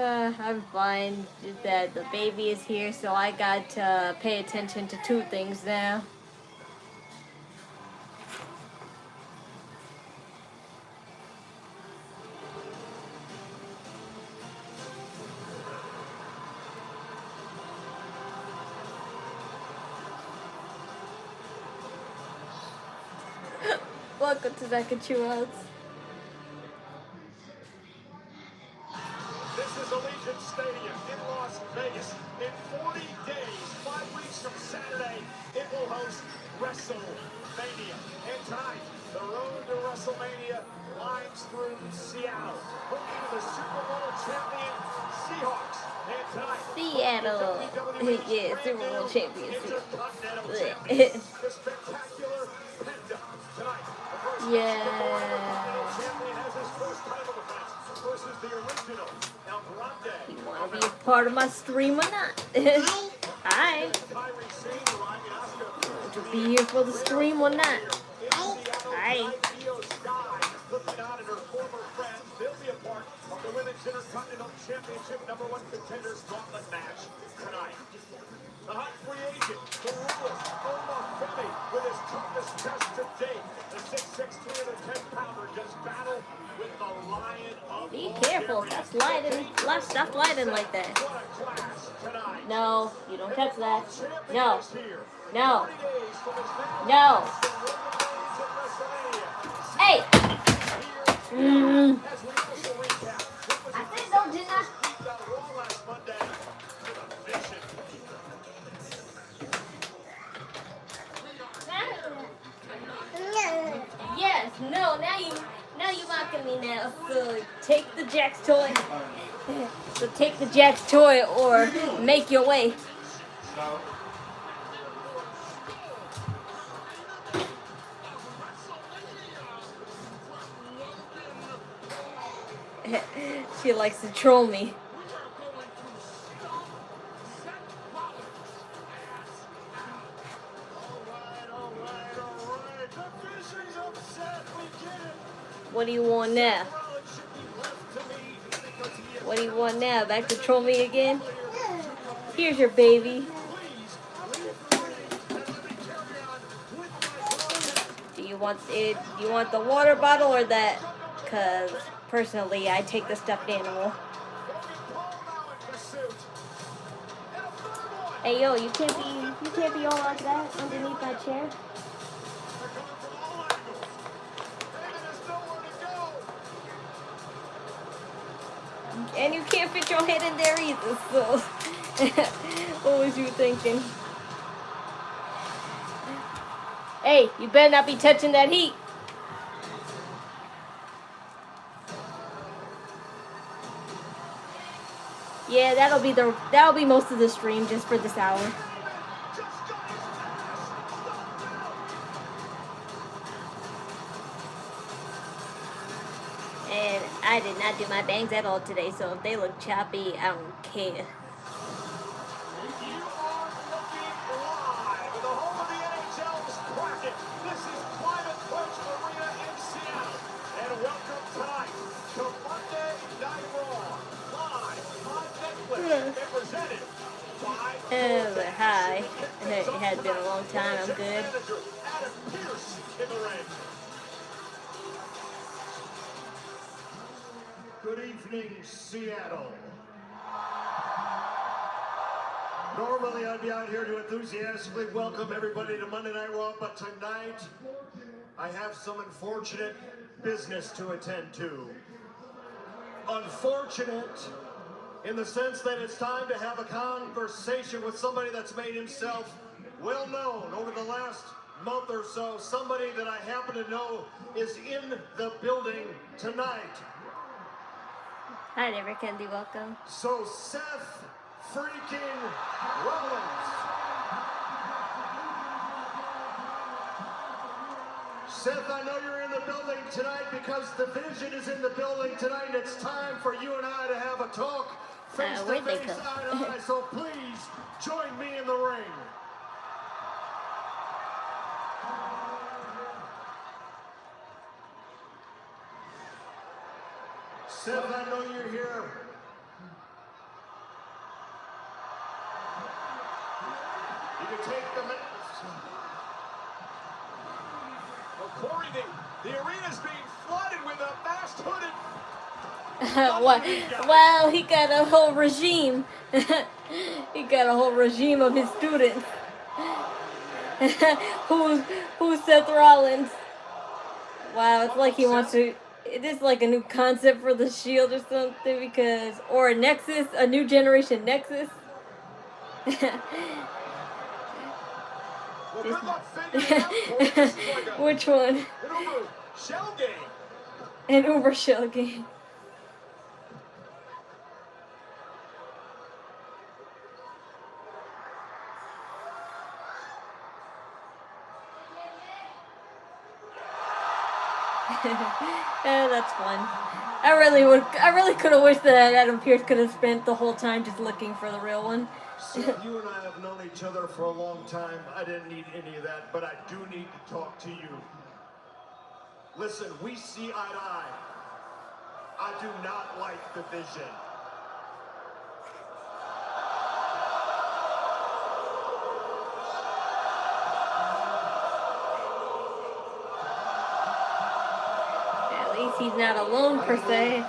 I'm fine. Just that the baby is here, so I got to pay attention to two things now. Welcome to Knockin Chu Out. This is Allegiant Stadium in Las Vegas. In 40 days, 5 weeks from Saturday, it will host WrestleMania. And tonight, the road to WrestleMania winds through Seattle. Home to the Super Bowl champion Seahawks. And tonight, Seattle. Yeah, Super Bowl champion. intercontinental champion, the spectacular Penta. Tonight, the first Yeah. champion has his first title defense versus the original El Grande. You want to be a part of my stream or not? Hi. To be here for the stream or not? Hi. Looking on at her former friends, they'll be a part of the Women's Intercontinental Championship #1 contenders gauntlet match tonight. The hot free agent, the ruthless Oba Femi, with his toughest test to date. The 6'6", 310-pounder does battle with the Lion of Be careful. Stop sliding. Stop sliding like that. What a clash tonight. No, you don't touch that. No. Is here. No. 40 days from his man No. Hey. As we also recap, I said no, didn't I? got Raw last Monday with a vision. Yes. No. Now you mocking me now. So take the Jack's toy. So take the Jack's toy or make your way. She likes to troll me. All right. The vision's upset. We get it. What do you want now? Rollins should be left to me because he is What do you want now? Back to troll me again? Here's your baby. please leave the ring and let me carry on with my project. Do you want it? Do you want the water bottle or that? Cause personally, I take the stuffed animal. Logan Paul now in pursuit. And a third one. Hey yo, you can't be all like that underneath that chair. They're coming from all angles. And there's nowhere to go. And you can't fit your head in there either. So, what was you thinking? Hey, you better not be touching that heat. Yeah, that'll be most of the stream just for this hour. Just got his ass. And I did not do my bangs at all today, so if they look choppy, I don't care. You are looking live in the home of the NHL's bracket. This is Climate Pledge Arena in Seattle. And welcome tonight to Monday Night Raw, live on Netflix and presented by But hi. It has been a long time. I'm good. manager Adam Pearce in the ring. Good evening, Seattle. Normally, I'd be out here to enthusiastically welcome everybody to Monday Night Raw, but tonight, I have some unfortunate business to attend to. Unfortunate in the sense that it's time to have a conversation with somebody that's made himself well known over the last month or so. Somebody that I happen to know is in the building tonight. Hi there, Candy. Welcome. So Seth freaking Rollins. Seth, I know you're in the building tonight because the Vision is in the building tonight, and it's time for you and I to have a talk face to Where'd they face, come? eye to eye. So please join me in the ring. Seth, I know you're here take the mask. Well, Corey, the arena's being flooded with a masked hooded. Well, he got a whole regime. He got a whole regime of his students. Who's Seth Rollins? Wow, it's like he wants to. It is like a new concept for the Shield or something, because, or a Nexus, a new generation Nexus. Well, good luck figuring it out, Corey. This is like a, Which one? an Uber shell game. An Uber shell game. Yeah, that's fun. I really could have wished that Adam Pearce could have spent the whole time just looking for the real one. So you and I have known each other for a long time. I didn't need any of that, but I do need to talk to you. Listen, we see eye to eye. I do not like the Vision. At least he's not alone per se.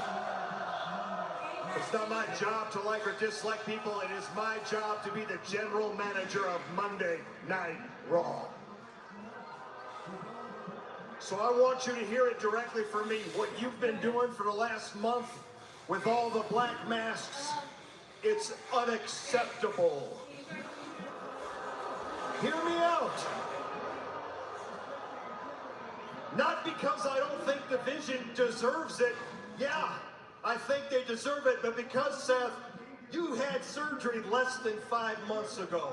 It's not my job to like or dislike people. It is my job to be the general manager of Monday Night Raw. So I want you to hear it directly from me. What you've been doing for the last month with all the black masks, it's unacceptable. Hear me out. Not because I don't think the Vision deserves it. Yeah, I think they deserve it, but because, Seth, you had surgery less than 5 months ago.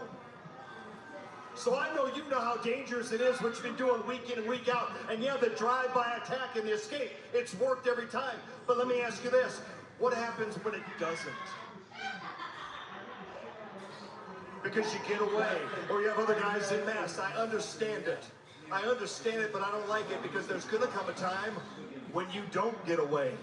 So I know you know how dangerous it is, what you've been doing week in and week out. And yeah, the drive-by attack and the escape, it's worked every time. But let me ask you this, what happens when it doesn't? Because you get away, or you have other guys in masks. I understand it. I understand it, but I don't like it, because there's gonna come a time when you don't get away.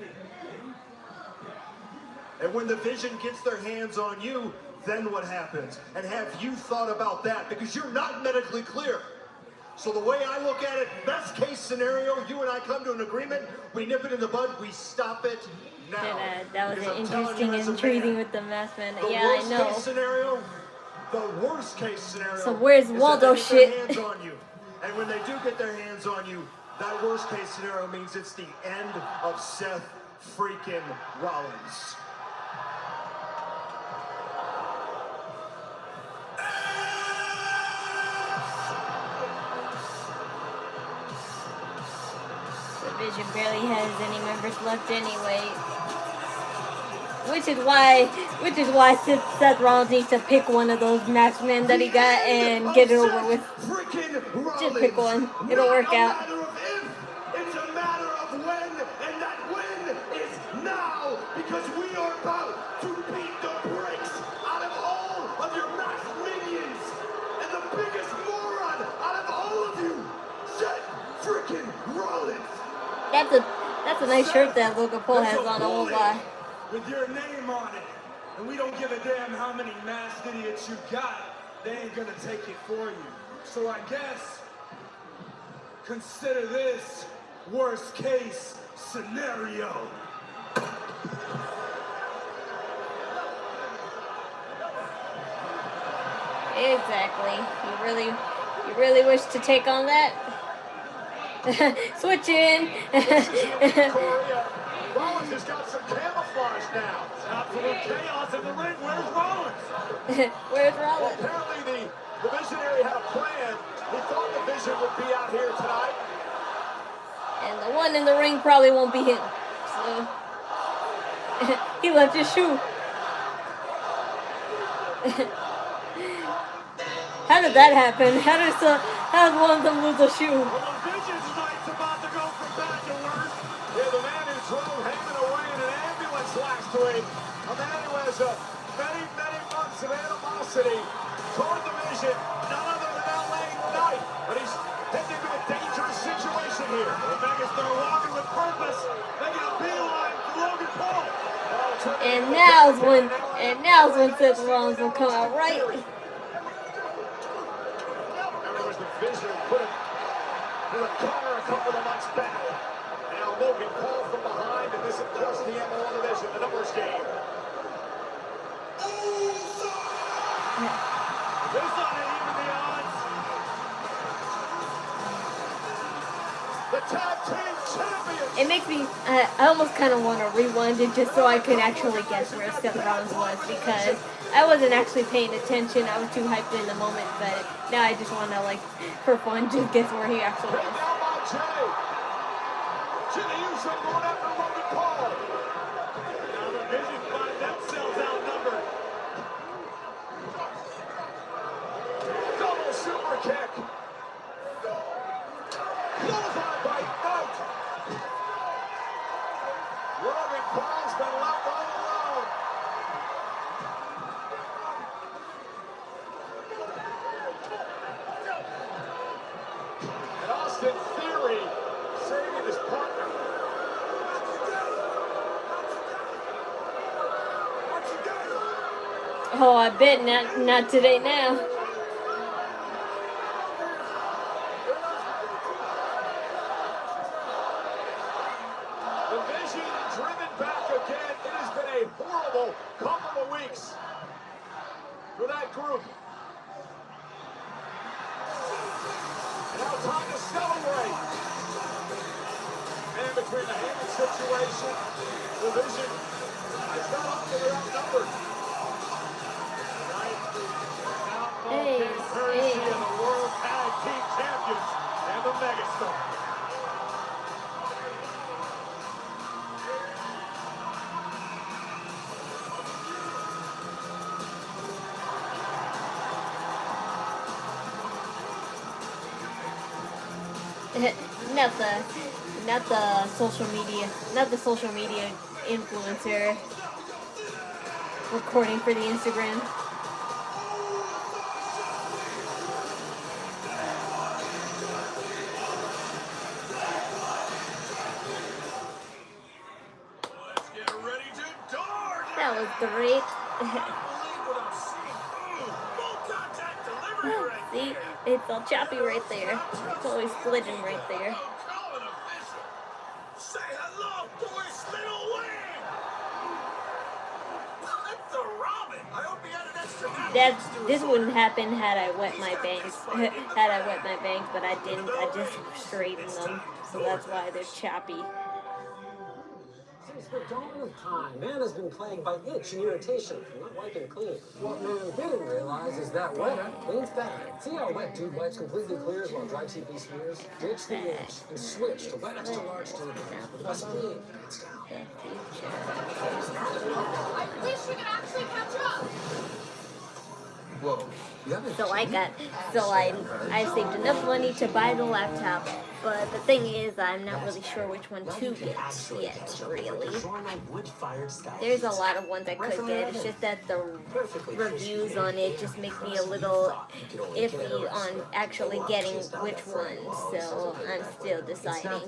And when the Vision gets their hands on you, then what happens? And have you thought about that? Because you're not medically clear. So the way I look at it, best case scenario, you and I come to an agreement, we nip it in the bud, we stop it now. That was interesting and intriguing with the masked man. The Yeah, I worst know. case scenario, the worst case scenario. So where's Waldo is that they shit? get their hands on you. And when they do get their hands on you, that worst case scenario means it's the end of Seth freaking Rollins. Vision barely has any members left anyway. Which is why Seth Rollins needs to pick one of those masked men that he got and get it over with. Just pick one. It'll work out. It's a matter of when, and that when is now, because we are about to beat the brakes out of all of your masked minions, and the biggest moron out of all of you, Seth freaking Rollins. That's a nice shirt that Logan Paul has on. I won't lie. With your name on it, and we don't give a damn how many masked idiots you got. They ain't gonna take it for you. So I guess consider this worst case scenario. Exactly. You really wish to take on that? Switch in. Rollins has got some camouflage now. Absolute chaos in the ring. Where's Rollins? Where's Well, Rollins? apparently the Visionary had a plan. He thought the Vision would be out here tonight. And the one in the ring probably won't be him. So he left his shoe. How did that happen? How did one of them lose a shoe? Well, the Vision's night's about to go from bad to worse. Yeah, the man who drove hanging away in an ambulance last week. A man who has many, many months of animosity toward the Vision. None other than LA Knight. But he's heading into a dangerous situation here. The Vegas, they're walking with purpose. Making a beeline for Logan Paul. And now's when Seth Rollins will come out, right? Vision put him to the corner a couple of months back. Now Logan Paul from behind, and this, of course, the MO of the division, the numbers game. This ought to even the odds. The tag team champions. It makes me, I almost kind of want to rewind it just so I could actually guess where Seth Rollins was, because I wasn't actually paying attention. I was too hyped in the moment, but now I just want to, like, for fun, just guess where he actually Right was. now by Jay. Jimmy Uso going after Logan Paul. Now the Vision find themselves outnumbered. Double super kick. Clothesline by Out. Logan Paul's been left all alone. And Austin Theory saving his partner. Oh, I bet not today now. The Vision driven back again. It has been a horrible couple of weeks for that group. And now time to celebrate. And between the Heyman situation, the Vision is not up to their outnumbered. Tonight, outlaw came courtesy of the World Tag Team Champions and the Megastar. Not the social media influencer recording for the Instagram. Let's get ready to dart! That was great. See, it's all choppy right there. It's always splitting right there. Say hello, Boris Middleweight! That's the Robin! I hope he had an extra This wouldn't happen had I wet my banks. But I didn't. I just straightened them, so that's why they're choppy. Since the dawn of time, man has been plagued by itch and irritation from not wiping clean. What man didn't realize is that wetter cleans better. See how wet tube wipes completely clears while dry TP smears? Ditch the itch and switch to wet extra large tube with less clean. I wish we could actually catch up. Whoa. I saved enough money to buy the laptop, but the thing is, I'm not really sure which one to get yet, really. There's a lot of ones I could get, it's just that the reviews on it just make me a little iffy on actually getting which one, so I'm still deciding.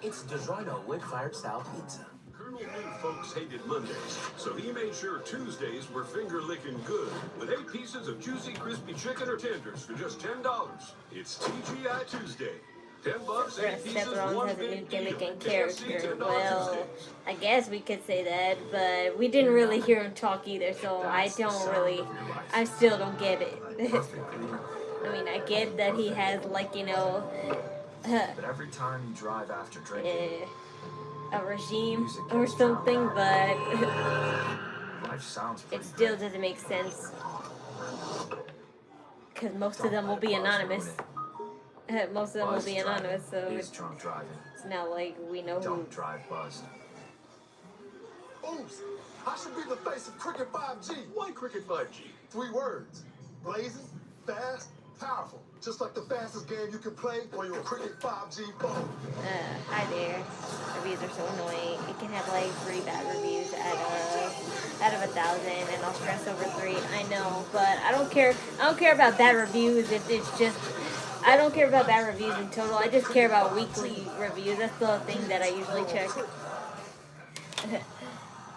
It's DiGiorno wood-fired style pizza. Colonel knew folks hated Mondays, so he made sure Tuesdays were finger-licking good, with 8 pieces of juicy, crispy chicken or tenders for just $10. It's TGI Tuesday. $10, 8 pieces, Seth Rollins one has a new big gimmick deal. and KFC, character. $10 Well, Tuesdays. I guess we could say that, but we didn't really hear him talk either, so I still don't get it. I mean, I get that he has, like, you know, But every time you drive after drinking, a regime or something, but life sounds it pretty still doesn't make sense. Because most of them will be anonymous. Most of them will be anonymous, so is drunk driving. it's not like we know who. Don't drive buzzed. Oops, I should be the face of Cricket 5G. Why Cricket 5G? 3 words. Blazing, fast, powerful. Just like the fastest game you can play on your Cricket 5G phone. Hi there. Reviews are so annoying. It can have like 3 bad reviews out of 1,000, and I'll stress over 3. I know, but I don't care. I don't care about bad reviews if it's just. I don't care about bad reviews in total. I just care about weekly reviews. That's the thing that I usually check.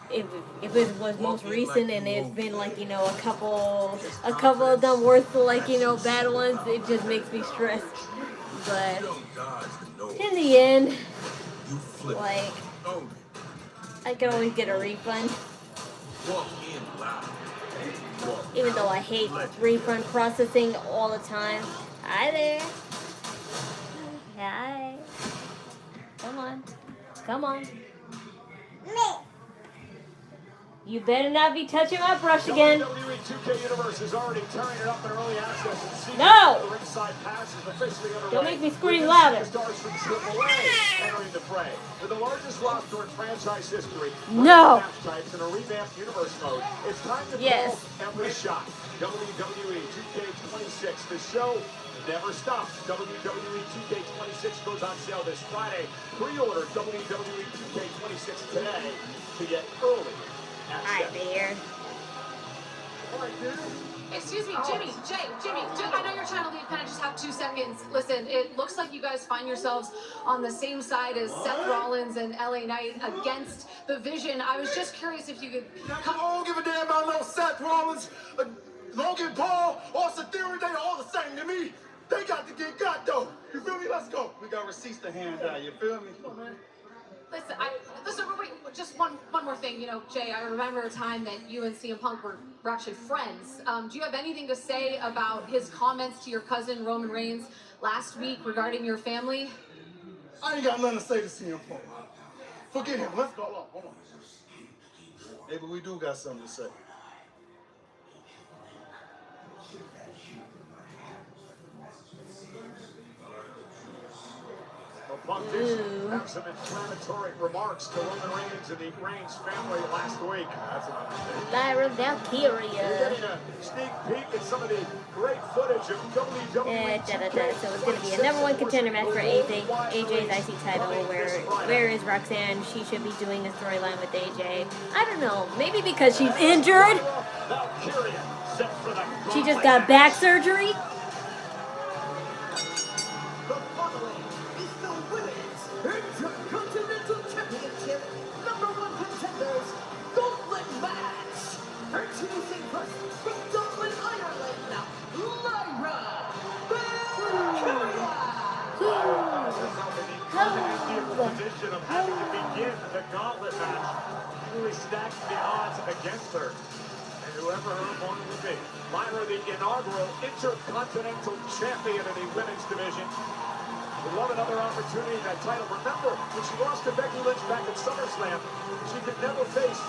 if it was most recent and it's been like, you know, a couple of them worth like, you know, bad ones, it just makes me stressed. But in the end, like, I can always get a refund. Even though I hate refund processing all the time. Hi there. Hi. Come on. Come on. You better not be touching my brush again. WWE 2K Universe is already tearing it up in early access. And No! the ringside pass is officially underway. Don't make me scream louder. Stars from AAA entering the fray. With the largest roster in franchise history, No. match types in a revamped universe mode, it's time to Yes. call every shot. WWE 2K26, the show never stops. WWE 2K26 goes on sale this Friday. Pre-order WWE 2K26 today to get early Hi access. there. Excuse me, Jimmy, Jimmy, I know you're trying to leave. Can I just have 2 seconds? Listen, it looks like you guys find yourselves on the same side as Seth Rollins and LA Knight against the Vision. I was just curious if you could I don't give a damn about no Seth Rollins, Logan Paul, Austin Theory. They all the same to me. They got to get got though. You feel me? Let's go. We got receipts to hand out. You feel me? Listen, wait, just one more thing. You know, Jay, I remember a time that you and CM Punk were actually friends. Do you have anything to say about his comments to your cousin Roman Reigns last week regarding your family? I ain't got nothing to say to CM Punk. Forget him. Let's go. Hold on. Maybe we do got something to say. Punk did have some inflammatory remarks to Roman Reigns and the Reigns family last week. That's an understatement. Lyra We're Valkaria. getting a sneak peek at some of the great footage of WWE. So it's going to be a number 1 contender match for AJ's IC title, where is Roxanne? She should be doing a storyline with AJ. I don't know. Maybe because she's injured. She just got back surgery. Intercontinental Championship, #1 contenders, gauntlet match. Introducing first, from Dublin, Ireland, Lyra Valkaria. Position of having to begin the gauntlet match, really stacks the odds against her. And whoever her opponent will be. Lyra, the inaugural Intercontinental Champion in the women's division. Would love another opportunity in that title. Remember, when she lost to Becky Lynch back at SummerSlam, she could never face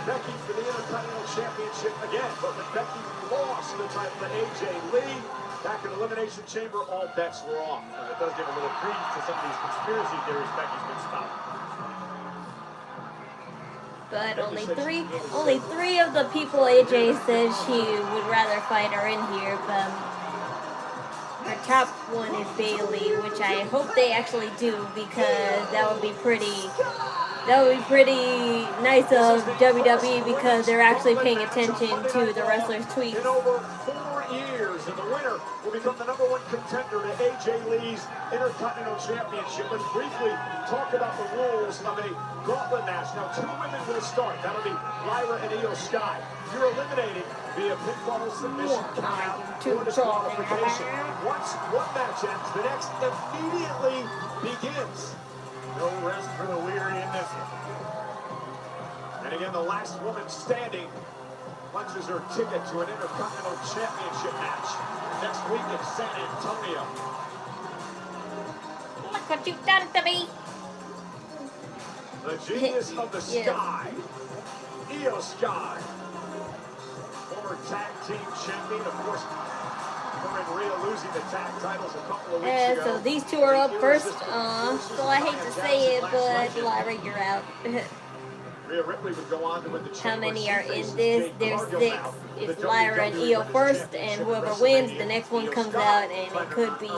Becky for the Intercontinental Championship again. But when Becky lost the title to AJ Lee, back in Elimination Chamber, all bets were off. And it does give a little credence to some of these conspiracy theories Becky's been spouting. But only three of the people AJ says she would rather fight are in here. But her top one is Bayley, which I hope they actually do, because that would be pretty nice of WWE, because they're actually paying attention to the wrestlers' tweets. In over 4 years, and the winner will become the #1 contender to AJ Lee's Intercontinental Championship. Let's briefly talk about the rules of a gauntlet match. Now, 2 women will start. That'll be Lyra and Io Sky. You're eliminated via pinfall, submission, count, or disqualification. Once one match ends, the next immediately begins. No rest for the weary in this one. And again, the last woman standing punches her ticket to an Intercontinental Championship match next week in San Antonio. Look what you've done to me. The genius of the sky, Io Sky, former tag team champion, of course. Her and Rhea losing the tag titles a couple of weeks ago. So these two are up first. So I hate to say it, but Lyra, you're out. Rhea Ripley would go on to win the How many are in this? There's 6. It's Lyra and Io first, and whoever wins, the next one comes out, and it could be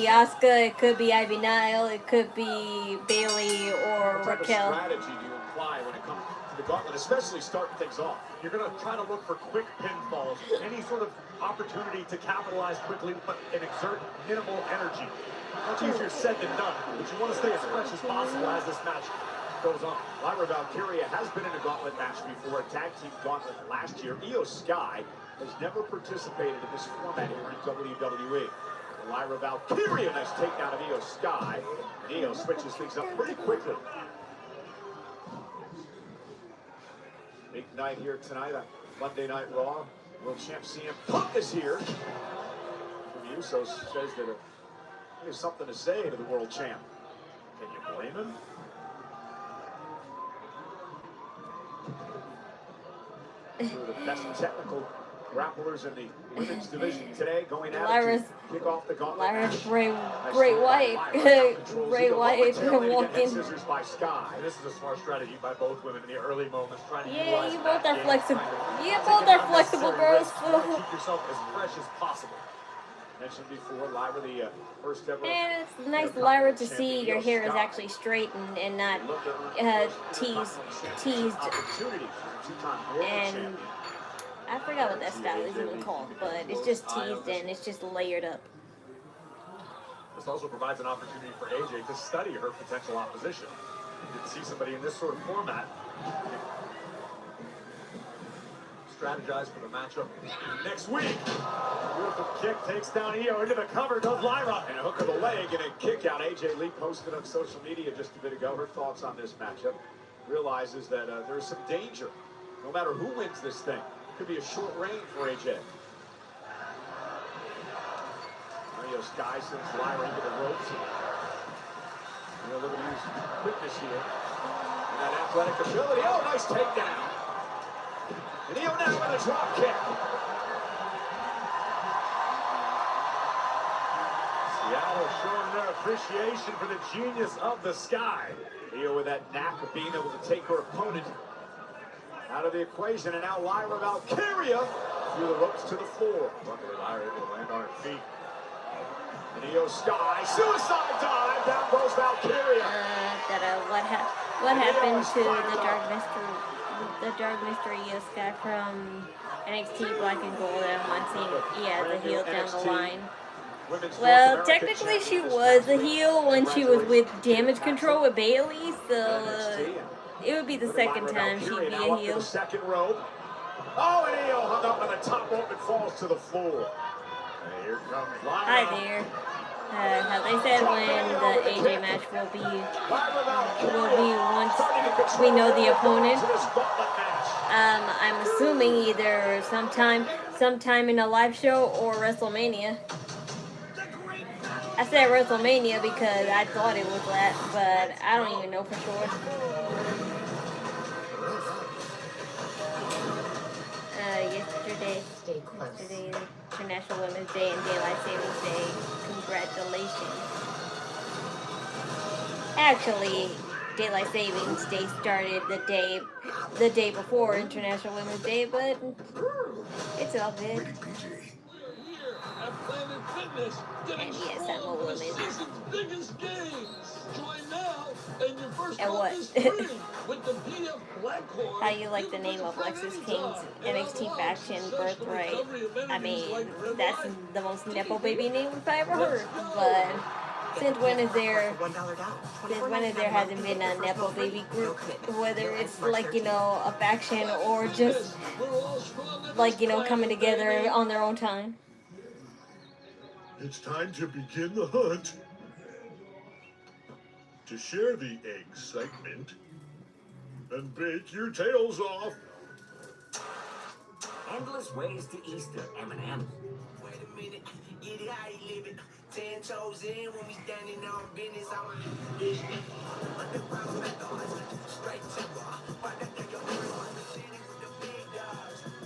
Asuka, it could be Ivy Nile, it could be Bayley or What type of Raquel. strategy do you apply when it comes to the gauntlet, especially starting things off? You're going to try to look for quick pinfalls, any sort of opportunity to capitalize quickly but and exert minimal energy. Much easier said than done, but you want to stay as fresh as possible as this match goes on. Lyra Valkaria has been in a gauntlet match before, a tag team gauntlet last year. Io Sky has never participated in this format here in WWE. Lyra Valkaria, nice takedown of Io Sky. And Io switches things up pretty quickly. Big night here tonight on Monday Night Raw. World Champ CM Punk is here. From Usos says that he has something to say to the World Champ. Can you blame him? Two of the best technical grapplers in the women's division today, going out to kick off the gauntlet. Lyra's Bray Wyatt walking. Scissors by Sky. This is a smart strategy by both women in the early moments, trying to Yeah, utilize you both that are flexible. game, You both are flexible, girls. Keep yourself as fresh as possible. Mentioned before, Lyra, the first ever. And it's nice, Lyra, to see your hair is actually straightened and not teased. And I forgot what that style is even called, but it's just teased and it's just layered up. This also provides an opportunity for AJ to study her potential opposition. You can see somebody in this sort of format strategize for the matchup next week. Beautiful kick takes down Io into the cover, does Lyra. And a hook of the leg and a kick out. AJ Lee posted on social media just a bit ago her thoughts on this matchup. Realizes that there's some danger. No matter who wins this thing, could be a short reign for AJ. Io Sky sends Lyra into the ropes. And they're looking to use quickness here. And that athletic ability. Oh, nice takedown. And Io now with a drop kick. Seattle showing their appreciation for the genius of the Sky. Io with that knack of being able to take her opponent out of the equation. And now Lyra Valkaria through the ropes to the floor. Luckily, Lyra able to land on her feet. And Io Sky, suicide dive, down goes Valkaria. What happened to the Dark Mystery Io Sky from NXT Black and Gold and the heel down the line? Well, technically she was a heel when she was with Damage Control with Bayley, so it would be the second time she'd be a heel. Second rope. Oh, and Io hung up on the top rope and falls to the floor. And here comes Lyra. Hi there. How they said when the AJ match will be once we know the opponent. I'm assuming either sometime in a live show or WrestleMania. I said WrestleMania because I thought it was that, but I don't even know for sure. Yesterday, International Women's Day and Daylight Savings Day. Congratulations. Actually, Daylight Savings Day started the day before International Women's Day, but it's all good. And yes, I'm a woman. And what? How you like the name of Lexus King's NXT faction Birthright? I mean, that's the most Nepo baby name I ever heard. But since when there hasn't been a Nepo baby group, whether it's like, a faction or just like, coming together on their own time? It's time to begin the hunt. To share the excitement and bake your tails off. Endless ways to Easter, Eminem. Wait a minute, get it how you live it. 10 toes in when we standing on business.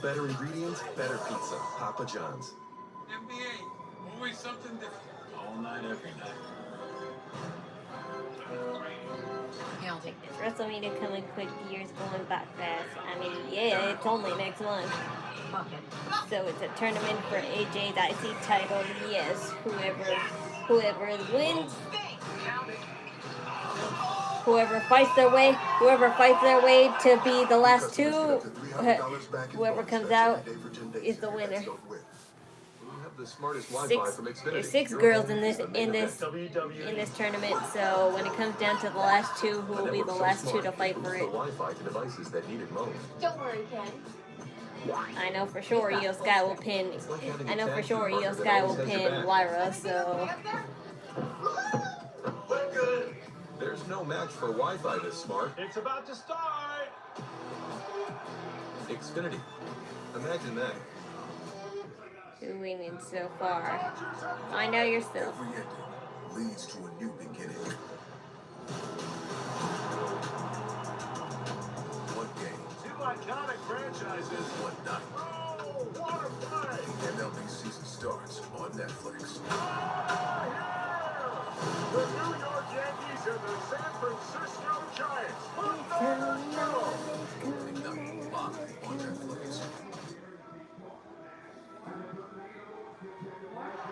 Better ingredients, better pizza. Papa John's. NBA, always something different. All night, every night. I don't think this WrestleMania coming quick, years going by fast. I mean, yeah, it's only next month. So it's a tournament for AJ's IC title. Yes, whoever wins, whoever fights their way to be the last two, whoever comes out is the winner. the smartest Wi-Fi from Xfinity. There's 6 girls in this tournament, so when it comes down to the last 2, who will be the last 2 to fight for it? Wi-Fi to devices that need it most. Don't worry, Ken. I know for sure Io Sky will pin. I know for sure Io Sky will pin Lyra. So We're good. There's no match for Wi-Fi this smart. It's about to start. Xfinity. Imagine that. who we need so far. Find out yourself. Every ending leads to a new beginning. One game. 2 iconic franchises. One night. Oh, what a fight! MLB season starts on Netflix. The New York Yankees and the San Francisco Giants. Opening night live on Netflix.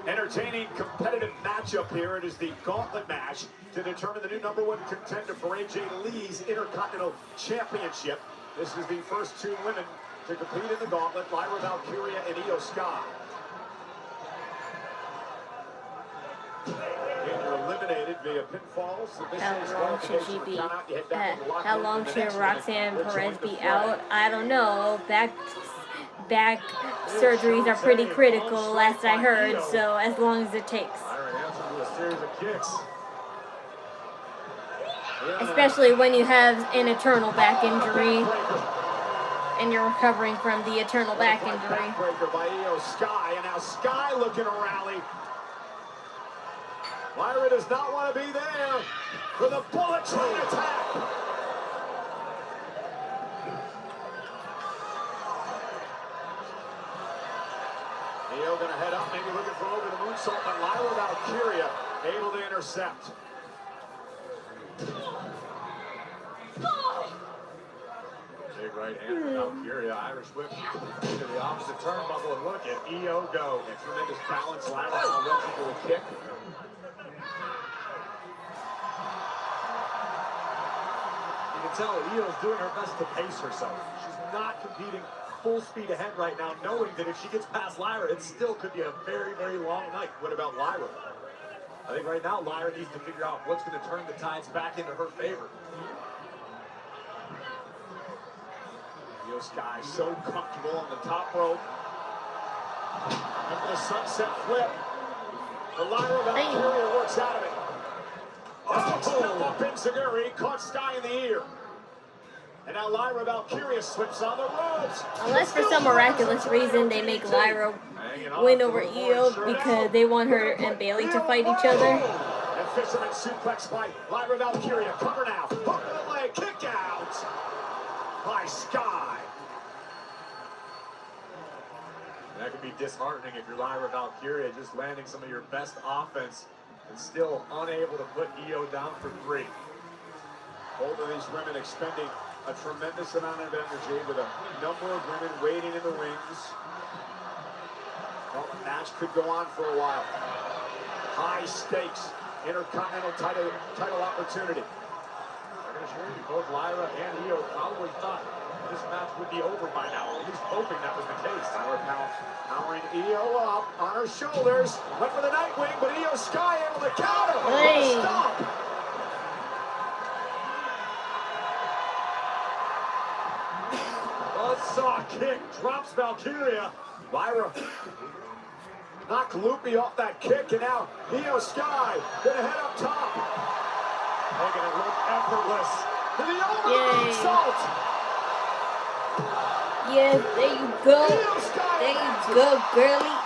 Entertaining, competitive matchup here. It is the gauntlet match to determine the new #1 contender for AJ Lee's Intercontinental Championship. This is the first 2 women to compete in the gauntlet, Lyra Valkaria and Io Sky. And you're eliminated via pinfalls. How long should Roxanne Perez be out? I don't know. Back surgeries are pretty critical, last I heard, so as long as it takes. Especially when you have an eternal back injury and you're recovering from the eternal back injury. Backbreaker by Io Sky, and now Sky looking to rally. Lyra does not want to be there for the bullet train attack. Io going to head up, maybe looking for over the moonsault, but Lyra Valkaria able to intercept. Big right hand from Valkaria, Irish whip into the opposite turnbuckle, and look at Io go. A tremendous balance, Lyra already for a kick. You can tell Io's doing her best to pace herself. She's not competing full speed ahead right now, knowing that if she gets past Lyra, it still could be a very, very long night. What about Lyra? I think right now Lyra needs to figure out what's going to turn the tides back into her favor. Io Sky so comfortable on the top rope. After the sunset flip, the Lyra Valkaria works out of it. Oh, step up in Zaguri, caught Sky in the ear. And now Lyra Valkaria slips on the ropes. Unless for some miraculous reason they make Lyra win over Io because they want her and Bayley to fight each other. And fisherman suplex by Lyra Valkaria. Cover now. Hook to the leg. Kick out by Sky. That could be disheartening if you're Lyra Valkaria, just landing some of your best offense and still unable to put Io down for 3. Both of these women expending a tremendous amount of energy with a number of women waiting in the wings. Well, the match could go on for a while. High stakes, intercontinental title opportunity. I'm going to assure you, both Lyra and Io probably thought this match would be over by now, at least hoping that was the case. Lyra powering Io up on her shoulders. Went for the Nightwing, but Io Sky able to counter. Hey. Stop. Buzzsaw kick drops Valkaria. Lyra knocked Loopy off that kick, and now Io Sky gonna head up top. Making it look effortless. To the overhead salt. Yes, there you go. There you go, girlie.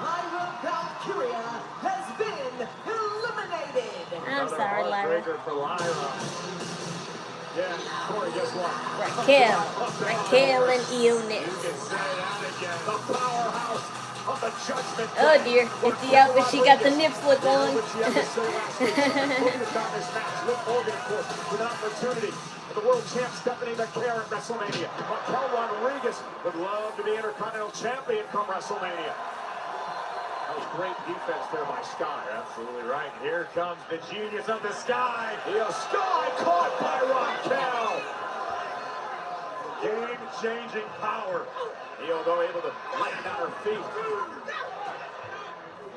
Lyra Valkaria has been eliminated. I'm sorry, Lyra. For Lyra. Yeah, Corey, guess what? Raquel and Io next. The powerhouse of the Judgment. Oh dear, it's the outfit. She got the nip slip on. Look Morgan, of course, with an opportunity. The world champ Stephanie McCare at WrestleMania. Raquel Rodriguez would love to be Intercontinental Champion come WrestleMania. That was great defense there by Sky. You're absolutely right. Here comes the genius of the Sky. Io Sky caught by Raquel. Game-changing power Io, though, able to land on her feet.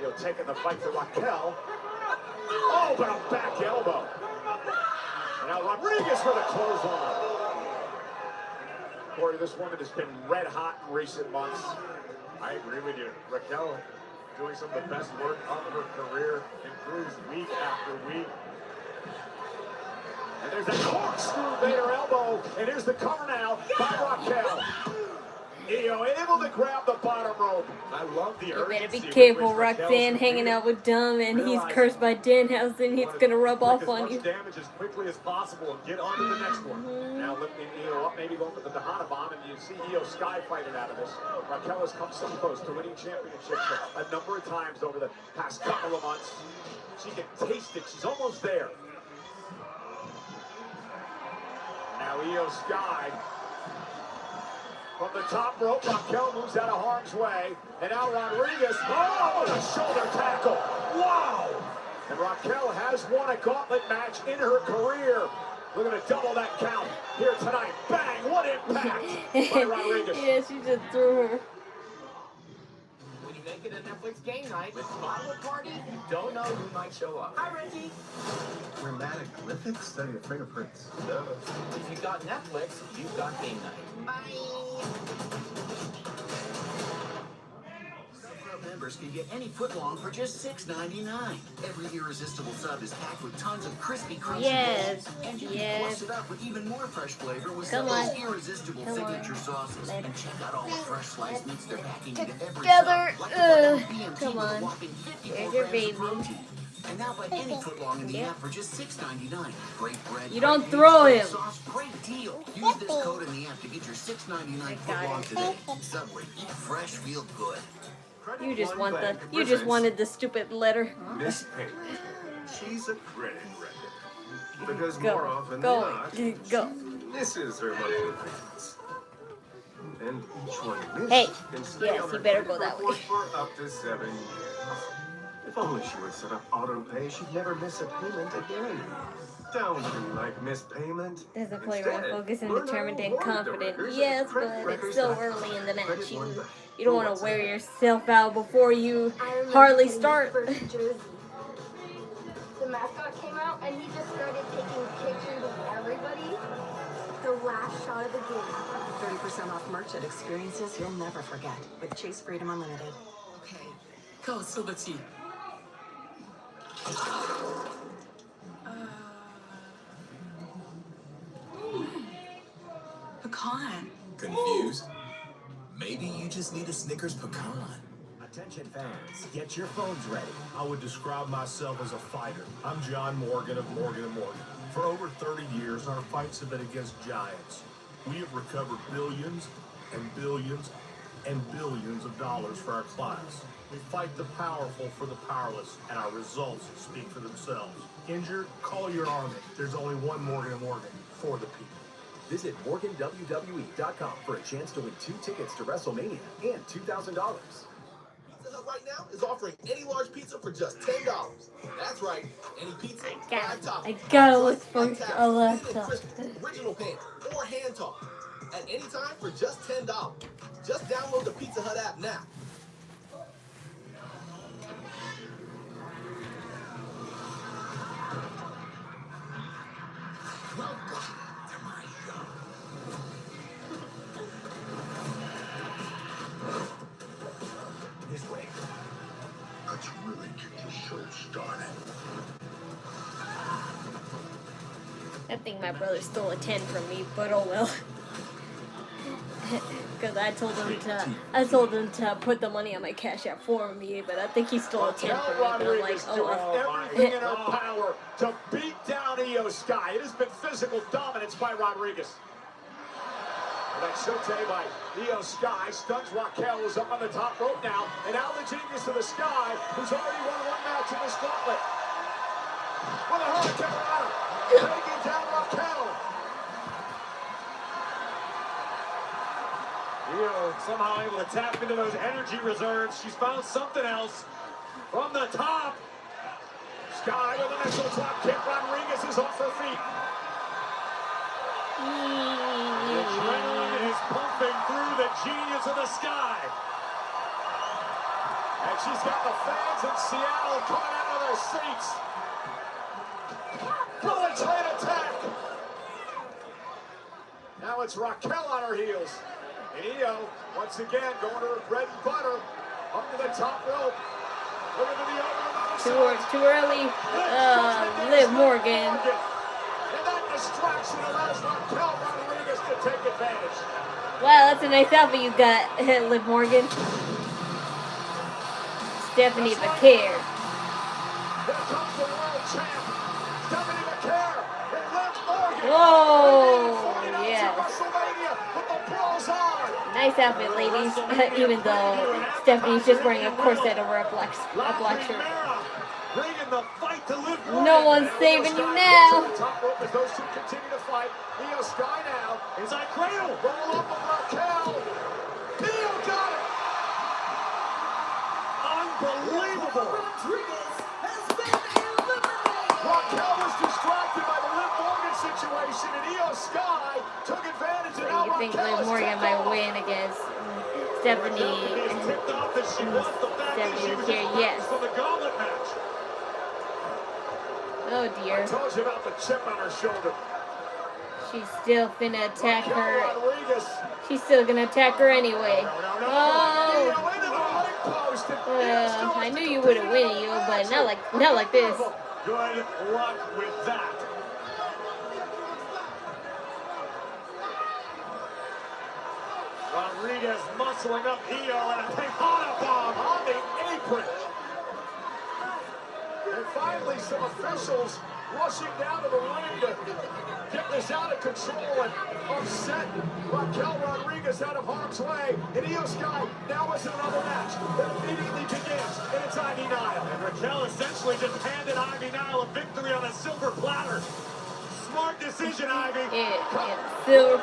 Io taking the fight to Raquel. Oh, but a back elbow. And now Rodriguez for the clothesline. Corey, this woman has been red hot in recent months. I agree with you. Raquel doing some of the best work of her career, improves week after week. And there's a corkscrew Vader elbow. And here's the cover now by Raquel. Io able to grab the bottom rope. I love the You better urgency be with careful, which Raquel's Roxanne, hanging out with Dumb, and he's cursed by Danhausen. He's gonna rub off on you. As much damage as quickly as possible and get on to the next one. Now lifting Io up, maybe going for the Tejada bomb, and you see Io Sky fighting out of this. Raquel has come so close to winning championships a number of times over the past couple of months. She can taste it. She's almost there. Now Io Sky. From the top rope, Raquel moves out of harm's way. And now Rodriguez, oh, a shoulder tackle. Wow! And Raquel has won a gauntlet match in her career. We're going to double that count here tonight. Bang! What impact by Rodriguez. Yeah, she just threw her. When you make it a Netflix game night with Bottle Party, you don't know who might show up. Hi, Reggie. Dramatic glyphics? Study of fingerprints. If you've got Netflix, you've got game night. Bye. Members can get any footlong for just $6.99. Every irresistible sub is packed with tons of crispy, crunchy Yes, rolls, and you can plus it up with even more fresh flavor with Come some of on. those irresistible signature sauces. Later. And check out all the fresh sliced meats they're packing into every Together. sub, like the one on BMT Come with a on. whopping 54 There's your grams baby. of protein. And now buy any footlong in the app for just $6.99. Great bread. You don't great throw great him. Sauce, great deal. Use this code in the app to get your $6.99 footlong today. Subway, eat fresh, feel good. You just wanted the stupid letter. Miss Pink. She's a credit record. Because Go. more often Go. than not, Go. this is her monthly payments. And each one missed Hey, can stay yes, on you her better credit go that report way. for up to 7 years. If only she would set up auto pay, she'd never miss a payment again. Don't be like Miss Payment. Doesn't play around, Instead, focus, and learn how to determined and avoid the confident. records Yes, at but it's credit so records. early in the match. Credit one back. You don't want to wear yourself out before you I remember hardly getting start. my first jersey. The mascot came out and he just started taking pictures of everybody. The last shot of the game. 30% off merch at experiences you'll never forget with Chase Freedom Unlimited. Okay, go, so let's see. Pecan. Confused? Maybe you just need a Snickers pecan. Attention fans, get your phones ready. I would describe myself as a fighter. I'm John Morgan of Morgan & Morgan. For over 30 years, our fights have been against giants. We have recovered billions and billions and billions of dollars for our clients. We fight the powerful for the powerless, and our results speak for themselves. Injured? Call your army. There's only one Morgan & Morgan for the people. Visit MorganWWE.com for a chance to win 2 tickets to WrestleMania and $2,000. Pizza Hut right now is offering any large pizza for just $10. That's right, any pizza, 5 toppings. I gotta look for a laptop. Original pan or hand tossed at any time for just $10. Just download the Pizza Hut app now. This way. Let's really get this show started. I think my brother stole a 10 from me, but oh well. Because I told him to put the money on my Cashapp for me, but I think he stole a 10 from me. But I'm like, oh well. Everything in her power to beat down Io Sky. It has been physical dominance by Rodriguez. That shote by Io Sky stuns Raquel, who's up on the top rope now. And now the genius of the Sky, who's already won 1 match in this gauntlet. With a hurricane, taking down Raquel. Io somehow able to tap into those energy reserves. She's found something else from the top. Sky with an initial drop kick. Rodriguez is off her feet. The adrenaline is pumping through the genius to the sky. And she's got the fans in Seattle coming out of their seats. Bullet train attack. Now it's Raquel on her heels. And Io, once again, going to her bread and butter. Up to the top rope. Looking to the over. Too early. Liv Morgan. And that distraction allows Raquel Rodriguez to take advantage. Wow, that's a nice outfit you got, Liv Morgan. Stephanie Pikay. Here comes the world champ, Stephanie Pikay, and Liv Morgan. Whoa, yes. WrestleMania with the brawls on. Nice outfit, ladies. Even though Stephanie's just wearing a corset over a black shirt. Bringing the fight to Liv Morgan. No one's saving you now. Top rope as those two continue to fight. Io Sky now is on cradle. Roll up of Raquel. Io got it. Unbelievable. Raquel was distracted by the Liv Morgan situation, and Io Sky took advantage. And now You think Raquel Liv is Morgan might win against Stephanie? Stephanie Pikay, yes. From the gauntlet match. Oh dear. I told you about the chip on her shoulder. She's still finna attack her. Rodriguez. She's still gonna attack her anyway. Oh. Io into the ring post. I knew you wouldn't win, you, but not like this. Good luck with that. Rodriguez muscling up Io and a Tejana bomb on the apron. And finally, some officials rushing down to the ring to get this out of control and upset Raquel Rodriguez out of harm's way. And Io Sky now is in another match that immediately begins, and it's Ivy Nile. And Raquel essentially just handed Ivy Nile a victory on a silver platter. Smart decision, Ivy. Yeah, silver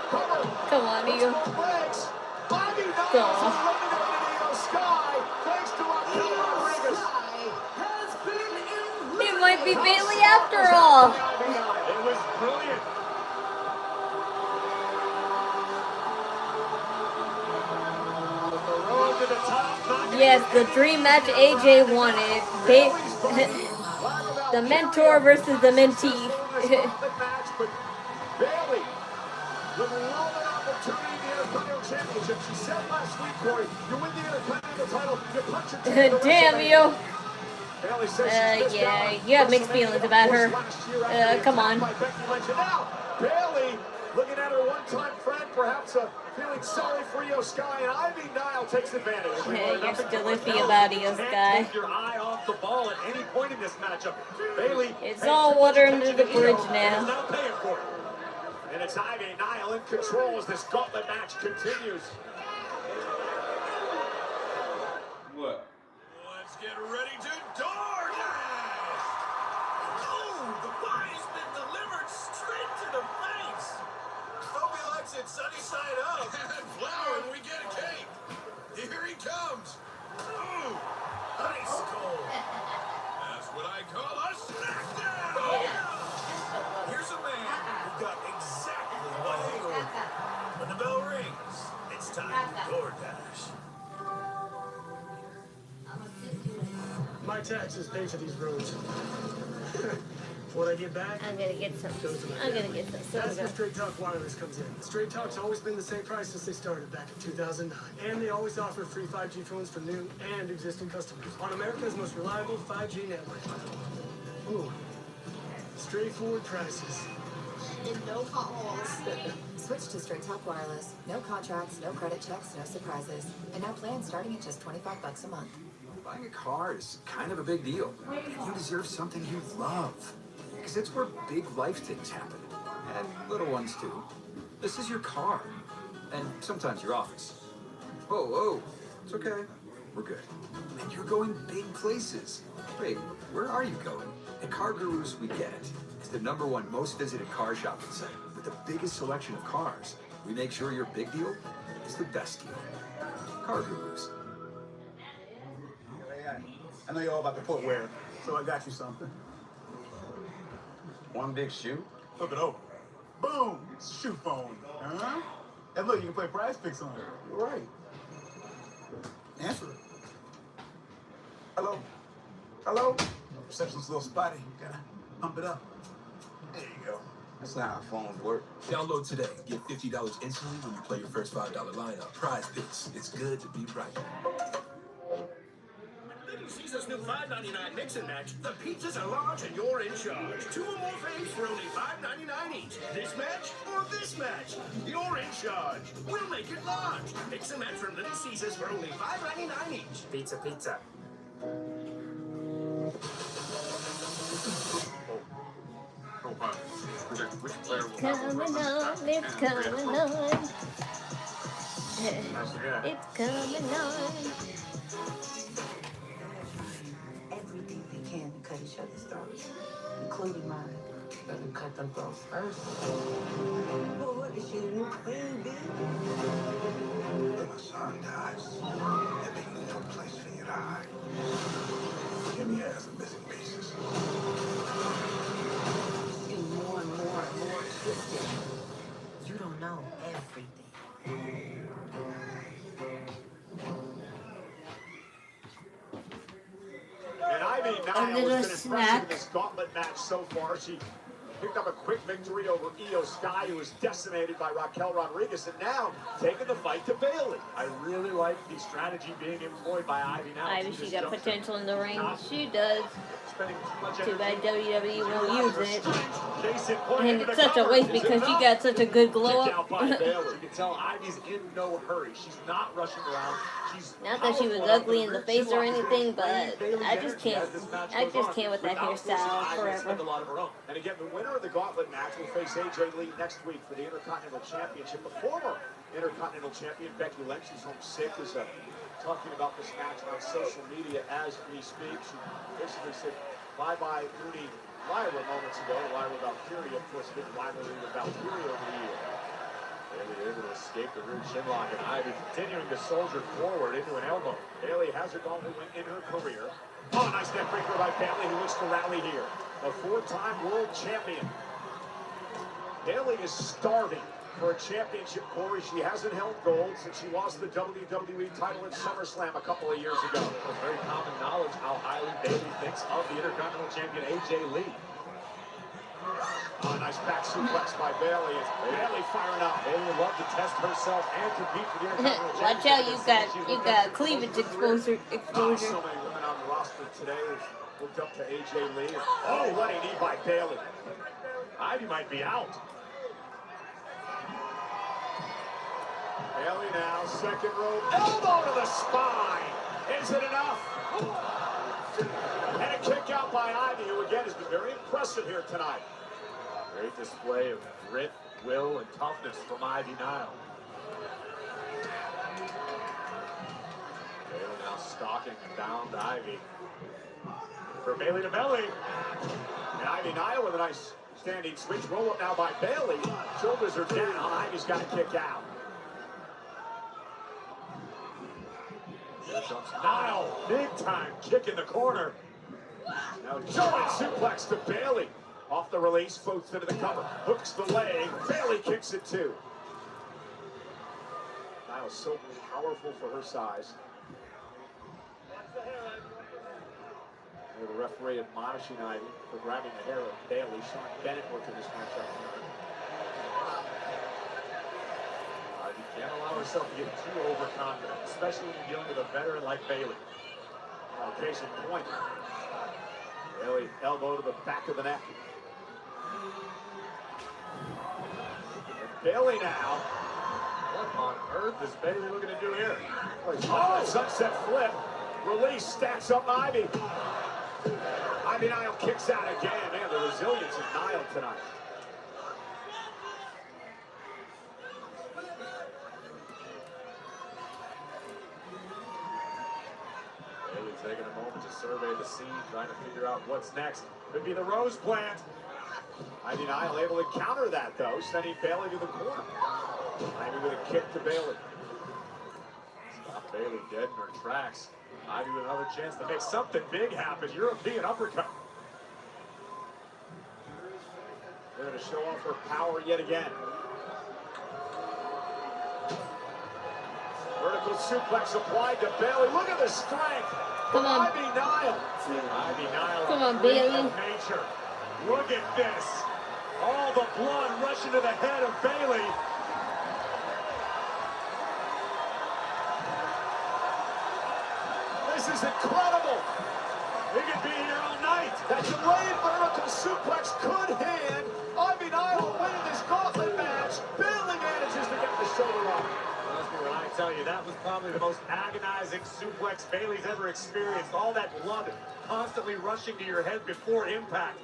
platter. Come on, Io. Legs. Ivy Nile eliminated Io Sky thanks to Raquel Rodriguez. It might be Bayley after all. It was brilliant. The road to the top. Yes, the dream match AJ wanted. The mentor versus the mentee. match, but Bayley with a golden opportunity in the Intercontinental Championship. She said last week, Corey, you win the Intercontinental title, you punch it to the Damn you. Bayley says Yeah, you have mixed feelings about her. Come on. Now, Bayley looking at her one-time friend, perhaps feeling sorry for Io Sky, and Ivy Nile takes advantage. You're still iffy about Io Sky. Take your eye off the ball at any point in this matchup. Bayley, it's all water under the bridge now. Now paying for it. And it's Ivy Nile in control as this gauntlet match continues. What? Let's get ready to DoorDash! Oh, the pie's been delivered straight to the face! Toby likes it sunny side up. And flour and we get a cake. Here he comes. Ooh, ice cold. That's what I call a smackdown! Here's a man who got exactly what he ordered. When the bell rings, it's time to DoorDash. My taxes pay for these roads. What I get back? I'm gonna get some. That's where Straight Talk Wireless comes in. Straight Talk's always been the same price since they started back in 2009. And they always offer free 5G phones for new and existing customers on America's most reliable 5G network. Ooh, straightforward prices. And no potholes. Switch to Straight Talk Wireless. No contracts, no credit checks, no surprises. And now plans starting at just $25 a month. Buying a car is kind of a big deal. And you deserve something you love. Because it's where big life things happen. And little ones too. This is your car. And sometimes your office. Oh, it's okay. We're good. And you're going big places. Wait, where are you going? At Car Gurus, we get it. It's the #1 most visited car shopping site with the biggest selection of cars. We make sure your big deal is the best deal. Car Gurus. I know you're all about the footwear, so I got you something. One big shoe? Flip it over. Boom! Shoe phone. Huh? And look, you can play Prize Picks on it. You're right. Answer it. Hello? Hello? Reception's a little spotty. Gotta pump it up. There you go. That's not how phones work. Download today. Get $50 instantly when you play your first $5 lineup. Prize Picks. It's good to be right. Little Caesar's new $5.99 mix and match. The pizzas are large and you're in charge. 2 or more faves for only $5.99 each. This match or this match? You're in charge. We'll make it large. Mix and match from Little Caesar's for only $5.99 each. Pizza, pizza. Which player will Coming on, it's coming on. It's coming on. Everything they can to cut each other's throats, including mine. Let them cut them throats first. But what is your new queen, bitch? When my son dies, there be no place for you to hide. Jimmy has the missing pieces. It's getting more and more and more twisted. You don't know everything. And Ivy Nile has been impressive in this gauntlet match so far. She picked up a quick victory over Io Sky, who was decimated by Raquel Rodriguez, and now taking the fight to Bayley. I really like the strategy being employed by Ivy now. Ivy, she got potential in the ring. She does. Spending too much Too bad WWE won't use it. And And it's such a waste because she got such a good glow up. You can tell Ivy's in no hurry. She's not rushing around. She's Not that she was ugly in the face or anything, but I just can't with that hairstyle forever. And again, the winner of the gauntlet match will face AJ Lee next week for the Intercontinental Championship. The former Intercontinental Champion Becky Lynch, who's home sick, is talking about this match on social media as we speak. She basically said bye-bye Mooney Lyra moments ago. Lyra Valkaria, of course, big rivalry with Valkaria over the years. Bayley able to escape the rear chinlock, and Ivy continuing to soldier forward into an elbow. Bayley has a gauntlet win in her career. Oh, nice neck breaker by Bayley, who looks to rally here. A 4-time world champion. Bayley is starving for a championship, Corey. She hasn't held gold since she lost the WWE title at SummerSlam a couple of years ago. It's very common knowledge how highly Bayley thinks of the Intercontinental Champion AJ Lee. Oh, nice back suplex by Bayley. Bayley firing up. Bayley would love to test herself and compete for the Intercontinental Watch Championship. out, you got cleavage exposure. Oh, so many women on the roster today hooked up to AJ Lee. Oh, running knee by Bayley. Ivy might be out. Bayley now, second rope, elbow to the spine. Is it enough? And a kick out by Ivy, who again has been very impressive here tonight. Great display of grit, will, and toughness from Ivy Nile. Bayley now stalking down to Ivy. For Bayley to belly. And Ivy Nile with a nice standing switch. Roll up now by Bayley. Shoulders are down. Ivy's got to kick out. Here comes Nile. Big time kick in the corner. Now German suplex to Bayley. Off the release, floats into the cover. Hooks the leg. Bayley kicks it too. Nile's so powerful for her size. The referee admonishing Ivy for grabbing the hair of Bayley. Sean Bennett working this match out tonight. Ivy can't allow herself to get too overconfident, especially when you're dealing with a veteran like Bayley. Case in point. Bayley elbow to the back of the neck. And Bayley now. What on earth is Bayley looking to do here? Oh, sunset flip. Release, stacks up Ivy. Ivy Nile kicks out again. Man, the resilience of Nile tonight. Bayley taking a moment to survey the scene, trying to figure out what's next. Could be the Rose Plant. Ivy Nile able to counter that, though, sending Bayley to the corner. Ivy with a kick to Bayley. Stop Bayley dead in her tracks. Ivy with another chance to make something big happen. European uppercut. They're going to show off her power yet again. Vertical suplex applied to Bayley. Look at the strength. Come on. Ivy Nile. Ivy Nile. Come on, a freak Bayley. of nature. Look at this. All the blood rushing to the head of Bayley. This is incredible. We could be here all night. That delayed vertical suplex could hand Ivy Nile winning this gauntlet match. Bayley manages to get the shoulder up. When I tell you, that was probably the most agonizing suplex Bayley's ever experienced. All that blood constantly rushing to your head before impact.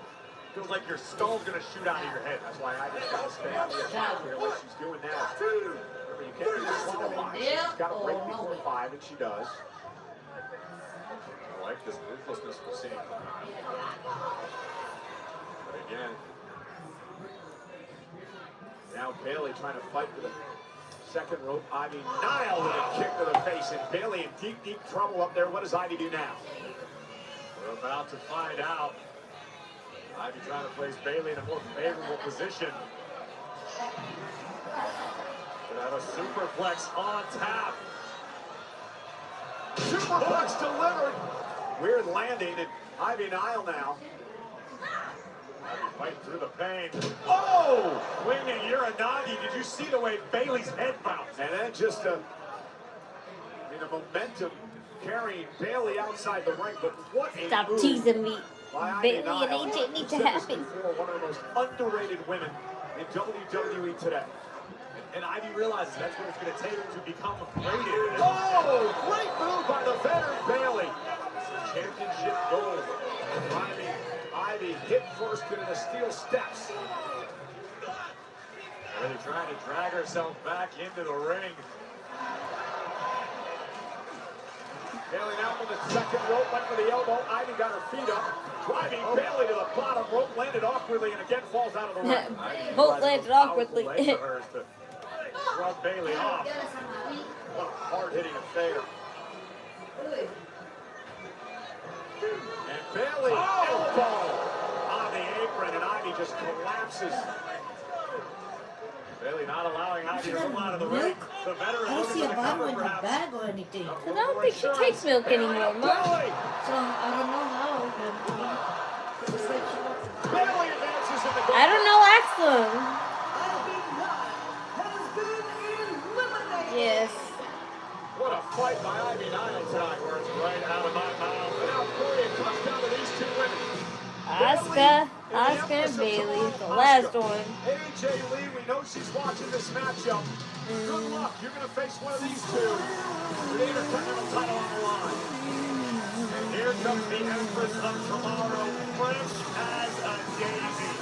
Feels like your skull's gonna shoot out of your head. That's why I just gotta stay on the attack here like she's doing now. Remember, you can't just swallow five. She's gotta break before 5, and she does. I like this ruthlessness we're seeing. But again, now Bayley trying to fight for the second rope. Ivy Nile with a kick to the face, and Bayley in deep, deep trouble up there. What does Ivy do now? We're about to find out. Ivy trying to place Bayley in a more favorable position. Could have a superplex on tap. Superplex delivered. Weird landing, and Ivy Nile now. Ivy fighting through the pain. Oh! Swinging Uranagi. Did you see the way Bayley's head bounced? And then just a momentum carrying Bayley outside the ring. But what a Stop move. teasing me. Bayley and AJ need to happen. One of the most underrated women in WWE today. And Ivy realizes that's what it's going to take to become rated. Oh, great move by the veteran Bayley. Championship gold. Ivy hit first into the steel steps. Really trying to drag herself back into the ring. Bayley now from the second rope, went for the elbow. Ivy got her feet up. Driving Bayley to the bottom rope, landed awkwardly, and again falls out of the ring. Both landed awkwardly. Rub Bayley off. What a hard-hitting affair. And Bayley elbow on the apron, and Ivy just collapses. Bayley not allowing Ivy to come out of the ring. The veteran I don't looking see for a the bottle cover, in her perhaps. bag or anything. Cause I don't think she takes milk anymore, Mom. So I don't know how. It's like she wants to. Bayley advances in the I don't know, ask them. Yes. What a fight by Ivy Nile tonight, where it's right out of my mouth. And now Corey comes down to these two women. Asuka and Bayley, the last one. AJ Lee, we know she's watching this matchup. Good luck. You're going to face one of these two. The intercontinental title on the line. And here comes the Empress of Tomorrow, fresh as a daisy.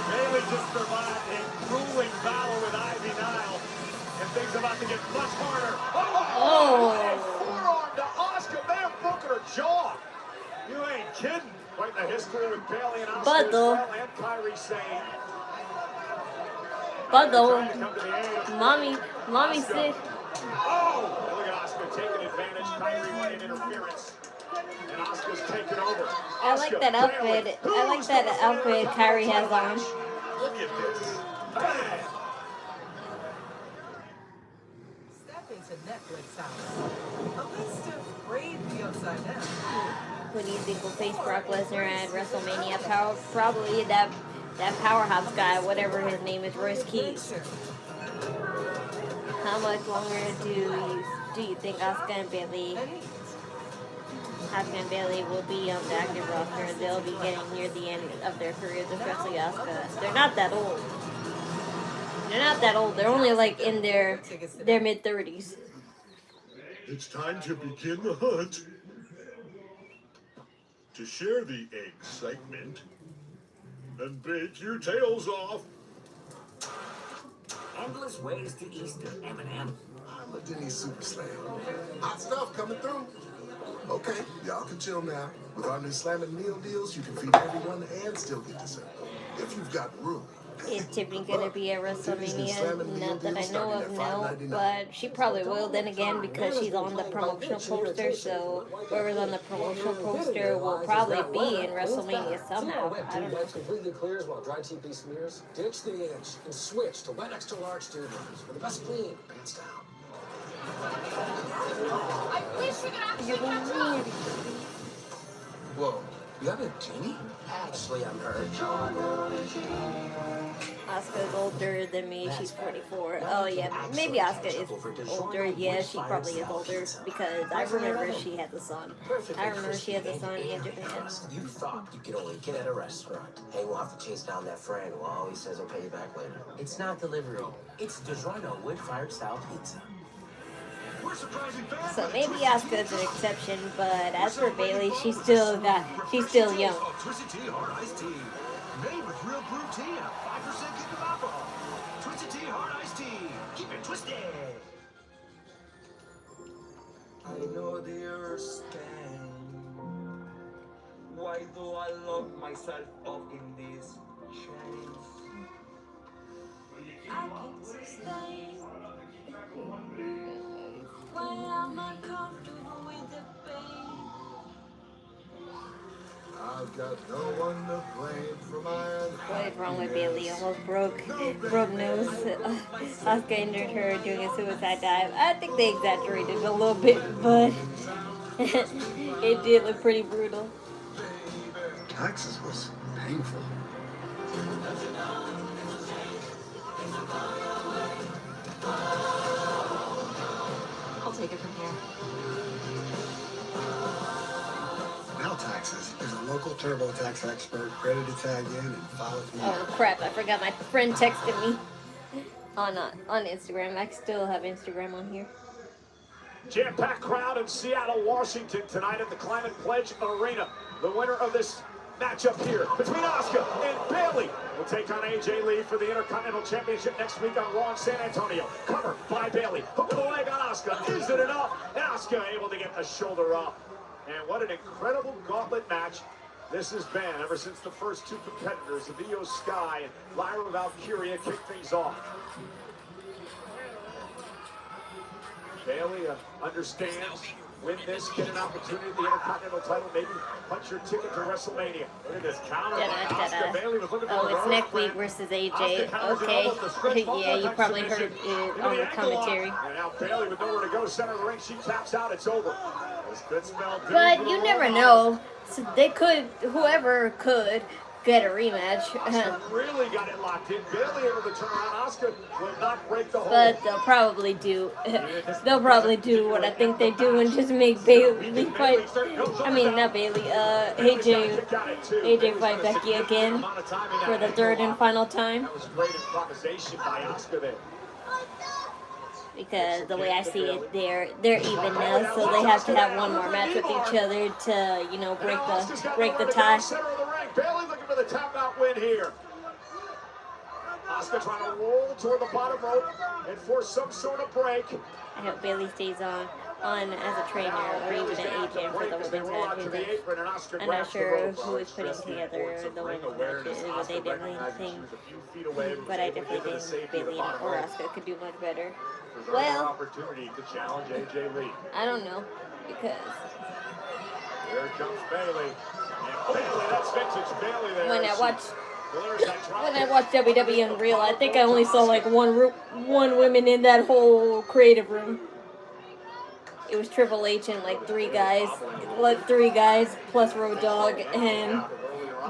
Bayley just survived a grueling battle with Ivy Nile. And things about to get much harder. Oh! Forearm to Asuka. They have broken her jaw. You ain't kidding. Quite the history with Bayley and Asuka as well, and Kyrie saying. Mommy said. Oh! Look at Asuka taking advantage. Kyrie wanting interference. And Asuka's taking over. I like that outfit. I like that outfit Kyrie has on. Look at this. Bam! To Netflix house. A list of crazy upside down. Who do you think will face Brock Lesnar at WrestleMania? Probably that powerhouse guy, whatever his name is, Royce Keys. How much longer do you think Asuka and Bayley will be on the active roster? They'll be getting near the end of their careers, especially Asuka. They're not that old. They're not that old. They're only like in their mid-30s. It's time to begin the hunt. To share the excitement and bake your tails off. Endless ways to Easter, M&M. I'm a Denny Super Slam. Hot stuff coming through. Okay, y'all can chill now. With our new Slammin' Meal deals, you can feed everyone and still get dessert. If you've got room. Is Tiffany gonna be at WrestleMania? Not that I know of, no. But she probably will then again because she's on the promotional poster. So whoever's on the promotional poster will probably be in WrestleMania somehow. I don't know. Completely clears while dry TP smears. Ditch the inch and switch to wet extra large tubers for the best clean, pants down. Whoa, you have a genie? Actually, I'm her. Asuka's older than me. She's 44. Oh yeah, maybe Asuka is older. Yeah, she probably is older because I remember she has a son. I remember she has a son in Japan. You thought you could only get at a restaurant. Hey, we'll have to chase down that friend. Well, all he says will pay you back later. It's not delivery. It's DiGiorno wood-fired style pizza. So maybe Asuka's an exception, but as for Bayley, she's still young. Twisted Tea Hard Iced Tea. Made with real brewed tea and a 5% kick of alcohol. Twisted Tea Hard Iced Tea. Keep it twisted. I know the earth stand. Why do I lock myself up in these chains? I can't sustain. Why am I comfortable with the pain? I've got no one to blame for my What is wrong with Bayley? Almost broke nose. Asuka injured her doing a suicide dive. I think they exaggerated a little bit, but it did look pretty brutal. Texas was painful. I'll take it from here. Now Texas is a local TurboTax expert ready to tag in and file it for you. Oh crap, I forgot my friend texted me on Instagram. I still have Instagram on here. Jam-packed crowd in Seattle, Washington tonight at the Climate Pledge Arena. The winner of this matchup here between Asuka and Bayley will take on AJ Lee for the Intercontinental Championship next week on Raw in San Antonio. Covered by Bayley. Hook of the leg on Asuka. Is it enough? And Asuka able to get the shoulder up. And what an incredible gauntlet match this has been ever since the first two competitors, Io Sky and Lyra Valkaria, kicked things off. Bayley understands, win this, get an opportunity at the Intercontinental title, maybe punch your ticket to WrestleMania. Look at this counter. Asuka, Bayley was looking for Oh, it's next week versus AJ. Okay. Yeah, you probably heard it on the commentary. And now Bayley with nowhere to go, center of the ring, she taps out, it's over. Good spell, But you never know. So they could, whoever could, get a rematch. Asuka really got it locked in. Bayley able to turn around. Asuka will not break the hold. But they'll probably do what I think they do and just make Bayley fight. I mean, not Bayley. AJ fight Becky again for the third and final time. That was great improvisation by Asuka there. Because the way I see it, they're even now, so they have to have one more match with each other to, you know, break the tie. Bayley looking for the tap out win here. Asuka trying to roll toward the bottom rope and force some sort of break. I hope Bayley stays on as a trainer or even an agent for the women's matches. I'm not sure who is putting together the women's matches, but they definitely think. But I definitely think Bayley or Asuka could do much better. Well, opportunity to challenge AJ Lee. I don't know, because here comes Bayley. And Bayley, that's vintage Bayley there. when I watched WWE in real, I think I only saw like one woman in that whole creative room. It was Triple H and like three guys plus Road Dogg and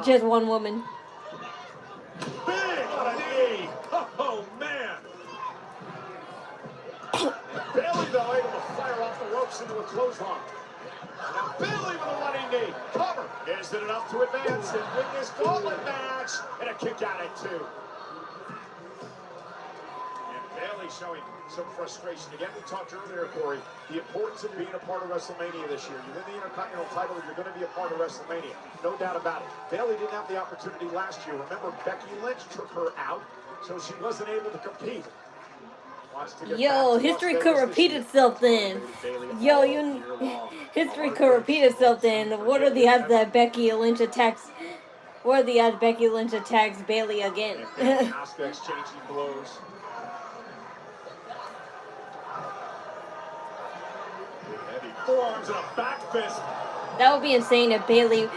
just one woman. Big on a knee. Oh man. Bayley though able to fire off the ropes into a clothesline. Now Bayley with a running knee. Cover. Is it enough to advance and win this gauntlet match? And a kick out at 2. And Bayley showing some frustration. Again, we talked earlier, Corey, the importance of being a part of WrestleMania this year. You win the Intercontinental title, you're going to be a part of WrestleMania. No doubt about it. Bayley didn't have the opportunity last year. Remember, Becky Lynch took her out, so she wasn't able to compete. Yo, history could repeat itself then. History could repeat itself then. What are the odds that Becky Lynch attacks? What are the odds Becky Lynch attacks Bayley again? Asuka exchanging blows. Heavy forearms and a back fist. That would be insane if Bayley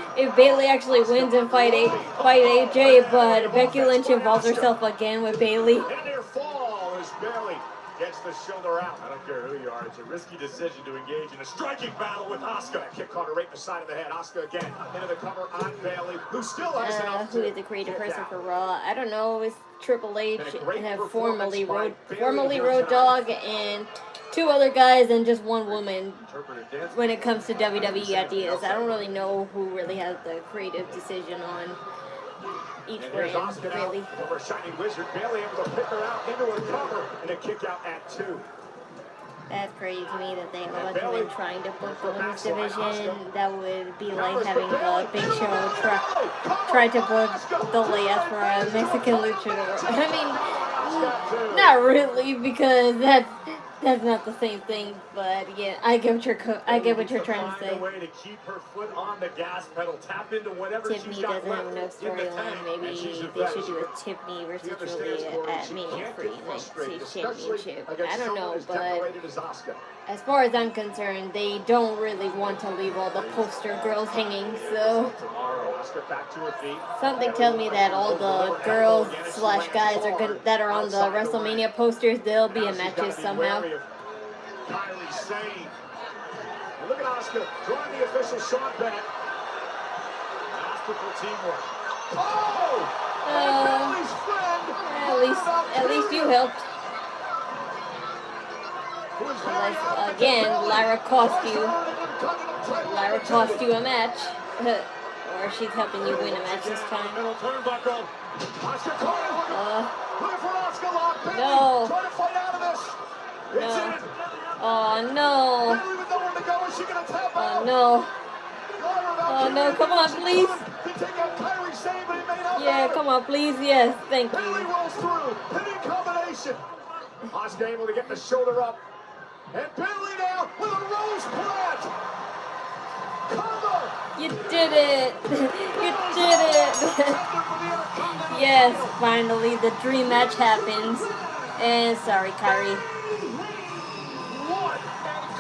actually wins and fight AJ, but Becky Lynch involves herself again with Bayley. And near fall is Bayley. gets the shoulder out. I don't care who you are. It's a risky decision to engage in a striking battle with Asuka. Kick caught her right in the side of the head. Asuka again into the cover on Bayley, who still has enough who is the creative person for Raw? I don't know. It's Triple H and formerly Road Dogg and 2 other guys and just 1 woman when it comes to WWE ideas. I don't really know who really has the creative decision on each brand, really. Over Shining Wizard, Bayley able to pick her out into a cover and a kick out at 2. That's crazy to me that they have a bunch of women trying to book the women's division. That would be like having the Big Show try to book the layup for a Mexican luchador. I mean, not really, because that's not the same thing, but yeah, I get what you're trying to say. To keep her foot on the gas pedal, tap into whatever Tiffany doesn't have no storyline. Maybe they should do a Tiffany versus Julia at Mania Free Next Championship. I don't know, but as far as I'm concerned, they don't really want to leave all the poster girls hanging. So something tells me that all the girls / guys that are on the WrestleMania posters, they'll be in matches somehow. Kyrie saying, look at Asuka drawing the official shot back. Masterful teamwork. At least you helped. Unless, again, Lyra cost you a match. Or she's helping you win a match this time. No. No. Oh no. Oh no. Oh no, come on, please. Yeah, come on, please. Yes, thank you. Asuka able to get the shoulder up. And Bayley now with a rose plant. Cover. You did it. You did it. Yes, finally the dream match happens. And sorry, Kyrie. What a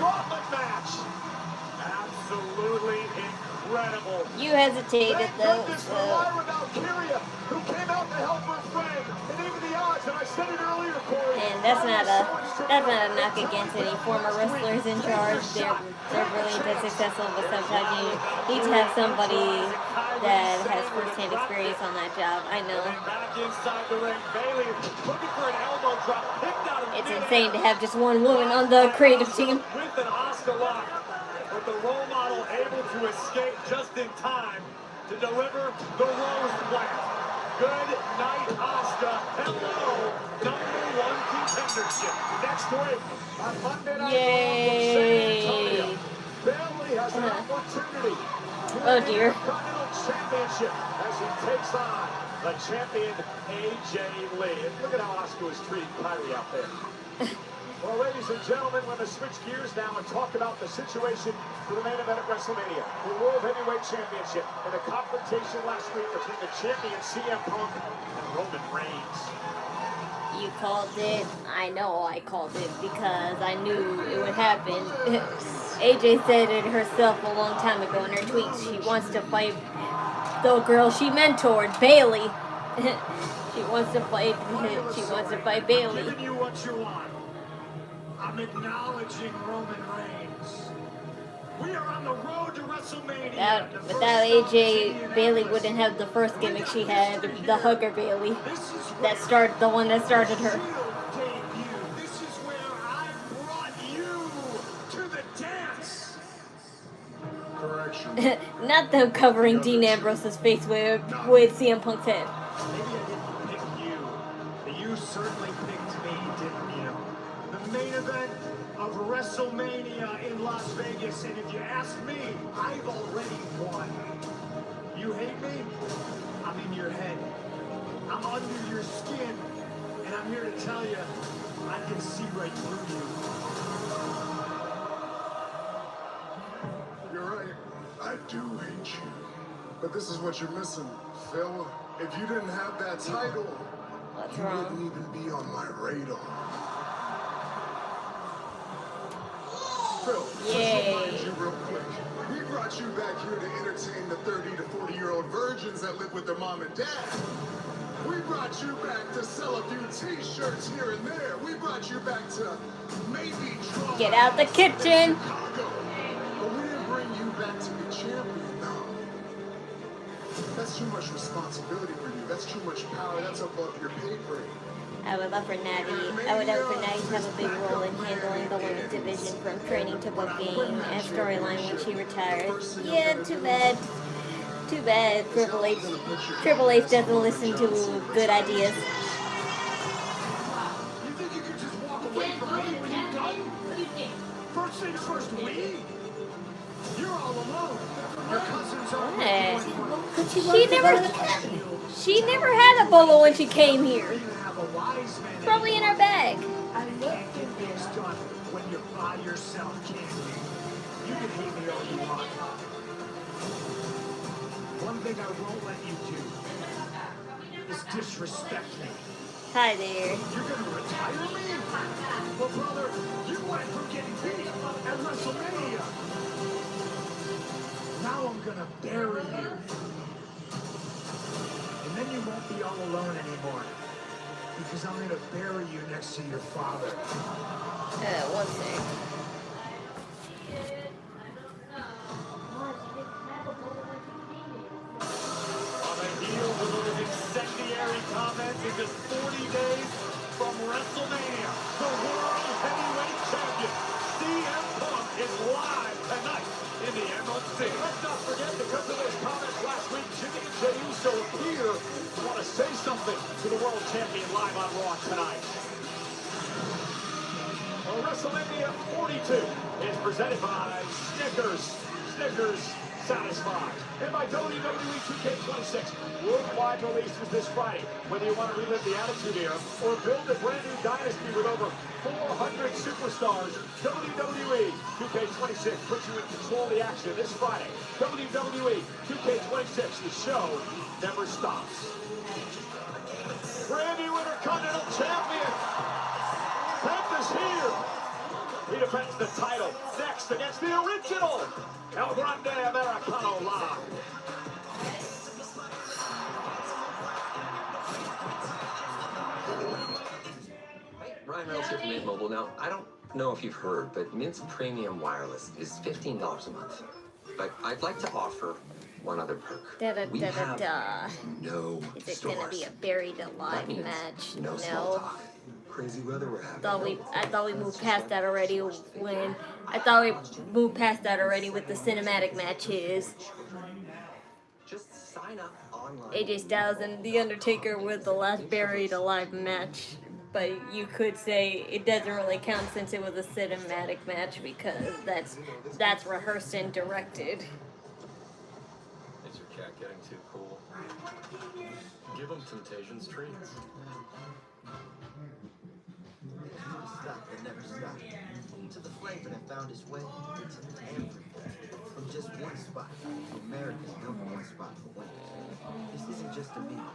gauntlet match. Absolutely incredible. You hesitated though, so. Lyra Valkaria, who came out to help her friend, and even the odds, and I said it earlier, Corey. And that's not a knock against any former wrestlers in charge. They're brilliant and successful, but sometimes you need to have somebody that has first-hand experience on that job. I know. It's insane to have just 1 woman on the creative team. With an Asuka lock, but the role model able to escape just in time to deliver the rose plant. Good night, Asuka. Hello, #1 contendership. Next week on Monday Night Raw from San Antonio, Bayley has an opportunity to win the Intercontinental Championship as he takes on the champion AJ Lee. And look at how Asuka is treating Kyrie out there. Well, ladies and gentlemen, we're going to switch gears now and talk about the situation for the main event at WrestleMania, the World Heavyweight Championship, and the confrontation last week between the champion CM Punk and Roman Reigns. You called it. I know I called it because I knew it would happen. AJ said it herself a long time ago in her tweets. She wants to fight the girl she mentored, Bayley. She wants to fight Bayley. Giving you what you want. I'm acknowledging Roman Reigns. We are on the road to WrestleMania. Without AJ, Bayley wouldn't have the first gimmick she had, the Hugger Bayley. The one that started her. This is where I brought you to the dance. Correction. Not them covering Dean Ambrose's face with CM Punk's head. Maybe I didn't pick you, but you certainly picked me, didn't you? The main event of WrestleMania in Las Vegas, and if you ask me, I've already won. You hate me? I'm in your head. I'm under your skin, and I'm here to tell you, I can see right through you. You're right. I do hate you. But this is what you're missing, Phil. If you didn't have that title, you wouldn't even be on my radar. Phil, let's remind you real quick. We brought you back here to entertain the 30 to 40-year-old virgins that live with their mom and dad. We brought you back to sell a few t-shirts here and there. We brought you back to maybe draw. Get out the kitchen. Chicago. But we didn't bring you back to be champion, no. That's too much responsibility for you. That's too much power. That's above your pay grade. I would love for Natty. I would love for Natty to have a big role in handling the women's division from training to booking and storyline when she retires. Yeah, too bad. Too bad Triple H doesn't listen to good ideas. You think you could just walk away from me when you're done? First things first, we? You're all alone. Your cousins are She never had a bolo when she came here. Probably in her bag. I love things done when you're by yourself, can't you? You can hate me all you want. One thing I won't let you do is disrespect me. Hi there. You're gonna retire me? Well, brother, you went from getting beat at WrestleMania. Now I'm gonna bury you. And then you won't be all alone anymore. Because I'm gonna bury you next to your father. One sec. On the heels of those incendiary comments in just 40 days from WrestleMania, the World Heavyweight Champion, CM Punk, is live tonight in the Emerald City. Let's not forget, because of those comments last week, Jimmy and Jey Uso appear to want to say something to the World Champion live on Raw tonight. Well, WrestleMania 42 is presented by Snickers. Snickers satisfied. And by WWE 2K26, worldwide releases this Friday. Whether you want to relive the Attitude Era or build a brand new dynasty with over 400 superstars, WWE 2K26 puts you in control of the action this Friday. WWE 2K26, the show never stops. Brand new Intercontinental Champion. Penta's here. He defends the title next against the original El Grande Americano live. Ryan Reynolds here from Mint Mobile. Now, I don't know if you've heard, but Mint's premium wireless is $15 a month. But I'd like to offer one other perk. We have no Is it stores. gonna be a buried alive match? No small talk. Crazy weather we're having. I thought we moved past that already with the cinematic matches. Just sign up online. AJ Styles and The Undertaker with the last buried alive match. But you could say it doesn't really count since it was a cinematic match because that's rehearsed and directed. Is your cat getting too cool? Give him Temptation's treats. Stop and never stop. To the flavor that found its way into everywhere. From just one spot, America's #1 spot for wings. This isn't just a meal,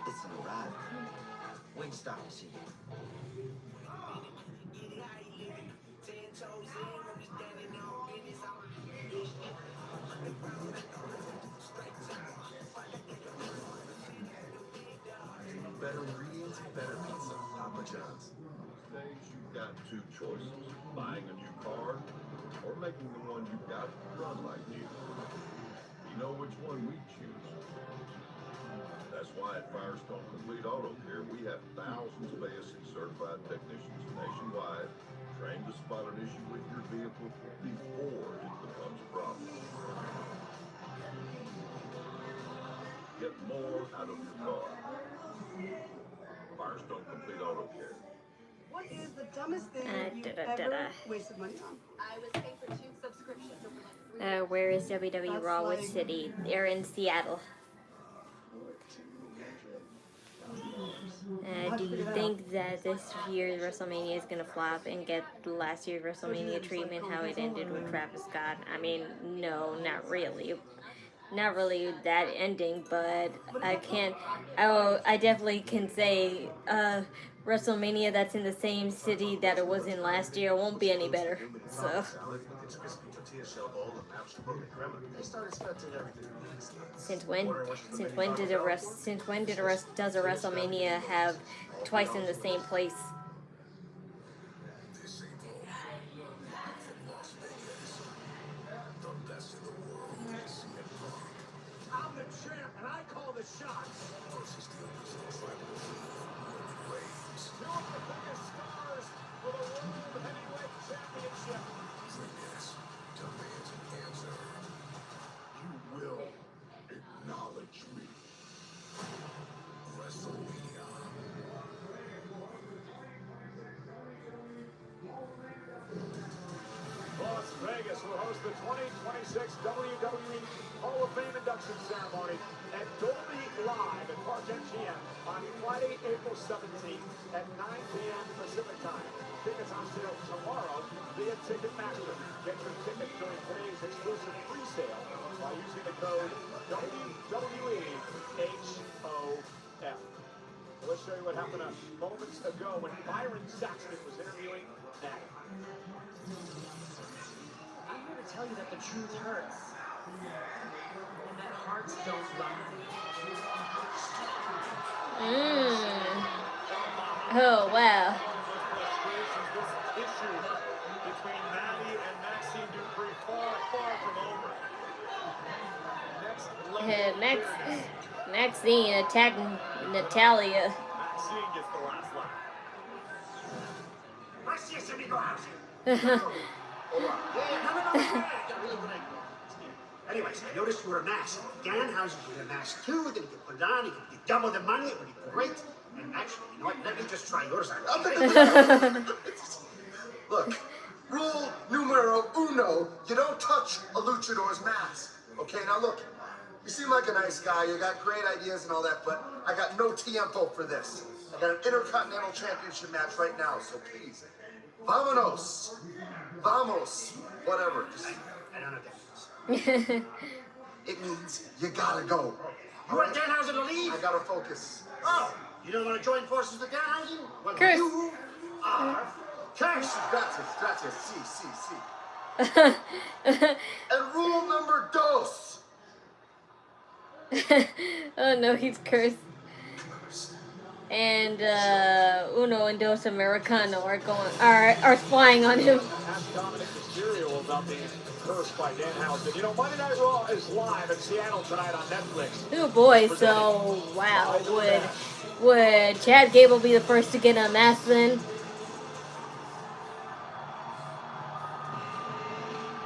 it's an arrival. Wingstop is here. Better ingredients, better pizza. Papa John's. Days you've got two choices: buying a new car or making the one you've got run like new. You know which one we choose. That's why at Firestone Complete Auto Care we have thousands of ASE certified technicians nationwide trained to spot an issue with your vehicle before it becomes a problem. Get more out of your car. Firestone Complete Auto Care. What is the dumbest thing you've ever wasted money on? I was paying for 2 subscriptions. Where is WWE Raw with City? They're in Seattle. Do you think that this year's WrestleMania is gonna flop and get last year's WrestleMania treatment, how it ended with Travis Scott? I mean, no, not really. Not really that ending, but I definitely can say WrestleMania that's in the same city that it was in last year won't be any better. So tortilla shell bowl and mashed chipotle crema. They start expecting everything. Since when does a WrestleMania have twice in the same place? I'm the champ, and I call the shots. Two of the biggest stars for the World Heavyweight Championship. You will acknowledge me. WrestleMania. Las Vegas will host the 2026 WWE Hall of Fame induction ceremony at Dolby Live at Park MGM on Friday, April 17th at 9 p.m. Pacific Time. Tickets on sale tomorrow via Ticketmaster. Get your tickets during today's exclusive pre-sale by using the code WWEHOF. Let's show you what happened moments ago when Byron Saxton was interviewing Nile. I'm here to tell you that the truth hurts. And that hearts don't lie. Oh, wow. Between Maddie and Maxine Dupree far from over. Maxine attacking Natalia. Maxine gets the last laugh. Anyways, I noticed you were a mask. Dan, how's you get a mask too? Then you can put it on, you can get double the money, it would be great. And actually, you know what? Let me just try yours on. Look, rule numero uno, you don't touch a luchador's mask. Okay, now look, you seem like a nice guy, you got great ideas and all that, but I got no tiempo for this. I got an intercontinental championship match right now, so please, vámonos, vamos, whatever. I don't know what that means. It means you gotta go. You want Danhausen to leave? I gotta focus. Oh, you don't want to join forces with Danhausen? Well, Chris. you are Cash. Gracias, si. And rule number dos. Oh no, he's cursed. And Uno and Dos Americano are spying on him. Ask Dominic Mysterio about being cursed by Danhausen. You know, Monday Night Raw is live in Seattle tonight on Netflix. Oh boy, so wow, would Chad Gable be the first to get unmasked then?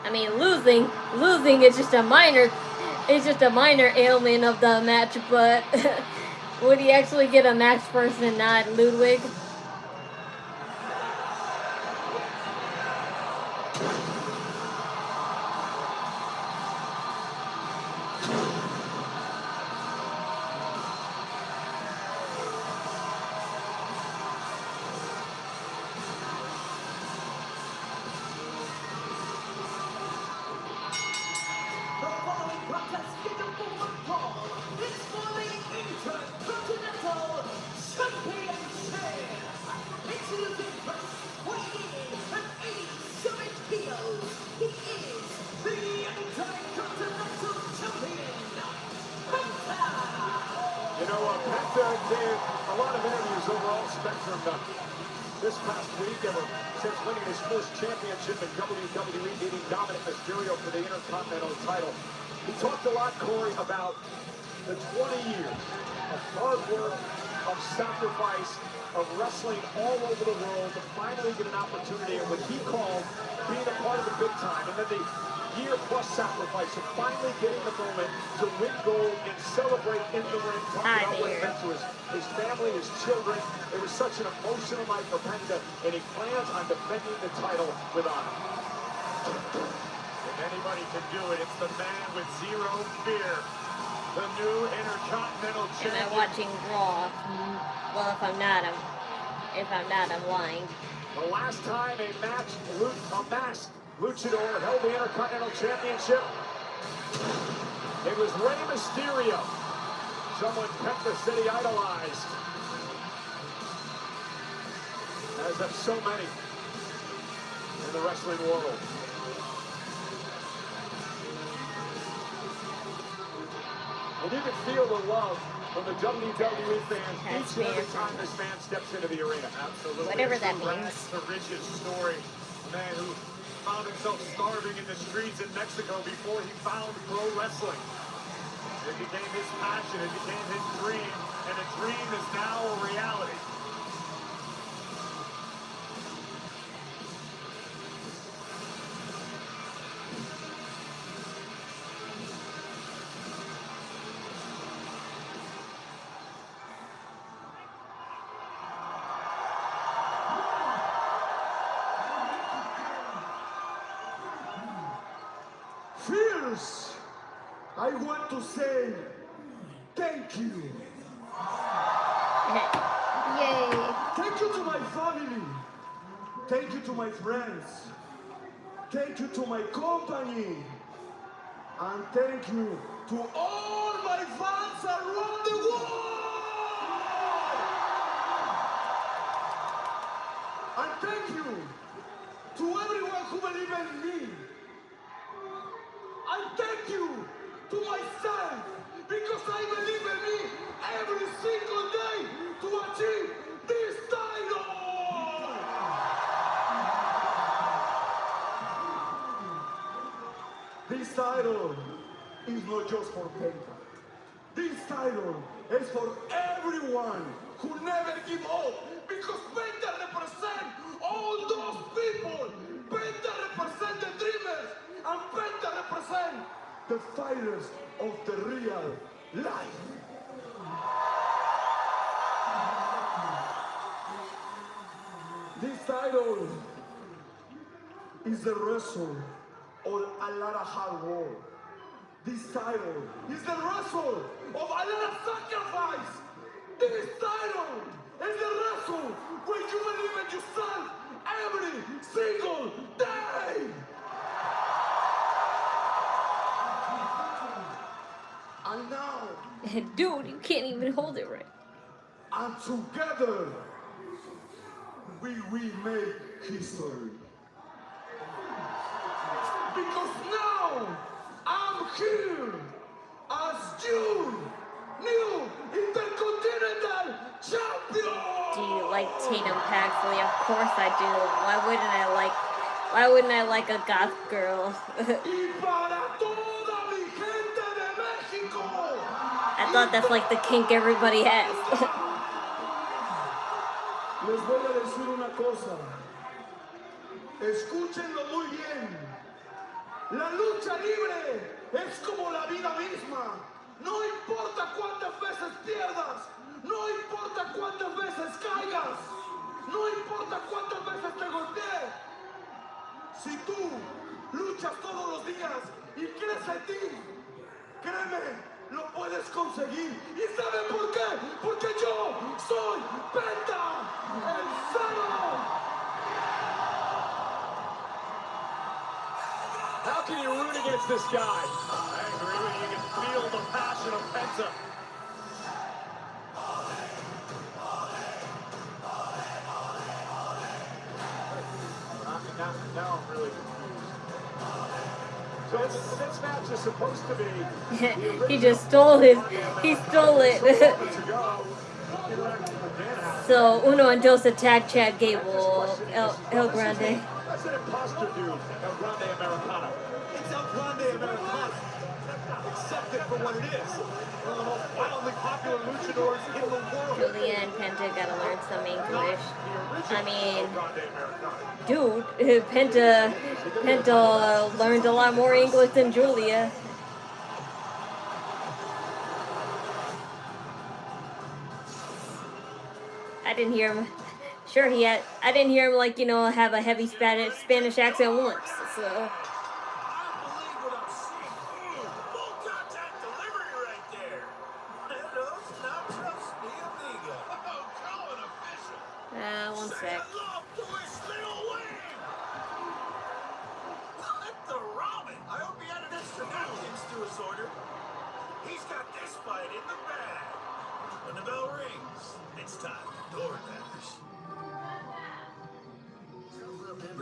I mean, losing is just a minor ailment of the match, but would he actually get unmasked first and not Ludwig? Penta did a lot of interviews over all spectrum this past week, since winning his first championship in WWE, beating Dominic Mysterio for the Intercontinental title. He talked a lot, Corey, about the 20 years of hard work, of sacrifice, of wrestling all over the world to finally get an opportunity in what he called being a part of the big time, and then the year-plus sacrifice of finally getting the moment to win gold and celebrate in the ring, talking about what it meant to his family, his children. It was such an emotional night for Penta, and he plans on defending the title with honor. If anybody can do it, it's the man with zero fear, the new Intercontinental Champion. Am I watching Raw? Well, if I'm not, I'm lying. The last time a masked luchador held the Intercontinental Championship, it was Rey Mysterio, someone Penta said he idolized, as have so many in the wrestling world. And you can feel the love from the WWE fans each and every time this man steps into the arena. Absolutely. Whatever that means. Rags to riches story. A man who found himself starving in the streets in Mexico before he found pro wrestling. It became his passion, it became his dream, and a dream is now a reality. Fierce, I want to say thank you. Yay. Thank you to my family. Thank you to my friends. Thank you to my company. And thank you to all my fans around the world. And thank you to everyone who believes in me. And thank you to myself, because I believe in me every single day to achieve this title! This title is not just for Penta. This title is for everyone who never give up, because Penta represents all those people. Penta represents the dreamers, and Penta represents the fighters of the real life. This title is the result of a lot of hard work. This title is the result of a lot of sacrifice. This title is the result when you believe in yourself every single day. And now, dude, you can't even hold it right. And together, we will make history. Because now, I'm here as your new intercontinental champion. Do you like Tatum Paxley? Of course I do. Why wouldn't I like a goth girl? I thought that's like the kink everybody has. Les voy a decir una cosa. Escúchenlo muy bien. La lucha libre es como la vida misma. No importa cuántas veces pierdas. No importa cuántas veces caigas. No importa cuántas veces te golpees. Si tú luchas todos los días y crees en ti, créeme, lo puedes conseguir. ¿Y saben por qué? Porque yo soy Penta, el Cero. How can you root against this guy? I agree with you. You can feel the passion of Penta. Now I'm really confused. So this match is supposed to be... He just stole his... He stole it. So, Uno and Dos attack Chad Gable, El Grande. That's an imposter dude, El Grande Americano. It's El Grande Americano. Accept it for what it is. One of the most wildly popular luchadors in the world. Julia and Penta gotta learn some English. I mean, dude, Penta learned a lot more English than Julia. I didn't hear him. Sure, I didn't hear him, like, you know, have a heavy Spanish accent once. So. One sec. I hope he added extra napkins to his order. He's got this fight in the bag. When the bell rings, it's time to DoorDash.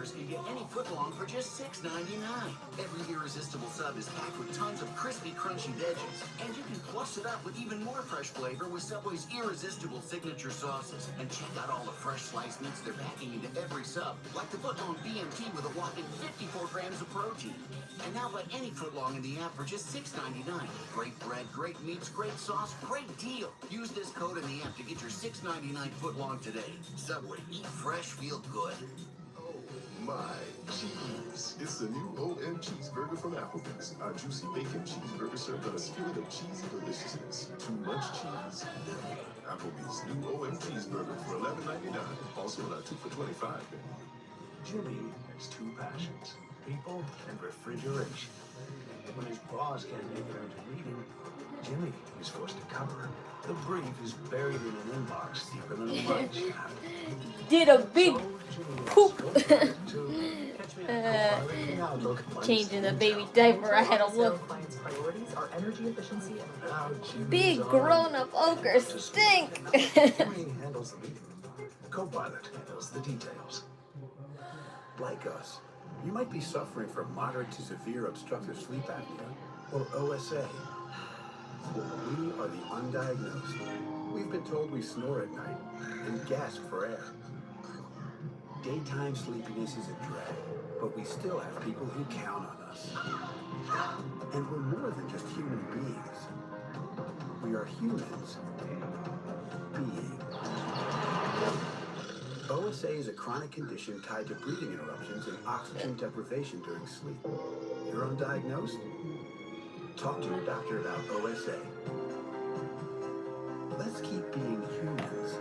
subscribers can get any footlong for just $6.99. Every irresistible sub is packed with tons of crispy, crunchy veggies. And you can plus it up with even more fresh flavor with Subway's irresistible signature sauces. And check out all the fresh sliced meats they're packing into every sub, like the footlong BMT with a whopping 54 grams of protein. And now buy any footlong in the app for just $6.99. Great bread, great meats, great sauce, great deal. Use this code in the app to get your $6.99 footlong today. Subway, eat fresh, feel good. Oh my cheese. It's the new OM cheeseburger from Applebee's. Our juicy bacon cheeseburger served on a skillet of cheesy deliciousness. Too much cheese? Applebee's new OM cheeseburger for $11.99. Also on our 2 for $25. Jimmy has two passions, people and refrigeration. When his boss can't make it into reading, Jimmy is forced to cover. The brief is buried in an inbox deeper than a lunch. Did a big poop. Changing the baby diaper. I had a look. Big grown-up ogre stink. Jimmy handles the meeting. Co-pilot handles the details. Like us, you might be suffering from moderate to severe obstructive sleep apnea, or OSA. We are the undiagnosed. We've been told we snore at night and gasp for air. Daytime sleepiness is a drag, but we still have people who count on us. And we're more than just human beings. We are humans being. OSA is a chronic condition tied to breathing interruptions and oxygen deprivation during sleep. You're undiagnosed? Talk to your doctor about OSA. Let's keep being humans.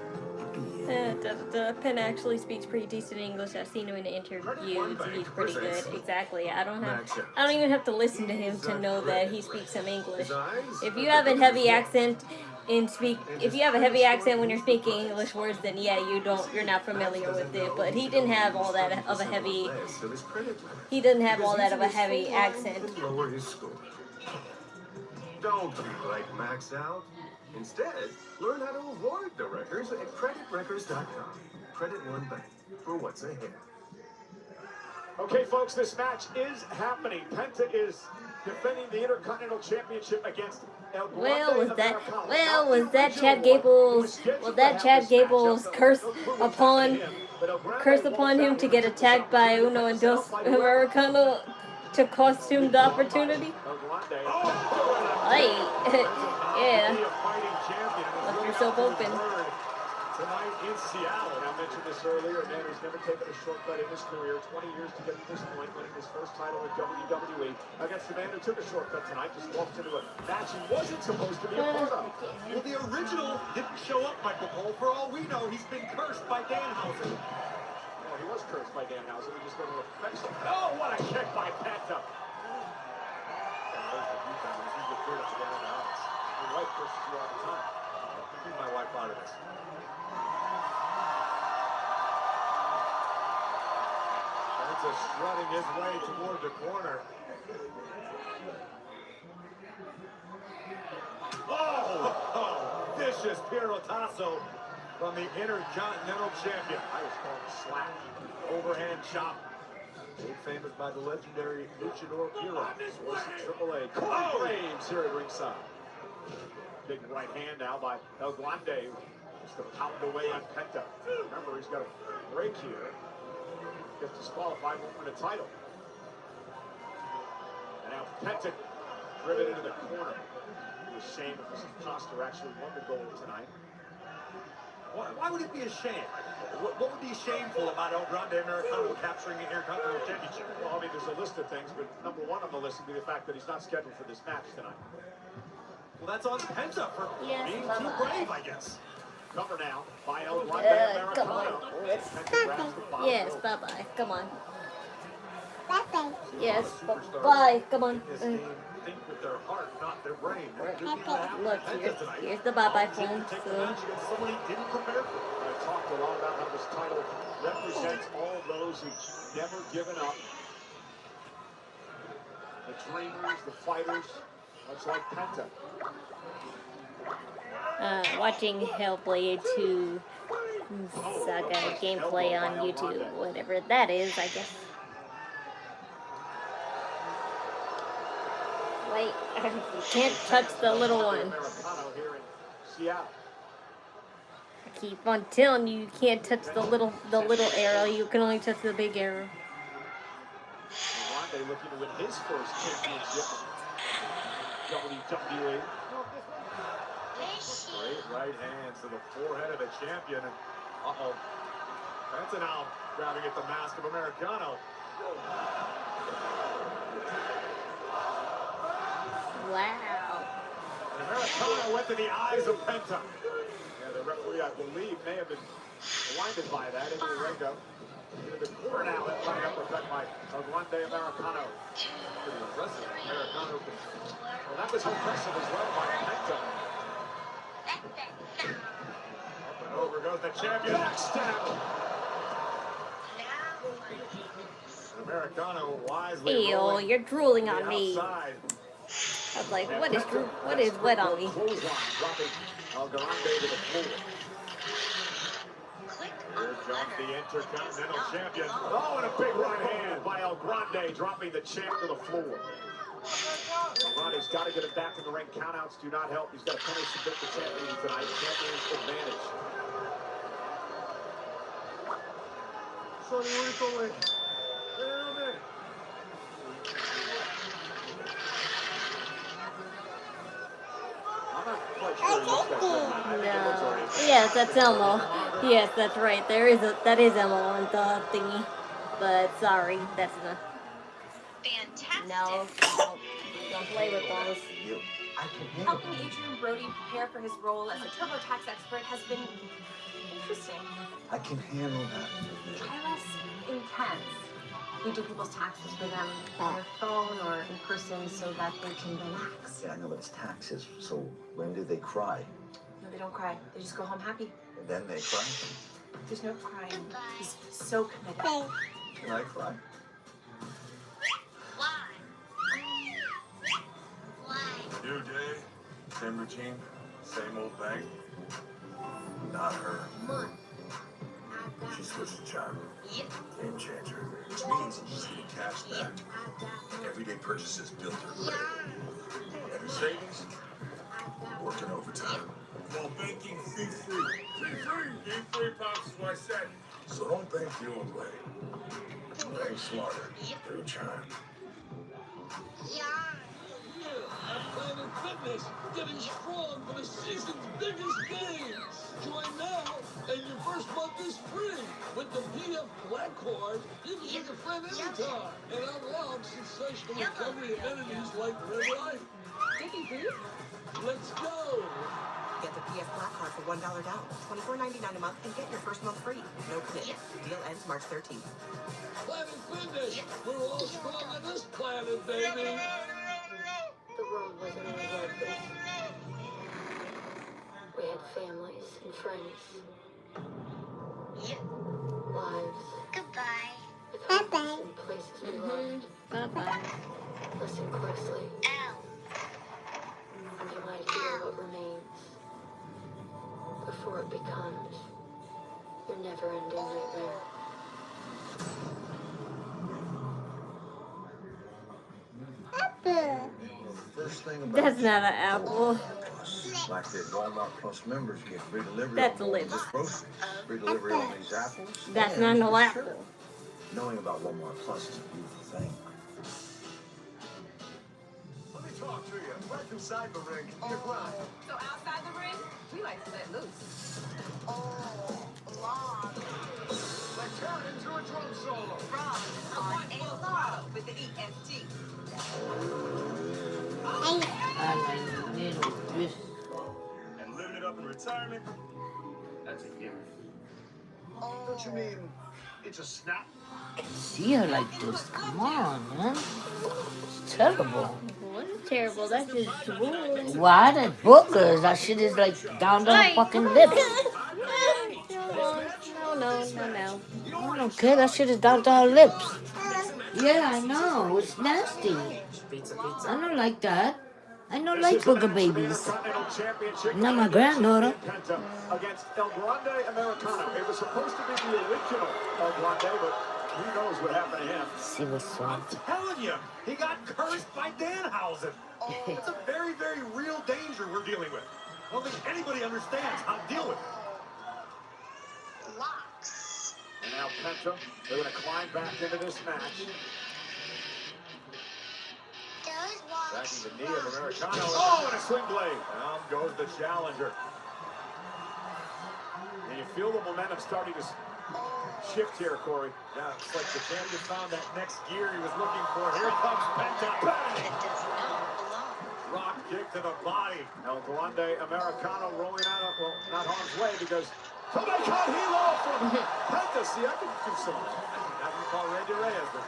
Penn actually speaks pretty decent English. I've seen him in interviews. He's pretty good. Exactly. I don't even have to listen to him to know that he speaks some English. If you have a heavy accent if you have a heavy accent when you're speaking English words, then yeah, you're not familiar with it. But he didn't have all that of a heavy. He doesn't have all that of a heavy accent. Lower his score. Don't be like Max Out. Instead, learn how to avoid the wreckers at creditwreckers.com. Credit One Bank for what's ahead. Okay, folks, this match is happening. Penta is defending the Intercontinental Championship against El Grande Americano. Was that Chad Gable's curse upon him to get attacked by Uno and Dos Americano to cost him the opportunity? Yeah. Left yourself open. Tonight in Seattle, and I mentioned this earlier, a man who's never taken a shortcut in his career, 20 years to get to this point, winning his first title in WWE against the man who took a shortcut tonight, just walked into a match he wasn't supposed to be a part of. Well, the original didn't show up, Michael Cole. For all we know, he's been cursed by Danhausen. Well, he was cursed by Danhausen. He just never affects him. Oh, what a kick by Penta. My wife curses you all the time. Leave my wife out of this. Penta strutting his way toward the corner. Oh, vicious Pierotasso from the Intercontinental Champion. I was called a slap. Overhand chop. Made famous by the legendary Luchador Piro. Triple A. Corey Graves here at ringside. Big right hand now by El Grande. Just to pound away on Penta. Remember, he's got a break here. Gets disqualified, won't win a title. And now Penta driven into the corner. It was a shame if this imposter actually won the gold tonight. Why would it be a shame? What would be shameful about El Grande Americano capturing the Intercontinental Championship? Well, I mean, there's a list of things, but number one on the list would be the fact that he's not scheduled for this match tonight. Well, that's on Penta for being too brave, I guess. Cover now by El Grande Americano. Come on. Yes, bye-bye. Come on. Bye-bye. Yes, bye. Come on. Think with their heart, not their brain. Look, here's the bye-bye phone. Somebody didn't prepare for it. I talked a lot about how this title represents all those who've never given up. The dreamers, the fighters, much like Penta. Watching Hellblade 2 Saga gameplay on YouTube, whatever that is, I guess. Wait, you can't touch the little one. I keep on telling you, you can't touch the little arrow. You can only touch the big arrow. Grande looking to win his first championship in WWE. Great right hands to the forehead of the champion. Uh-oh. Penta now grabbing at the mask of Americano. Wow. And Americano went to the eyes of Penta. Yeah, the referee, I believe, may have been blinded by that into the ring up. Into the corner now, and right uppercut by El Grande Americano. Pretty impressive. Americano. Well, that was impressive as well by Penta. Up and over goes the champion. Backstab. Americano wisely. Ew, you're drooling on me. Outside. I was like, what is wet on me? Dropping El Grande to the floor. Here comes the intercontinental champion. Oh, and a big right hand by El Grande, dropping the champ to the floor. El Grande's got to get it back in the ring. Countouts do not help. He's got to punish the champion tonight. Champion's advantage. Sonny, where's the ring? No. Yes, that's Elmo. Yes, that's right. That is Elmo on the thingy. But sorry, that's not. Fantastic. No, don't play with those. Helping Adrian Brody prepare for his role as a TurboTax expert has been interesting. I can handle that. Try less intense. We do people's taxes for them on their phone or in person so that they can relax. Yeah, I know, but it's taxes. So when do they cry? No, they don't cry. They just go home happy. And then they cry? There's no crying. He's so committed. Can I cry? New day, same routine, same old bag. Not her. She switched the job. Game changer. Which means she's getting cash back. Everyday purchases build her credit. Every savings, working overtime. While banking fee-free. Fee-free! Fee-free, Pops, is what I said. So don't bank the old way. Bank smarter. Through time. Planet Fitness, getting strong for the season's biggest games. Join now, and your first month is free. With the PF Black Card, you can take a friend anytime and unlock sensational recovery amenities like Red Light. Sticky food? Let's go! Get the PF Black Card for $1 down, $24.99 a month, and get your first month free. No commitment. Deal ends March 13th. Planet Fitness, we're all strong on this planet, baby. The world wasn't always like this. We had families and friends. Lives. Goodbye. With homes and places we loved. Bye-bye. Listen closely. And you might hear what remains before it becomes your never-ending nightmare. First thing about That's not an apple. like that Walmart Plus members get free delivery. That's on lips. groceries. Free delivery on these apples. That's and not no free apple. shipping. Knowing about Walmart Plus is a beautiful thing. Let me talk to you. Right inside the ring. You're grind. So outside the ring, we like to let loose. Let's turn into a drum solo. On a log with the EST. And living it up in retirement, that's a gift. Don't you mean it's a snap? See her like this. Come on, man. It's terrible. What is terrible? That's just drool. Why that boogers? That shit is like down to her fucking lips. No. I don't care. That shit is down to her lips. Yeah, I know. It's nasty. I don't like that. I don't like booger babies. Not my granddaughter. Penta against El Grande Americano. It was supposed to be the original El Grande, but who knows what happened to him. She was so. I'm telling you, he got cursed by Danhausen. It's a very, very real danger we're dealing with. I don't think anybody understands how to deal with it. Locks. And now Penta, they're going to climb back into this match. Backing the knee of Americano. Oh, and a swing blade. Down goes the challenger. And you feel the momentum starting to shift here, Corey. Yeah, it's like the champion found that next gear he was looking for. Here comes Penta. Bang! Rock kick to the body. El Grande Americano rolling out of, well, not harm's way because somebody caught Hilo from Penta. See, I can do some. Have him call Randy Reyes, but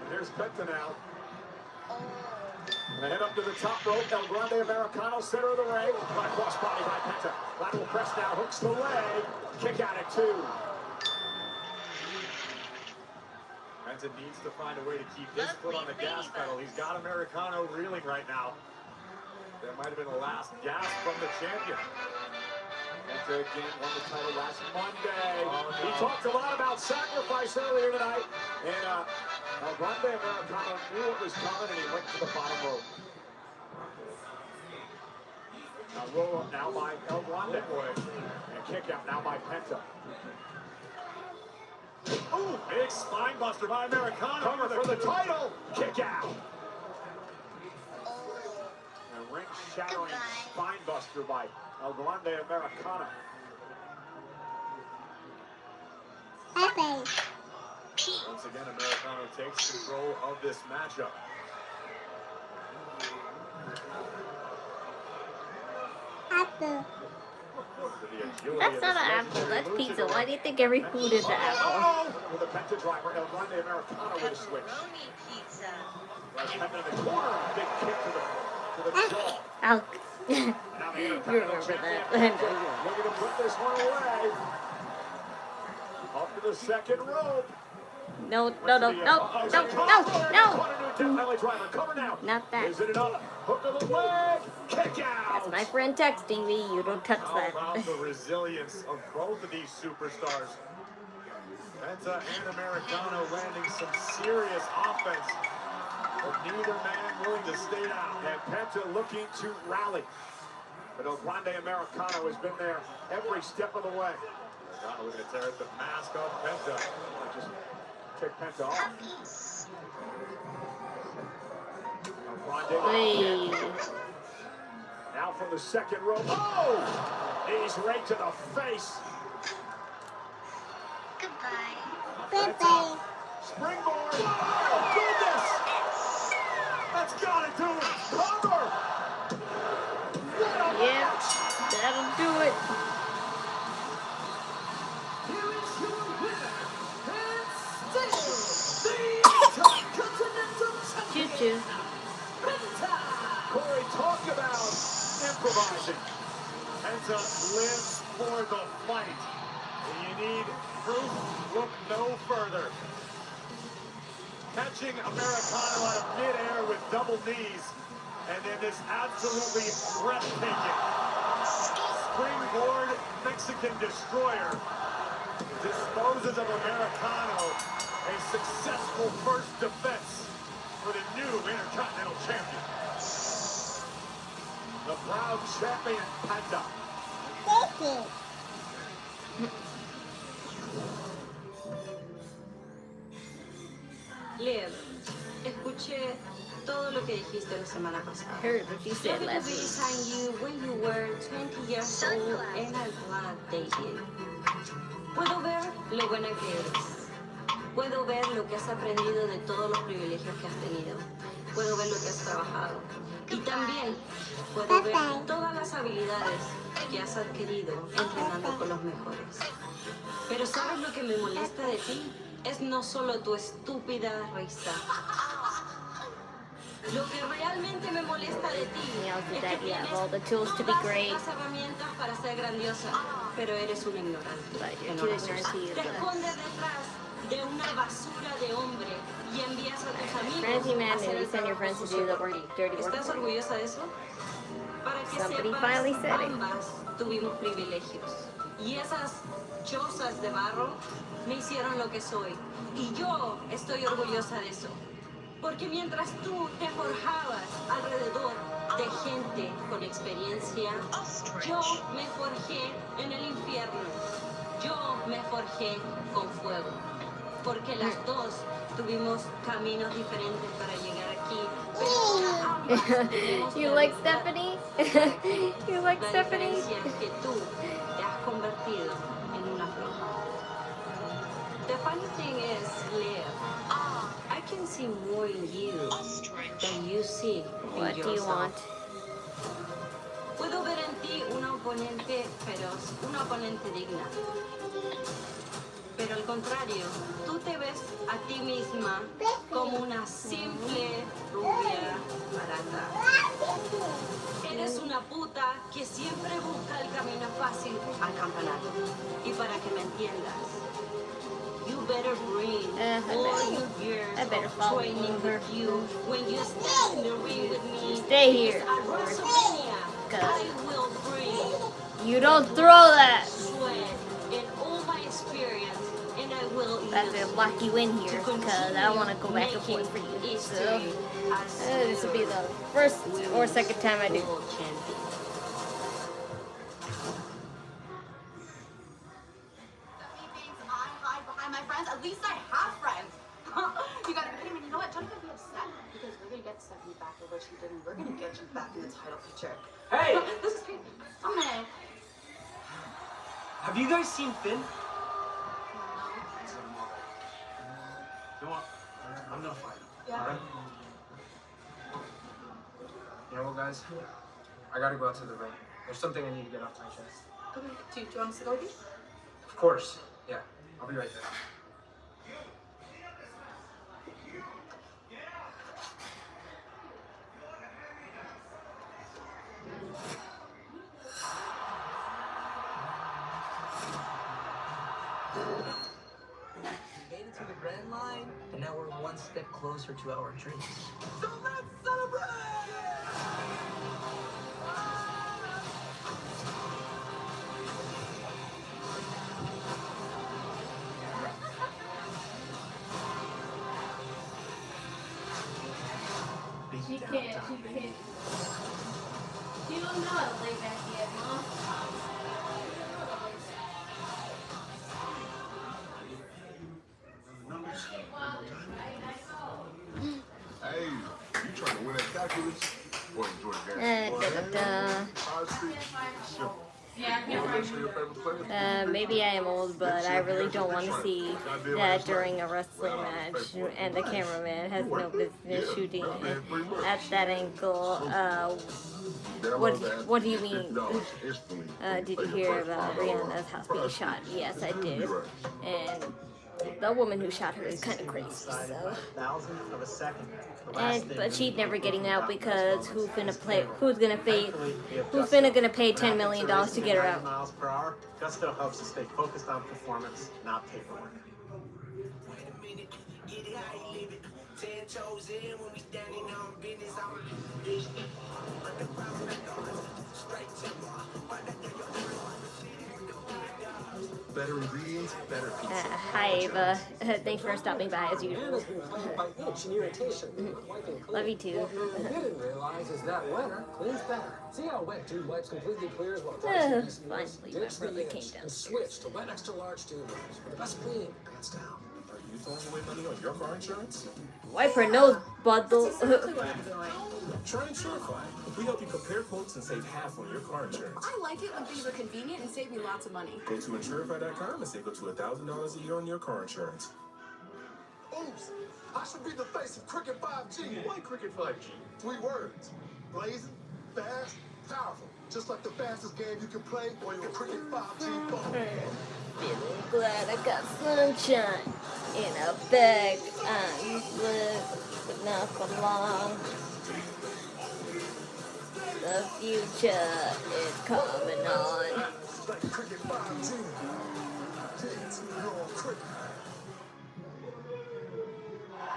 here's Penta now. And head up to the top rope. El Grande Americano, center of the ring. By cross body by Penta. Lateral press now, hooks the leg. Kick out at 2. Penta needs to find a way to keep his foot on the gas pedal. He's got Americano reeling right now. That might have been the last gasp from the champion. Penta again won the title last Monday. Oh, no. He talked a lot about sacrifice earlier tonight. And El Grande Americano knew what was coming, and he went to the bottom rope. Now roll up now by El Grande. And kick out now by Penta. Ooh, big spine buster by Americano. Cover for the title. Kick out. A ring-shattering spine buster by El Grande Americano. Once again, Americano takes control of this matchup. That's not an apple, that's pizza. Why do you think every food is an apple? With a Penta driver, El Grande Americano with a switch. Right, Penta in the corner, big kick to the jaw. I'll you remember that. Looking to put this one away. Up to the second rope. No. Not that. Is it enough? Hook of the leg. Kick out. That's my friend texting me. You don't touch that. How about the resilience of both of these superstars? Penta and Americano landing some serious offense. But neither man willing to stay down. And Penta looking to rally. But El Grande Americano has been there every step of the way. Americano looking to tear at the mask of Penta. Just take Penta off. El Grande. Now from the second rope. Oh! Knees right to the face. Goodbye. Springboard. Oh, goodness! That's got to do it. Cover! Yep, that'll do it. Here is your winner, and still the Intercontinental Champion. Choo-choo. Corey, talk about improvising. Penta lives for the fight. And you need proof, look no further. Catching Americano out of midair with double knees. And then this absolutely breathtaking springboard Mexican destroyer disposes of Americano. A successful first defense for the new Intercontinental Champion. The proud champion, Penta. Thank you. Liv, escuché todo lo que dijiste la semana pasada. Heard what you said last week. Behind you when you were 20 years old and I'm glad they did. Puedo ver lo buena que eres. Puedo ver lo que has aprendido de todos los privilegios que has tenido. Puedo ver lo que has trabajado. Y también puedo ver todas las habilidades que has adquirido entrenando con los mejores. Pero ¿sabes lo que me molesta de ti? Es no solo tu estúpida risa. Lo que realmente me molesta de ti es que tienes todas las herramientas para ser grandiosa, pero eres un ignorante. Te escondes detrás de una basura de hombre y envías a tus amigos Fancy man, a hacer and you el send your trabajo friends to sucio do the por work, ti. dirty work ¿Estás for you. orgullosa de eso? Para que Somebody sepas, finally said it. ambas tuvimos privilegios. Y esas chozas de barro me hicieron lo que soy. Y yo estoy orgullosa de eso. Porque mientras tú te forjabas alrededor de gente con experiencia, yo me forjé en el infierno. Yo me forjé con fuego. Porque las dos tuvimos caminos diferentes para llegar aquí. Pero ahora ambas tenemos You la like habilidad Stephanie? para aquí. You like La Stephanie? diferencia es que tú te has convertido en una floja. The funny thing is, Liv, I can see more in you than you see What in do you yourself. want? Puedo ver en ti una oponente feroz, una oponente digna. Pero al contrario, tú te ves a ti misma como una simple rubia barata. Eres una puta que siempre busca el camino fácil al campanario. Y para que me entiendas, you better bring all your years of training with you when you stand in the ring with me. Stay here. At WrestleMania, I will bring You don't throw that. sweat and all my experience, and I will That's gonna lock you in here because I want to go back and forth for you. So this will be the first or second time I do. My friends, at least I have friends. You gotta be kidding me. You know what? Don't even be upset because we're gonna get Stephanie back for what she did, and we're gonna get you back in the title picture. Hey! This is crazy. I'm gonna. Have you guys seen Finn? No. You know what? I'm gonna fight him. Yeah. Alright? You know what, guys? I gotta go out to the ring. There's something I need to get off my chest. Okay. Do you want us to go with you? Of course. Yeah. I'll be right there. We made it to the grand line, and now we're one step closer to our dreams. So let's celebrate! She can't. You don't know how to lay back yet, Mom. Hey, you trying to win that calculus or enjoy the game? Maybe I am old, but I really don't want to see that during a wrestling match, and the cameraman has no business shooting at that angle. What do you mean? Did you hear about Rihanna's house being shot? Yes, I did. And the woman who shot her is kind of crazy, so. Thousandth of a second. But she's never getting out because who's gonna pay $10 million to get her out? Miles per hour. Gusto helps us stay focused on performance, not paperwork. Better ingredients, better pizza. Hi, Ava. Thanks for stopping by as usual. Anna's been plagued by itch and irritation. Wiping clean. Love you too. What you didn't realize is that winner cleans better. See how wet tube wipes completely clears while dry Finally, ditch my brother the came itch down. and switch to wet extra large tube for the best cleaning, hands down. Are you throwing away money on your car insurance? Wipe her nose, bundle. Try Insurify. We help you compare quotes and save half on your car insurance. I like it when things are convenient and save me lots of money. Go to Insurify.com and save up to $1,000 a year on your car insurance. Oops, I should be the face of Cricket 5G. Why Cricket 5G? 3 words. Blazing, fast, powerful. Just like the fastest game you can play on your Cricket 5G phone. Feeling glad I got sunshine in a bag. I'm useless, but not for long. The future is coming on. Like Cricket 5G. Kids, you're on Cricket.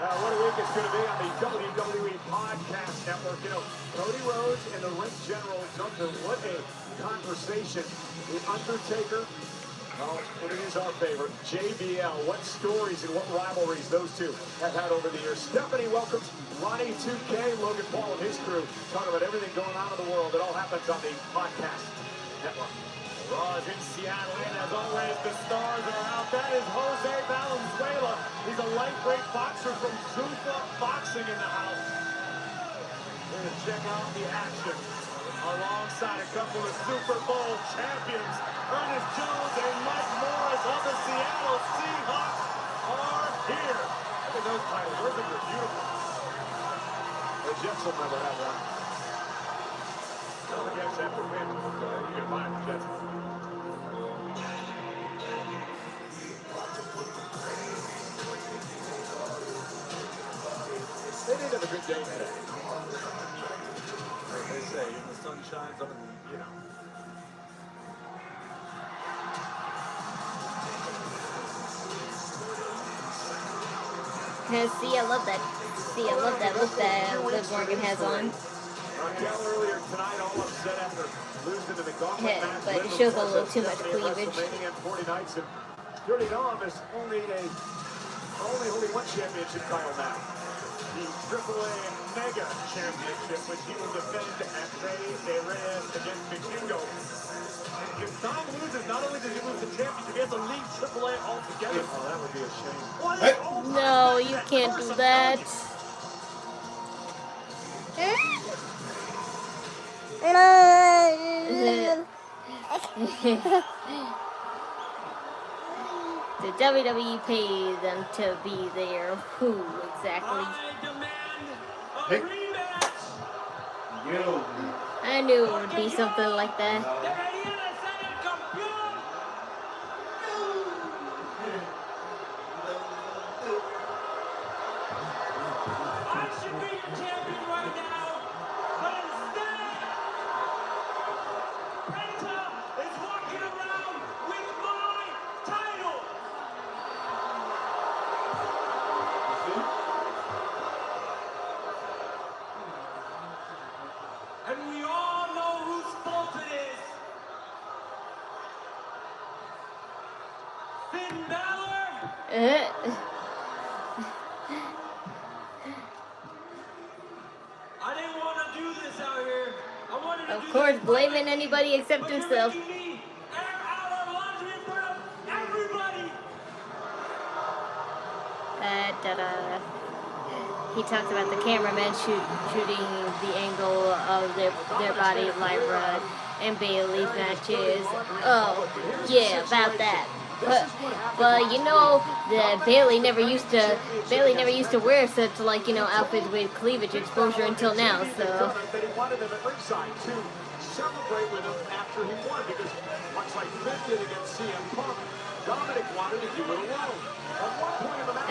What a week it's going to be on the WWE Podcast Network. You know, Cody Rhodes and the Ring General, Gunther, what a conversation. The Undertaker, well, it is our favorite. JBL, what stories and what rivalries those two have had over the years. Stephanie welcomes Ronnie 2K, Logan Paul and his crew. Talk about everything going on in the world. It all happens on the Podcast Network. Raw is in Seattle, and as always, the stars are out. That is Jose Valenzuela. He's a lightweight boxer from Zuffa Boxing in the house. We're going to check out the action alongside a couple of Super Bowl champions. Ernest Jones and Mike Morris of the Seattle Seahawks are here. Look at those titles. Those are beautiful. The Jets will never have one. The Jets have to win. You can buy the Jets. They did have a good day today. Like they say, when the sun shines up in the, you know. See, I love that. See, I love that look that Liv Morgan has on. Raquel earlier tonight, all upset after losing to the gauntlet match. But it shows a little too much cleavage. WrestleMania and 40 nights, and Dirty Dom is only holding one championship title now. The AAA Mega Championship, which he will defend at Rey de Reyes against Vikingo. If Dom loses, not only does he lose the championship, he has to leave AAA altogether. Oh, that would be a shame. No, you can't do that. The WWE paid them to be there. Who exactly? I knew it would be something like that. Of course, blaming anybody except himself. He talks about the cameraman shooting the angle of their body, Lyra and Bayley's matches. Oh, yeah, about that. But you know that Bayley never used to wear such, like, you know, outfits with cleavage exposure until now. So. That he wanted them at ringside to celebrate with him after he won, because much like Finn did against CM Punk, Dominic wanted to do it alone. At one point in the match,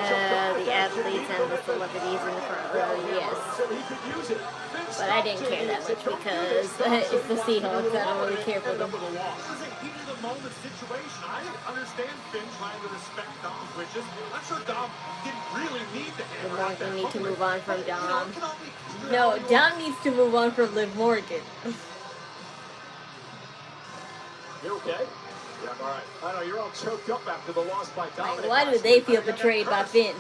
the athletes and the celebrities in the front row, yes. So he could use it. But I didn't care that much because it's the Seahawks. I don't really care for them. This is a heat of the moment situation. I understand Finn trying to respect Dom's wishes. I'm sure Dom didn't really need to Liv Morgan need to move on from Dom. No, Dom needs to move on from Liv Morgan. You okay? Yeah, I'm alright. I know, you're all choked up after the loss by Dominic. Why do they feel betrayed by Finn?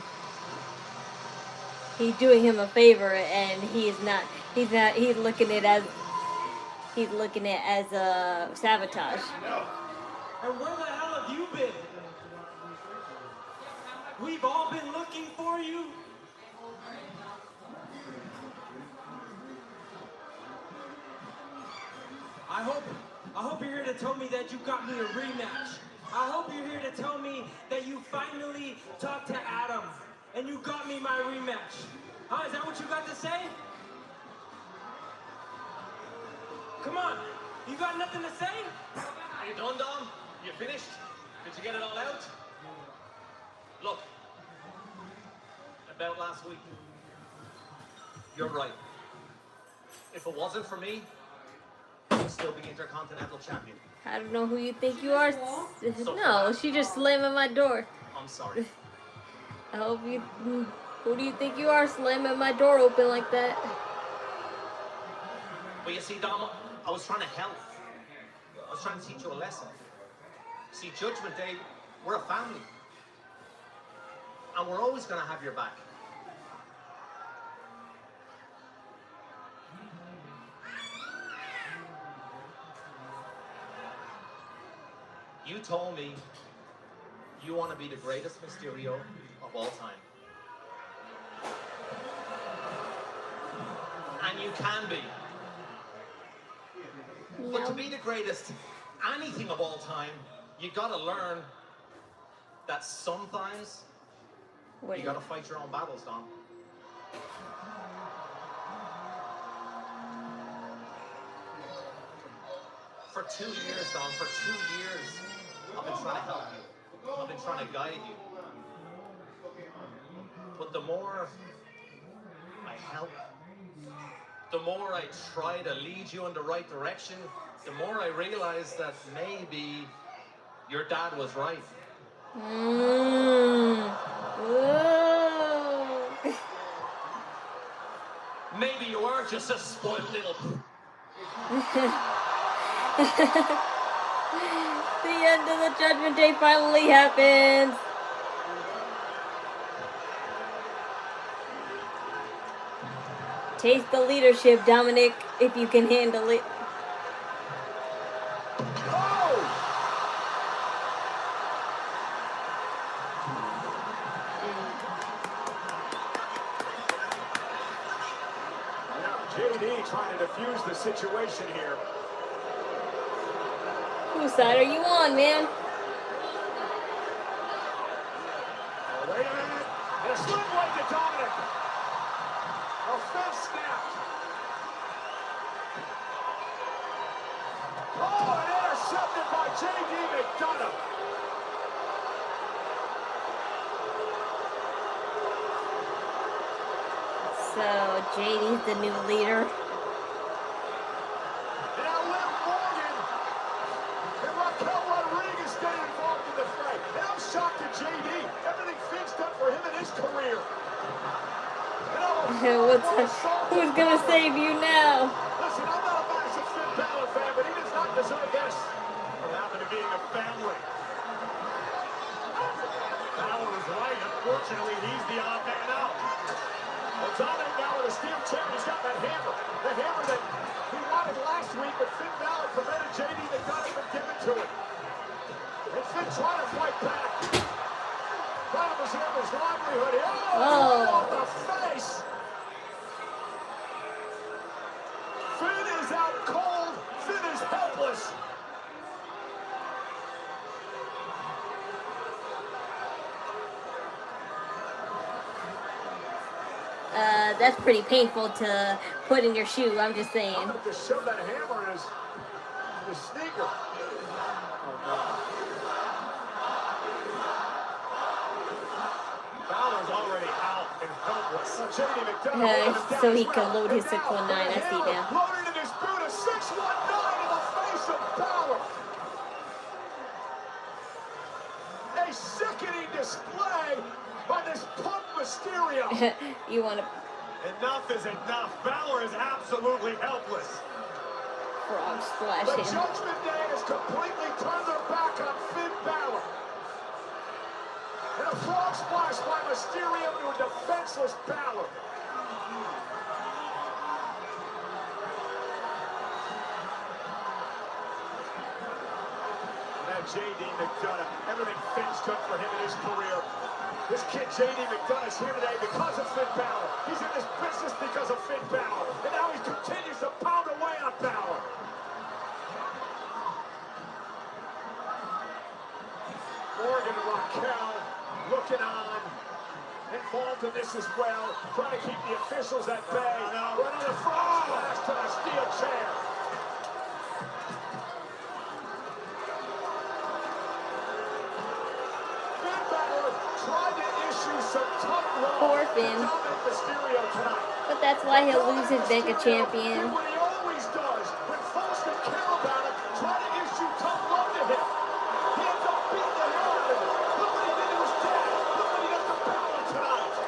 He's doing him a favor, and he's looking at it as sabotage. And where the hell have you been? We've all been looking for you. I hope you're here to tell me that you got me a rematch. I hope you're here to tell me that you finally talked to Adam and you got me my rematch. Huh? Is that what you got to say? Come on. You got nothing to say? Are you done, Dom? You finished? Did you get it all out? Look, about last week. You're right. If it wasn't for me, you'd still be intercontinental champion. I don't know who you think you are. No, she just slammed on my door. I'm sorry. I hope you Who do you think you are, slamming my door open like that? But you see, Dom, I was trying to help. I was trying to teach you a lesson. See, Judgment Day, we're a family. And we're always going to have your back. You told me you want to be the greatest Mysterio of all time. And you can be. But to be the greatest anything of all time, you gotta learn that sometimes you gotta fight your own battles, Dom. For 2 years, Dom, for 2 years, I've been trying to help you. I've been trying to guide you. But the more I help, the more I try to lead you in the right direction, the more I realize that maybe your dad was right. Maybe you are just a spoiled little... The end of the Judgment Day finally happens. Taste the leadership, Dominic, if you can handle it. JD trying to defuse the situation here. Whose side are you on, man? Wait a minute. And a slim leg to Dominic. A fence snapped. Oh, and intercepted by J.D. McDonough. So, JD's the new leader. Now Liv Morgan and Raquel Rodriguez stay involved in the fray. And I'm shocked at JD. Everything Finn's done for him in his career. Who's gonna save you now? Listen, I'm not a massive Finn Balor fan, but he does not deserve this. What happened to being a family? Balor was right. Unfortunately, he's the odd man out. Well, Dominic now with a steel chair. He's got that hammer. The hammer that he wanted last week, but Finn Balor prevented JD McDonough from giving to him. And Finn trying to fight back. Trying to preserve his livelihood. Oh, off the face. Finn is out cold. Finn is helpless. That's pretty painful to put in your shoe, I'm just saying. I'm going to just shove that hammer in his sneaker. Oh, no. Balor's already out and helpless. JD McDonough so he can load his 619, I see now. Loaded in his boot, a 619 in the face of Balor. A sickening display by this punk Mysterio. You want to... Enough is enough. Balor is absolutely helpless. Frog splash The him. Judgment Day has completely turned their back on Finn Balor. And a frog splash by Mysterio to a defenseless Balor. Now J.D. McDonough, everything Finn's done for him in his career. This kid J.D. McDonough's here today because of Finn Balor. He's in this business because of Finn Balor. And now he continues to pound away on Balor. Morgan and Raquel looking on. Involved in this as well. Trying to keep the officials at bay. Right on the front splash to the steel chair. Finn Balor tried to issue some tough love. Poor Finn. Mysterio tonight. But that's why he'll lose his Bank of Champion. What he always does when folks that care about him try to issue tough love to him. He ends up beating the hell out of him. Look what he did to his dad. Look what he did to Balor tonight.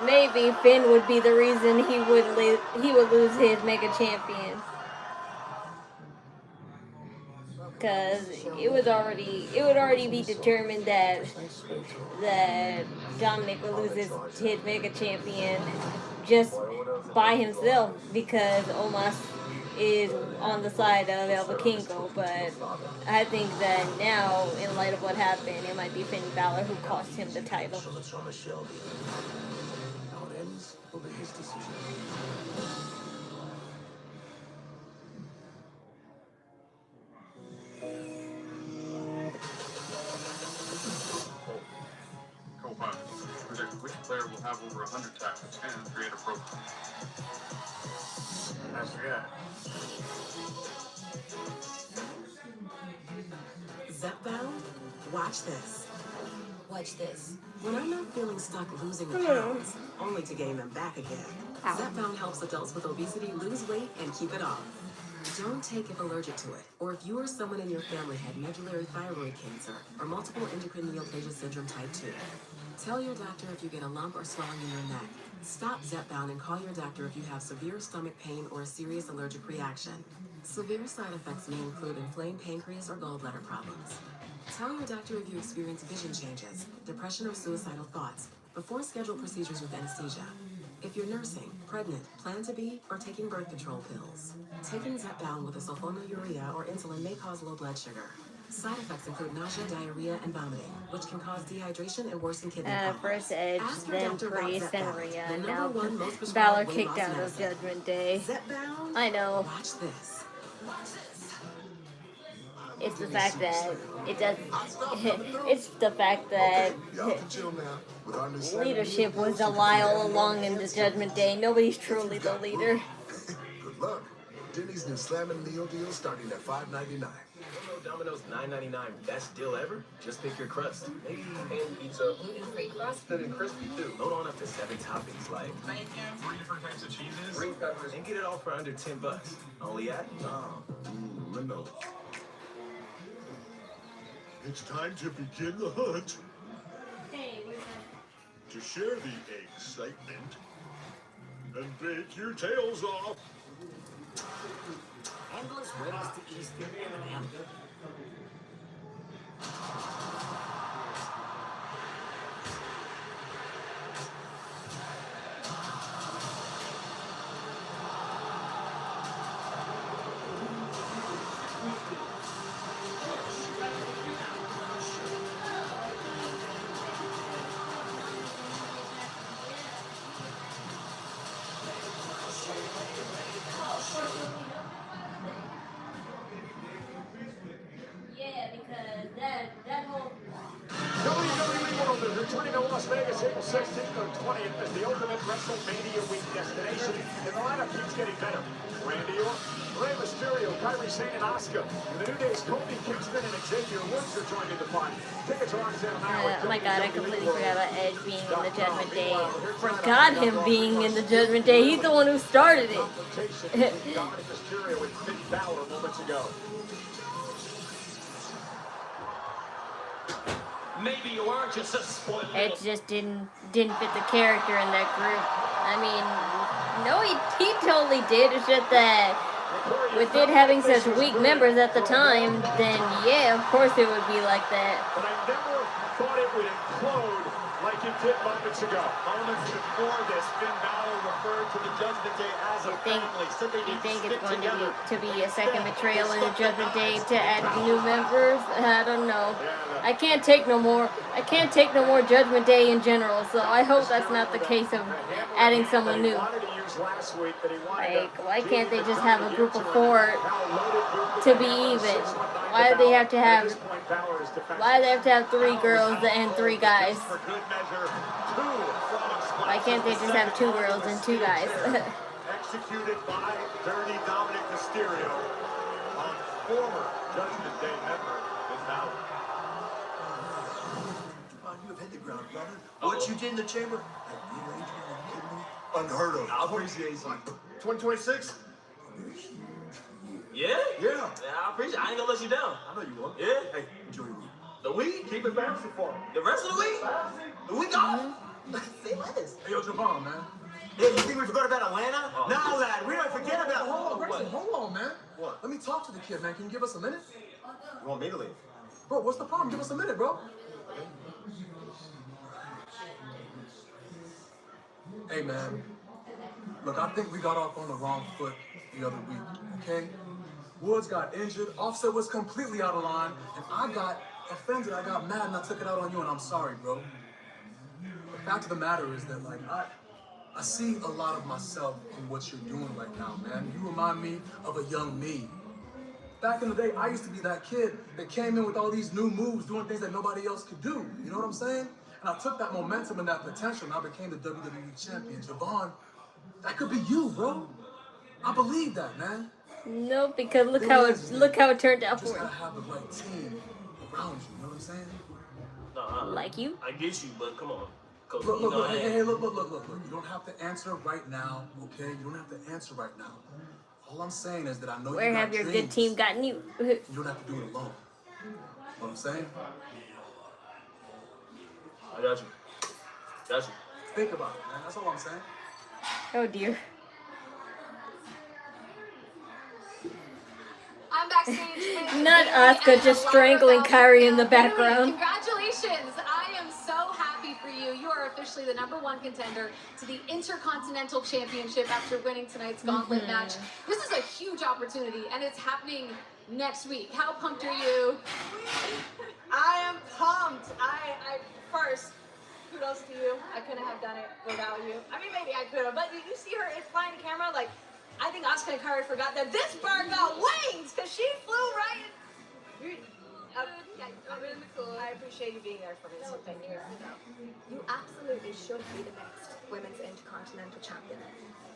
maybe Finn would be the reason he would lose his Mega Champion. Because it would already be determined that Dominic would lose his Mega Champion just by himself, because Omos is on the side of El Vikingo. But I think that now, in light of what happened, it might be Finn Balor who cost him the title. How it ends will be his decision. Predict which player will have over 100 tackles and create a profile. I forgot. Zepbound? Watch this. Watch this. When I'm not feeling stuck losing pounds, only to gain them back again, Zepbound helps adults with obesity lose weight and keep it off. Don't take if allergic to it, or if you or someone in your family had medullary thyroid cancer or multiple endocrine neoplasia syndrome type 2. Tell your doctor if you get a lump or swelling in your neck. Stop Zepbound and call your doctor if you have severe stomach pain or a serious allergic reaction. Severe side effects may include inflamed pancreas or gallbladder problems. Tell your doctor if you experience vision changes, depression or suicidal thoughts, before scheduled procedures with anesthesia. If you're nursing, pregnant, plan to be, or taking birth control pills. Taking Zepbound with a sulfonylurea or insulin may cause low blood sugar. Side effects include nausea, diarrhea, and vomiting, which can cause dehydration and worsen kidney problems. First Edge, Ask your then doctor about Priest, then Zepbound, Rhea, the now number one most prescribed Balor weight kicked loss out of medicine. Judgment Day. Zepbound? I know. Watch this. It's the fact that it does. It's the fact that leadership was a lie all along in the Judgment Day. Nobody's truly the leader. Good luck. Denny's new Slam and Meal deal starting at $5.99. Domino's $9.99 best deal ever? Just pick your crust. Maybe pan pizza, gluten-free crusted and crispy too. Load on up to 7 toppings like Bacon, 3 different types of cheeses, green peppers, and get it all for under $10. Only at Windows. It's time to begin the hunt. To share the excitement and bake your tails off. Endless ways to ease the M&M. Yeah, because that whole WWE World is returning to Las Vegas April 16th or 20th as the ultimate WrestleMania week destination, and the lineup keeps getting better. Randy Orton, Rey Mysterio, Kairi Sane, and Asuka. And the New Day's Kofi Kingston and Xavier Woods are joining the party. Tickets are on sale now. oh my god, I completely forgot about Edge being in the Judgment Day. Forgot him being in the Judgment Day. He's the one who started it. Dominic Mysterio with Finn Balor moments ago. Maybe you are just a spoiled Edge just didn't fit the character in that group. I mean, no, he totally did. It's just that with it having such weak members at the time, then yeah, of course it would be like that. But I never thought it would implode like it did moments ago. Moments before this, Finn Balor referred to the Judgment Day as a family. So they You need think to it's stick going together. to be a second betrayal in the Judgment Day to add new members? I don't know. I can't take no more. I can't take no more Judgment Day in general. So I hope that's not the case of adding someone new. Like, why can't they just have a group of 4 to be even? Why do they have to have? Why do they have to have 3 girls and 3 guys? Why can't they just have 2 girls and 2 guys? Executed by Dirty Dominic Mysterio on former Judgment Day member Finn Balor. You have hit the ground, brother. What you did in the chamber? Unheard of. I appreciate you. 2026? Yeah? Yeah. I appreciate it. I ain't gonna let you down. I know you won't. Yeah? Hey, enjoy your week. The week? Keep it bouncing for him. The rest of the week? The week off? Say less. Hey, yo, Javon, man. Hey, you think we forgot about Atlanta? Oh. Nah, lad, we don't forget about. Hold on, Grayson, hold on, man. What? Let me talk to the kid, man. Can you give us a minute? You want me to leave? Bro, what's the problem? Give us a minute, bro. Hey, man. Look, I think we got off on the wrong foot the other week, okay? Woods got injured, Offset was completely out of line, and I got offended, I got mad, and I took it out on you, and I'm sorry, bro. The fact of the matter is that, like, I see a lot of myself in what you're doing right now, man. You remind me of a young me. Back in the day, I used to be that kid that came in with all these new moves, doing things that nobody else could do. You know what I'm saying? And I took that momentum and that potential, and I became the WWE champion. Javon, that could be you, bro. I believe that, man. No, because look how it turned out for you. Just him. gotta have the right team around you. You know what I'm saying? No, like you? I get you, but come on. Look, look. You don't have to answer right now, okay? You don't have to answer right now. All I'm saying is that I know Where you got have your dreams. good team gotten you? You don't have to do it alone. You know what I'm saying? I got you. Got you. Think about it, man. That's all I'm saying. Oh dear. I'm backstage with Not Bayley Asuka and just Lyra strangling Valkaria. Kyrie in the Bayley, background. Congratulations! I am so happy for you. You are officially the #1 contender to the Intercontinental Championship after winning tonight's gauntlet match. This is a huge opportunity, and it's happening next week. How pumped are you? I am pumped. I first, kudos to you. I couldn't have done it without you. I mean, maybe I could have, but you see her, it's flying the camera, like, I think Asuka and Kyrie forgot that this bird got wings, because she flew right in. I appreciate you being there for me, so thank you. You absolutely should be the next Women's Intercontinental Champion.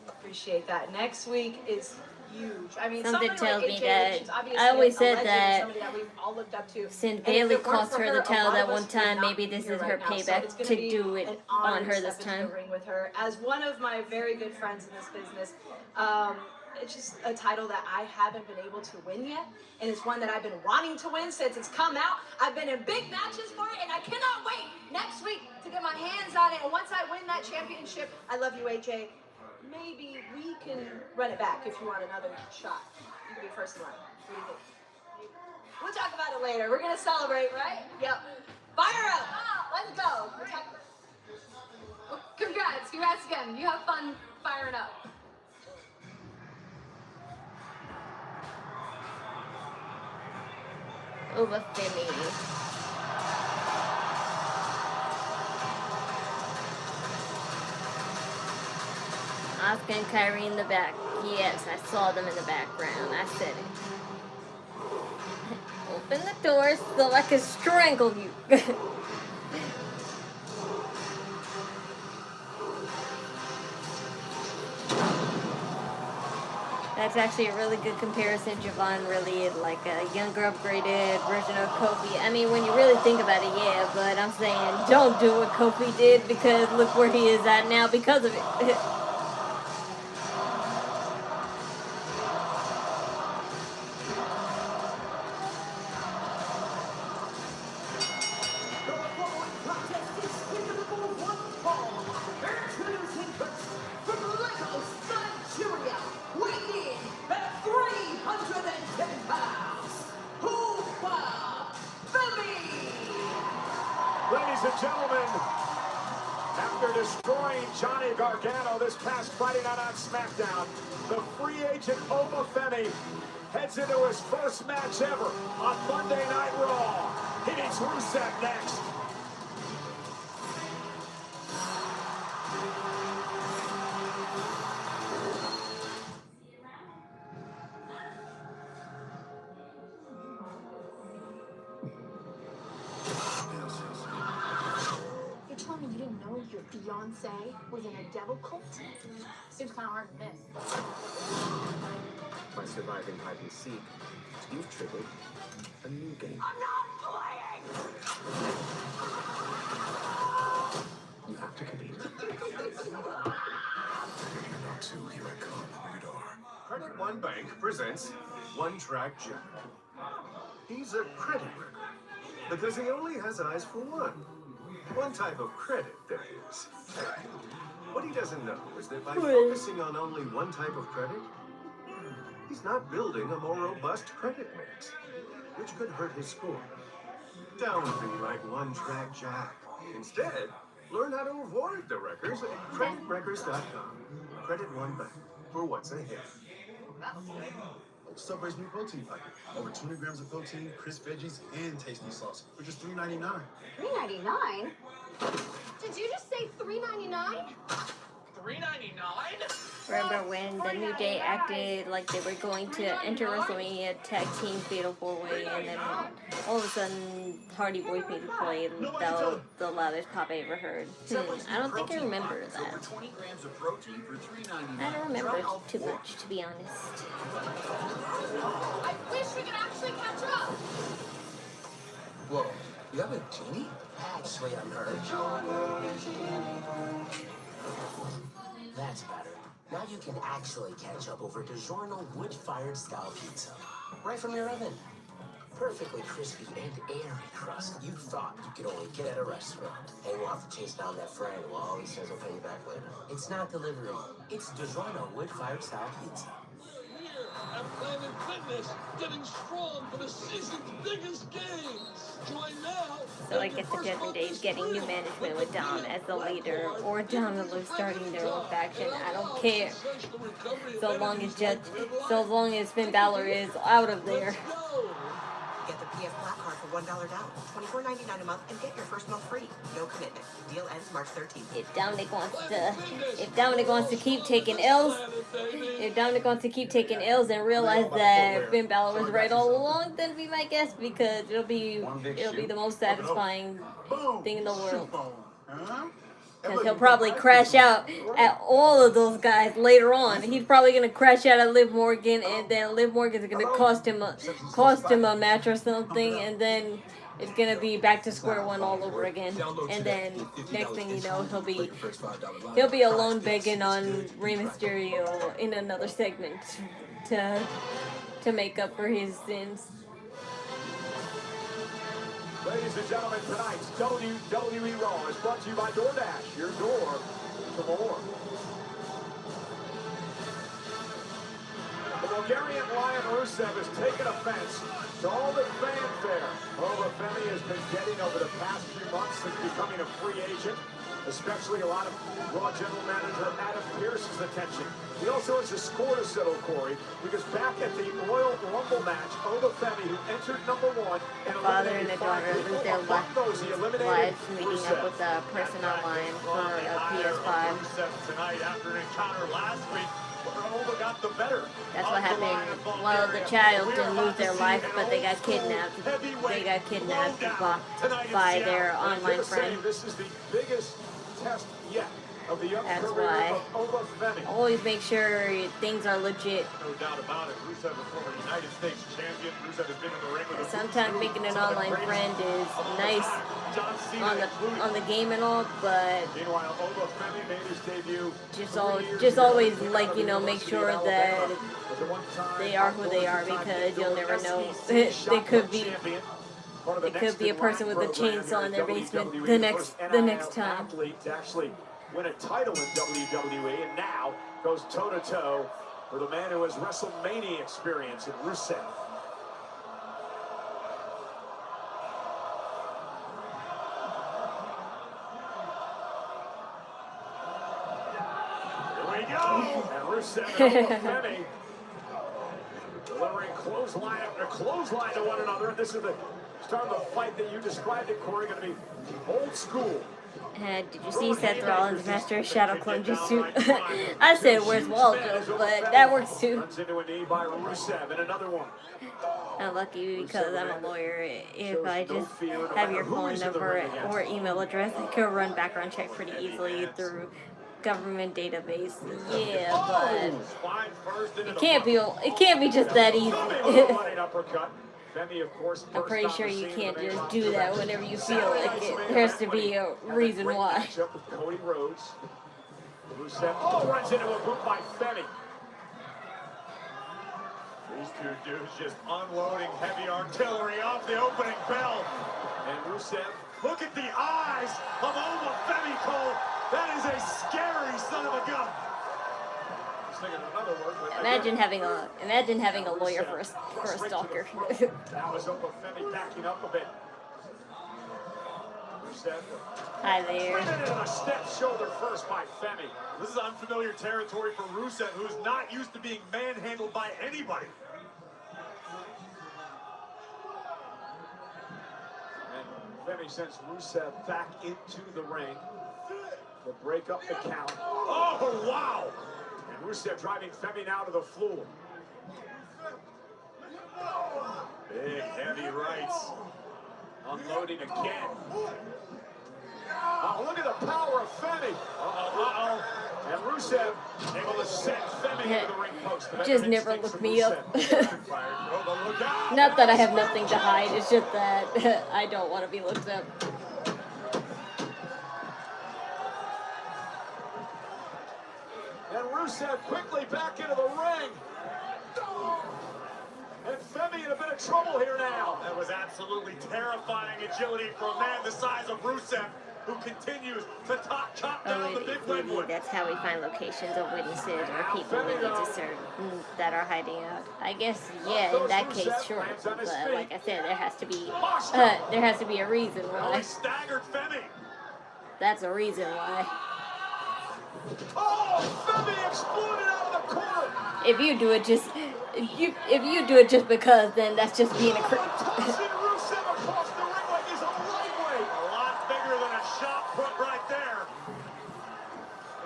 Appreciate that. Next week is huge. I mean, Something tells me AJ, that she's obviously I always a said legend, that somebody that we've all looked up to. since And Bayley if it weren't cost for her the a title lot that of us one would time, not maybe be this here is her right now. So payback it's gonna to be do it an on honor her to this step into time. the ring with her. As one of my very good friends in this business, it's just a title that I haven't been able to win yet, and it's one that I've been wanting to win since it's come out. I've been in big matches for it, and I cannot wait next week to get my hands on it. And once I win that championship, I love you, AJ. Maybe we can run it back if you want another shot. You can be first in line. What do you think? We'll talk about it later. We're gonna celebrate, right? Yep. Fire up! Let's go. Well, congrats again. You have fun firing up. Oba Femi. Asuka and Kyrie in the back. Yes, I saw them in the background. I said it. Open the door so I can strangle you. That's actually a really good comparison. Javon really is like a younger, upgraded version of Kofi. I mean, when you really think about it, yeah, but I'm saying don't do what Kofi did because look where he is at now because of it. Ladies and gentlemen, after destroying Johnny Gargano this past Friday night on SmackDown, the free agent Oba Femi heads into his first match ever on Monday Night Raw. He meets Rusev next. You're telling me you didn't know your fiance was in a devil cult? Seems kind of hard to miss. By surviving hide and seek, you've triggered a new game. I'm not playing! You have to compete. Round 2, here I come. Rated R. Credit One Bank presents One Track Jack. He's a credit record because he only has eyes for one. One type of credit, that is. What he doesn't know is that by focusing on only one type of credit, he's not building a more robust credit mix, which could hurt his score. Don't be like one-track Jack. Instead, learn how to avoid the wreckers at creditwreckers.com. Credit one back for what's ahead. Subway's new protein packet. Over 200 grams of protein, crisp veggies, and tasty sauce for just $3.99. $3.99? Did you just say $3.99? $3.99? Remember when the New Day acted like they were going to enter WrestleMania Tag Team Fatal 4-Way, and then all of a sudden Hardy Boys made a play, that was the loudest pop I ever heard. I don't think I remember that. I don't remember too much, to be honest. I wish we could actually catch up. Whoa, you have a genie? Actually, I'm hurt. That's better. Now you can actually catch up over DiGiorno wood-fired style pizza. Right from your oven. Perfectly crispy and airy crust you thought you could only get at a restaurant. Hey, we'll have to chase down that friend who always says he'll pay you back later. It's not delivery. It's DiGiorno wood-fired style pizza. At Planet Fitness, getting strong for the season's biggest games. Join now. So I guess the Judgment Day is getting new management with Dom as the leader, or Dom and Luke starting their own faction. I don't care. So long as Finn Balor is out of there. Get the PF Black Card for $1 down, $24.99 a month, and get your first month free. No commitment. Deal ends March 13th. If Dominic wants to keep taking L's, and realize that Finn Balor was right all along, then be my guest, because it'll be the most satisfying thing in the world. Because he'll probably crash out at all of those guys later on. He's probably gonna crash out at Liv Morgan, and then Liv Morgan's gonna cost him a match or something, and then it's gonna be back to square one all over again. And then next thing you know, he'll be alone begging on Rey Mysterio in another segment to make up for his sins. Ladies and gentlemen, tonight's WWE Raw is brought to you by DoorDash, your door to more. The Bulgarian Lion Rusev has taken offense to all the fanfare Oba Femi has been getting over the past few months since becoming a free agent, especially a lot of Raw General Manager Adam Pearce's attention. He also has a score to settle, Corey, because back at the Royal Rumble match, Oba Femi, who entered #1 and Father and a daughter lose their lives meeting up with a person online for a PS5. Tonight, after an encounter last week, Oba got the better. That's what happened. Well, the child didn't lose their life, but they got kidnapped. They got kidnapped by their online friend. This is the biggest test yet. That's why. Always make sure things are legit. No doubt about it. Rusev, a former United States champion. Rusev has been in the ring with sometimes making an online friend is nice on the game and all, but meanwhile, Oba Femi made his debut. Just always make sure that they are who they are, because you'll never know. They could be a person with a chainsaw in their basement the next time. Win a title in WWE, and now goes toe-to-toe with a man who has WrestleMania experience in Rusev. Here we go! And Rusev and Oba Femi delivering clothesline after clothesline to one another. This is the start of the fight that you described it, Corey, going to be old school. Did you see Seth Rollins' Master Shadow Clone suit? I said, where's Waldo? But that works too. I'm lucky because I'm a lawyer. If I just have your phone number or email address, I could run background check pretty easily through government database. Yeah, but it can't be just that easy. I'm pretty sure you can't just do that whenever you feel like it. There has to be a reason why. Cody Rhodes. Rusev runs into a boot by Femi. These two dudes just unloading heavy artillery off the opening bell. And Rusev Look at the eyes of Oba Femi, Cole. That is a scary son of a gun. Imagine having a lawyer for a stalker. Now is Oba Femi backing up a bit. Rusev. Hi there. And a step shoulder first by Femi. This is unfamiliar territory for Rusev, who's not used to being manhandled by anybody. And Femi sends Rusev back into the ring to break up the count. Oh, wow! And Rusev driving Femi now to the floor. Big, heavy rights. Unloading again. Oh, look at the power of Femi. Uh-oh. And Rusev able to send Femi into the ring post. Just never look me up. Not that I have nothing to hide, it's just that I don't want to be looked up. And Rusev quickly back into the ring. And Femi in a bit of trouble here now. That was absolutely terrifying agility for a man the size of Rusev, who continues to chop down the big redwood. That's how we find locations of witnesses or people we need to serve that are hiding out. I guess, yeah, in that case, sure. But like I said, there has to be a reason why. Staggered Femi. That's a reason why. Oh, Femi exploded out of the corner. If you do it just because, then that's just being a creep. Rusev across the ring like he's a lightweight. A lot bigger than a shot put right there.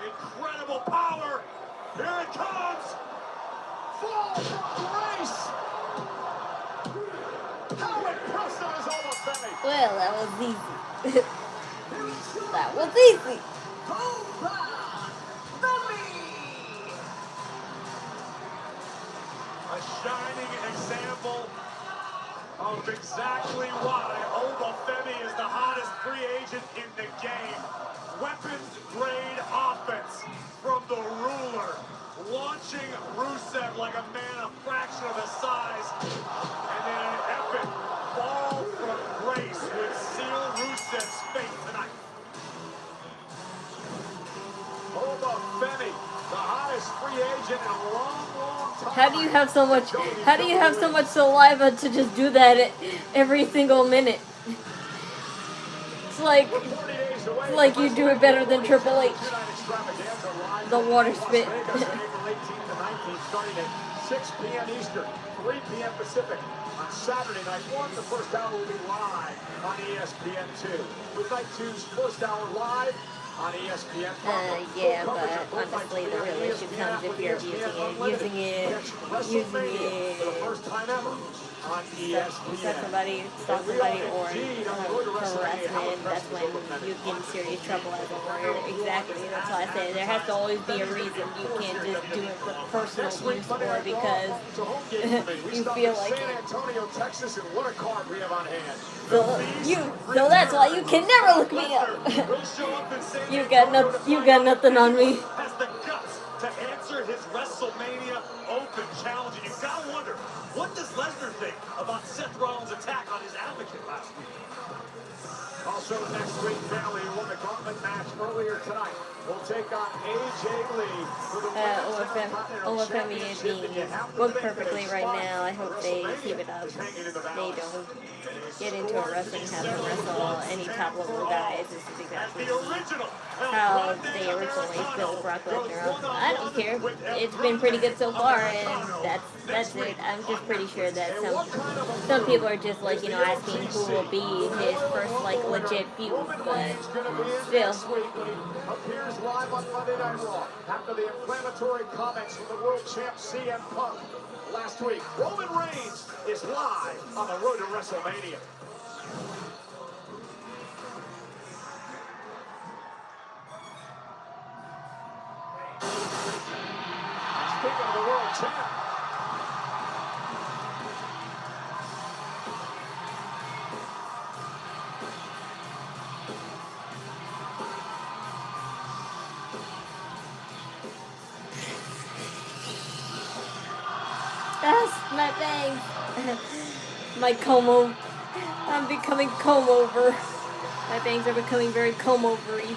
Incredible power. Here it comes. Fall from grace. How impressive is Oba Femi? Well, that was easy. That was easy. A shining example of exactly why Oba Femi is the hottest free agent in the game. Weapons-grade offense from the ruler, launching Rusev like a man a fraction of the size, and then an epic fall from grace would seal Rusev's fate tonight. Oba Femi, the hottest free agent in a long time. How do you have so much saliva to just do that every single minute? It's like you do it better than Triple H. The water spit. Starting at 6 p.m. Eastern, 3 p.m. Pacific on Saturday night. The first hour will be live on ESPN2. Midnight 2's first hour live on ESPN. Yeah, but honestly, the real issue comes if you're using it for the first time ever on ESPN. Stop somebody or harassment, that's when you get in serious trouble as a lawyer. Exactly, that's why I say there has to always be a reason. You can't just do it for personal use or because you feel like San Antonio, Texas, and what a card we have on hand. So that's why you can never look me up. You got nothing on me. Has the guts to answer his WrestleMania Open challenge, and you gotta wonder, what does Lesnar think about Seth Rollins' attack on his advocate last week? Also next week, Bayley won the gauntlet match earlier tonight. We'll take on AJ Lee for the Oba Femi is being booked perfectly right now. I hope they keep it up. They don't get into a wrestling, have to wrestle any top level guys. This is exactly how they originally built Brock Lesnar up. I don't care. It's been pretty good so far, and that's it. I'm just pretty sure that some people are just like, asking who will be his first legit feud, but still. Appears live on Monday Night Raw after the inflammatory comments from the world champ CM Punk last week. Roman Reigns is live on the road to WrestleMania. Speaking of the world champ, That's my thing. My comb over. I'm becoming comb over. My bangs are becoming very comb-overy.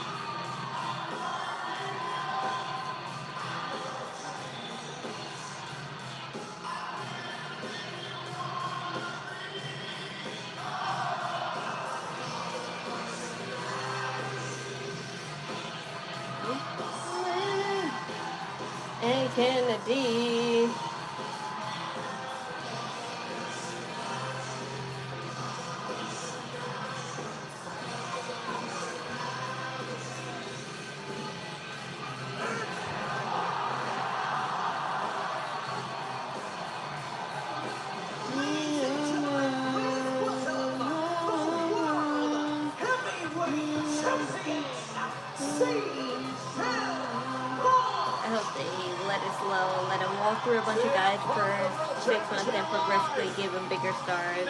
And Kennedy. I hope they let it slow, let him walk through a bunch of guys for 6 months and progressively give him bigger stars.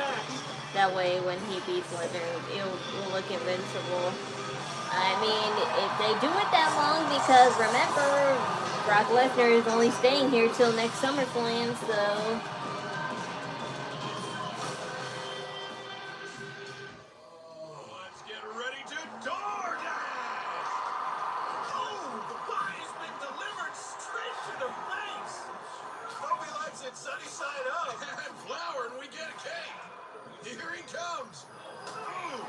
That way when he beats Lesnar, it will look invincible. I mean, if they do it that long, because remember, Brock Lesnar is only staying here till next SummerSlam, so... Let's get ready to DoorDash! Oh, the pie's been delivered straight to the face! Nobody likes it sunny side up. Add flour and we get a cake. Here he comes. Ooh,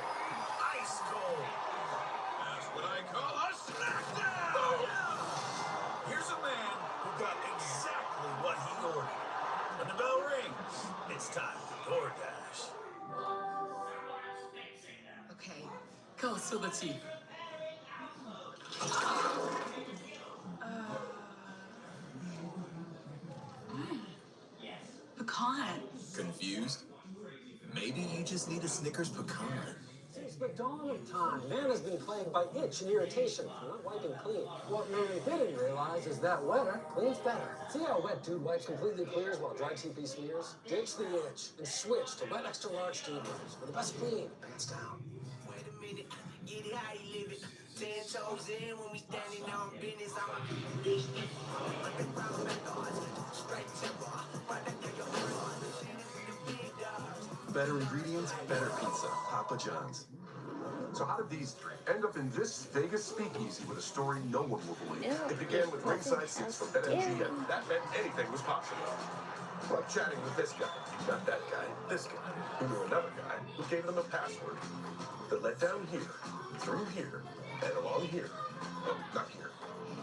ice cold. That's what I call a smackdown! Here's a man who got exactly what he ordered. When the bell rings, it's time to DoorDash. Okay, go spill the tea. Pecan. Confused? Maybe you just need a Snickers pecan. Since the dawn of time, man has been plagued by itch and irritation from not wiping clean. What Mary didn't realize is that wetter cleans better. See how wet dude wipes completely clears while dry TP smears? Ditch the itch and switch to wet extra large tubers for the best clean, pants down. Wait a minute, get it how you live it. 10 toes in when we standing on business. I'm a Better ingredients, better pizza. Papa John's. So how did these three end up in this Vegas speakeasy with a story no one will believe? It began with ringside seats from BetMGM. That meant anything was possible. Like chatting with this guy, not that guy, this guy, who knew another guy who gave them a password that led down here, through here, and along here, not here,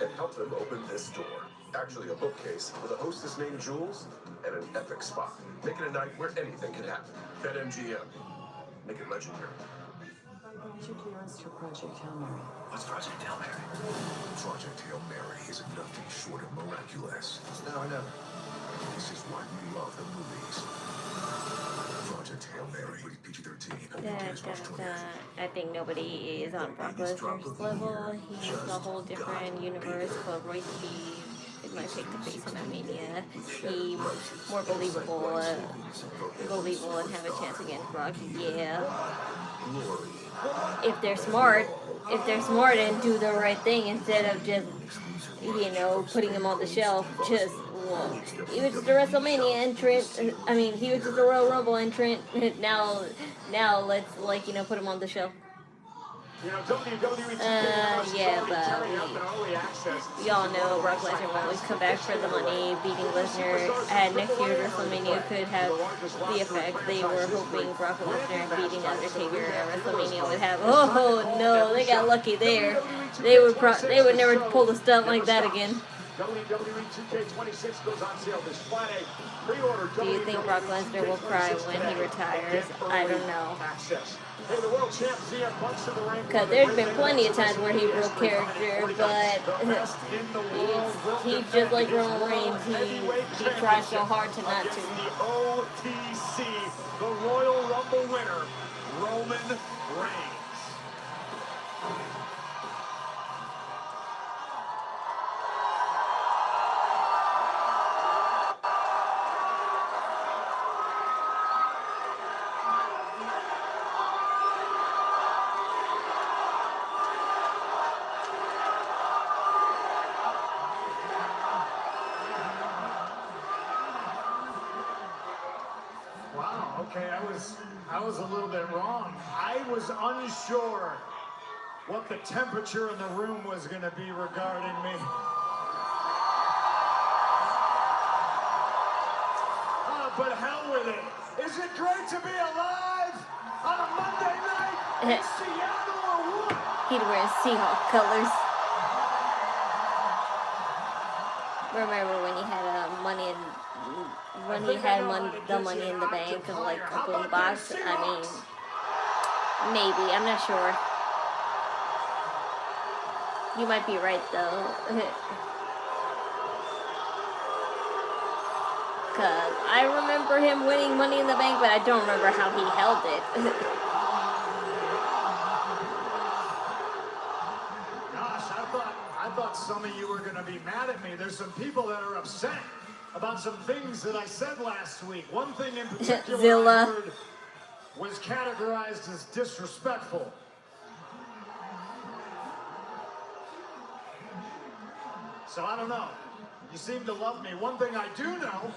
and helped them open this door. Actually, a bookcase with a hostess named Jules and an epic spot. Make it a night where anything can happen. BetMGM. Make it legendary. What's your clearance to Project Hail Mary? What's Project Hail Mary? Project Hail Mary is nothing short of miraculous. Now I know. This is why we love the movies. Project Hail Mary, rated PG-13. I think nobody is on Brock Lesnar's level. He's a whole different universe, but Roy Speed is my pick to face him at Mania. He's more believable and have a chance against Brock. Yeah. If they're smart and do the right thing instead of just, putting him on the shelf, he was just a WrestleMania entrant. I mean, he was just a Royal Rumble entrant. Now let's put him on the shelf. Yeah, but we all know Brock Lesnar will always come back for the money. Beating Lesnar at next year's WrestleMania could have the effect they were hoping Brock Lesnar beating Undertaker at WrestleMania would have. Oh no, they got lucky there. They would never pull a stunt like that again. WWE 2K26 goes on sale this Friday. Pre-order. Do you think Brock Lesnar will cry when he retires? I don't know. Hey, the world champ CM Punk's in the ring. Because there's been plenty of times where he broke character, but he's just like Roman Reigns. He tries so hard to not to. The OTC, the Royal Rumble winner, Roman Reigns. Wow, okay, I was a little bit wrong. I was unsure what the temperature in the room was going to be regarding me. But hell with it. Is it great to be alive on a Monday night in Seattle or what? He'd wear Seahawk colors. Remember when he had the money in the bank of like a boom box? I mean, maybe, I'm not sure. You might be right though. Cause I remember him winning Money in the Bank, but I don't remember how he held it. Gosh, I thought some of you were gonna be mad at me. There's some people that are upset about some things that I said last week. One thing in particular I heard was categorized as disrespectful. So I don't know. You seem to love me. One thing I do know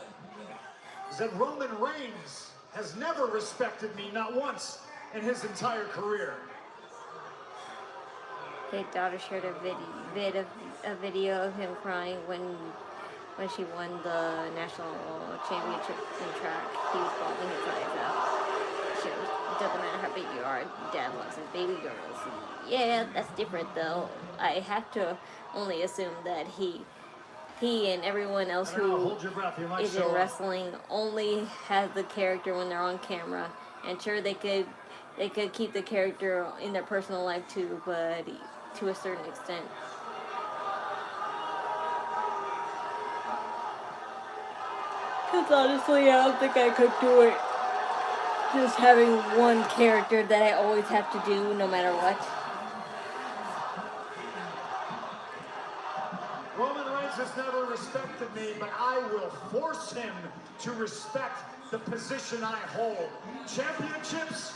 is that Roman Reigns has never respected me, not once, in his entire career. His daughter shared a video of him crying when she won the national championship in track. He was bawling his eyes out. It doesn't matter how big you are, Dad loves his baby girls. Yeah, that's different though. I have to only assume that he and everyone else who is in wrestling only has the character when they're on camera. And sure, they could keep the character in their personal life too, but to a certain extent. Because honestly, I don't think I could do it. Just having one character that I always have to do no matter what. Roman Reigns has never respected me, but I will force him to respect the position I hold. Championships,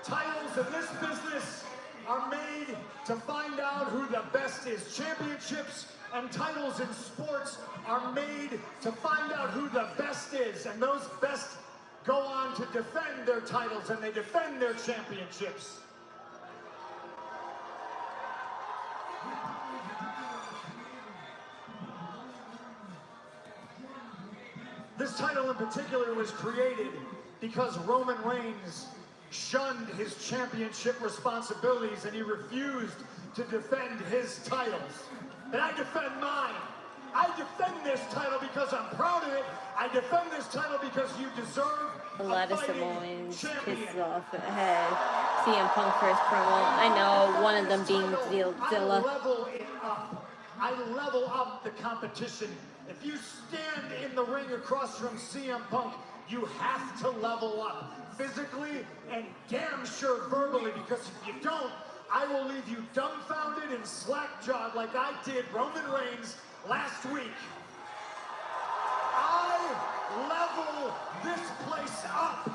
titles in this business are made to find out who the best is. Championships and titles in sports are made to find out who the best is. And those best go on to defend their titles and they defend their championships. This title in particular was created because Roman Reigns shunned his championship responsibilities and he refused to defend his titles. And I defend mine. I defend this title because I'm proud of it. I defend this title because you deserve a lot of Samoans pissed off at CM Punk for his promo. I know, one of them being Zilla. I level it up. I level up the competition. If you stand in the ring across from CM Punk, you have to level up physically and damn sure verbally, because if you don't, I will leave you dumbfounded and slack-jawed like I did Roman Reigns last week. I level this place up.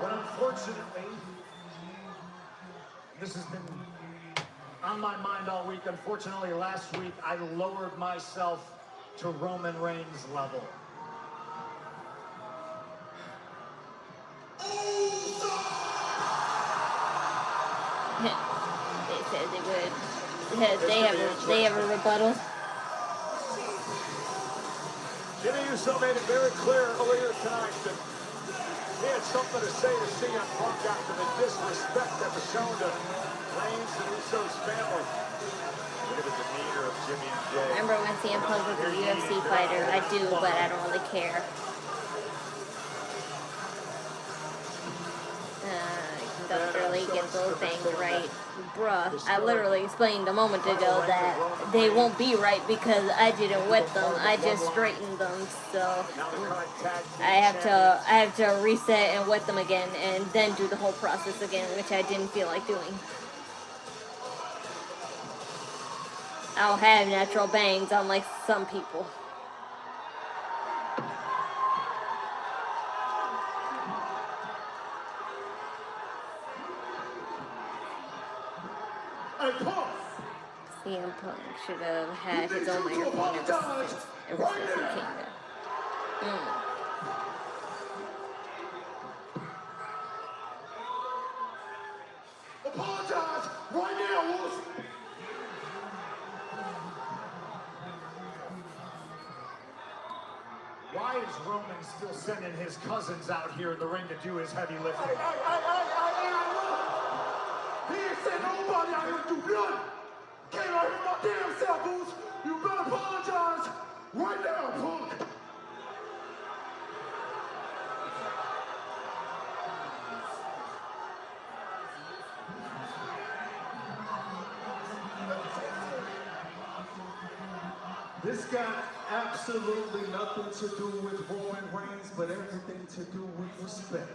But unfortunately, this has been on my mind all week. Unfortunately, last week, I lowered myself to Roman Reigns' level. They said they would. They have a rebuttal. Jimmy Uso made it very clear earlier tonight that he had something to say to CM Punk after the disrespect that was shown to Reigns and Uso's family. Look at the demeanor of Jimmy and Jay. Remember when CM Punk was a UFC fighter? I do, but I don't really care. Doesn't really get those things right. Bruh, I literally explained a moment ago that they won't be right because I didn't wet them. I just straightened them. So I have to reset and wet them again and then do the whole process again, which I didn't feel like doing. I don't have natural bangs unlike some people. CM Punk should have had his own microphone ever since he came there. Apologize right now, Wolves. Why is Roman still sending his cousins out here in the ring to do his heavy lifting? Hey, he ain't sent nobody out here to do nothing. Came out here my damn self, Wolves. You better apologize right now, punk. This got absolutely nothing to do with Roman Reigns, but everything to do with respect.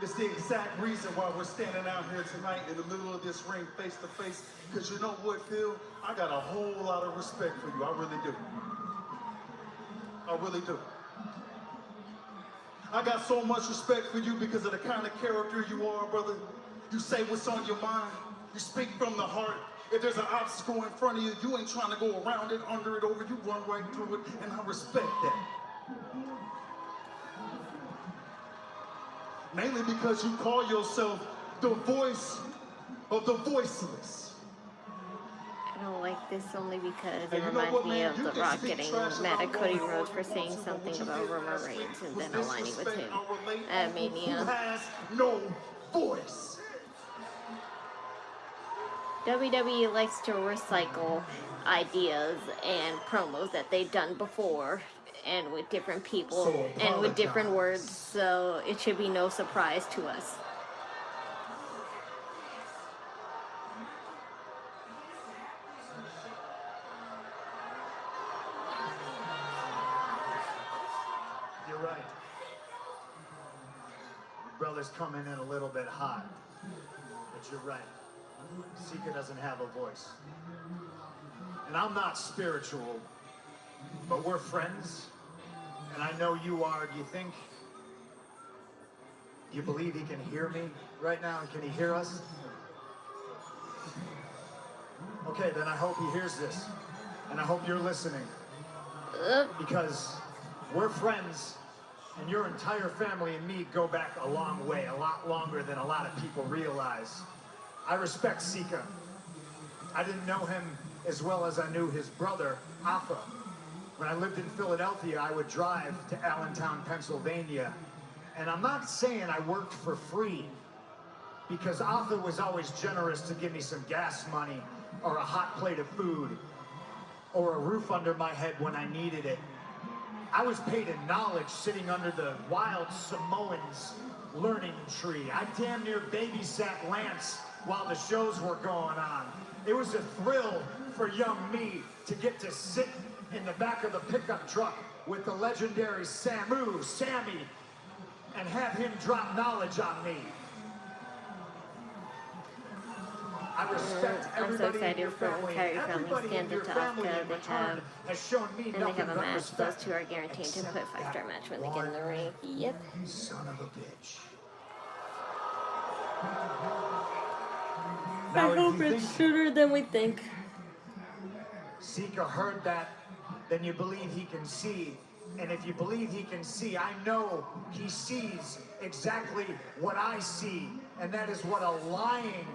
It's the exact reason why we're standing out here tonight in the middle of this ring face to face, because you know what, Phil? I got a whole lot of respect for you. I really do. I really do. I got so much respect for you because of the kind of character you are, brother. You say what's on your mind. You speak from the heart. If there's an obstacle in front of you, you ain't trying to go around it, under it, over. You run right through it, and I respect that. Mainly because you call yourself the voice of the voiceless. I don't like this only because Hey, it you know reminds what, me man? of You The can Rock speak getting trash mad at about Cody Roman Rhodes for Reigns, saying but something what you about did Roman last week Reigns and was then aligning with disrespect him our relate at uncle who Mania. has no voice. WWE likes to recycle ideas and promos that they've done before and with different people So and with different apologize. words, so it should be no surprise to us. You're right. Your brother's coming in a little bit hot. But you're right. Sika doesn't have a voice. And I'm not spiritual, but we're friends. And I know you are. Do you believe he can hear me right now? Can he hear us? Okay, then I hope he hears this. And I hope you're listening. Because we're friends, and your entire family and me go back a long way, a lot longer than a lot of people realize. I respect Sika. I didn't know him as well as I knew his brother, Alpha. When I lived in Philadelphia, I would drive to Allentown, Pennsylvania. And I'm not saying I worked for free, because Alpha was always generous to give me some gas money, or a hot plate of food, or a roof under my head when I needed it. I was paid in knowledge sitting under the wild Samoans learning tree. I damn near babysat Lance while the shows were going on. It was a thrill for young me to get to sit in the back of the pickup truck with the legendary Sammy, and have him drop knowledge on me. I respect I'm so everybody in excited your for family. Kyrie family Everybody in stand your into family Asuka. in They return have has shown me and they nothing have a but match. respect. Those two are guaranteed to put 5-star match when they get in the ring. Yep. Son of a bitch. I hope it's sooner than we think. Sika heard that, then you believe he can see. And if you believe he can see, I know he sees exactly what I see. And that is what a lying,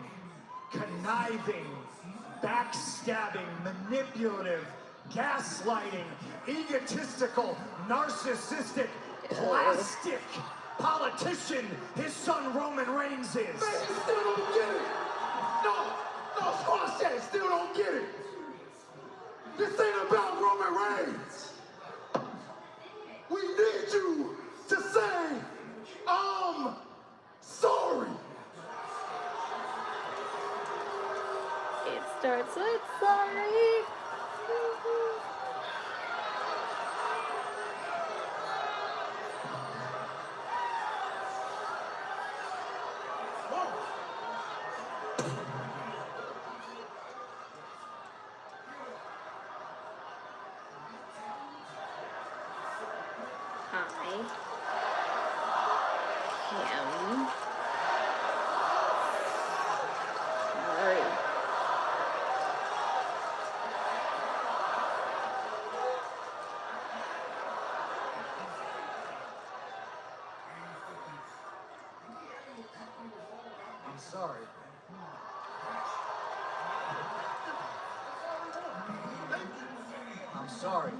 conniving, backstabbing, manipulative, gaslighting, egotistical, narcissistic, plastic politician his son Roman Reigns is. Man, you still don't get it. No, that's what I said. Still don't get it. This ain't about Roman Reigns. We need you to say, I'm sorry. It starts with sorry. Him. Sorry. sorry. I'm sorry.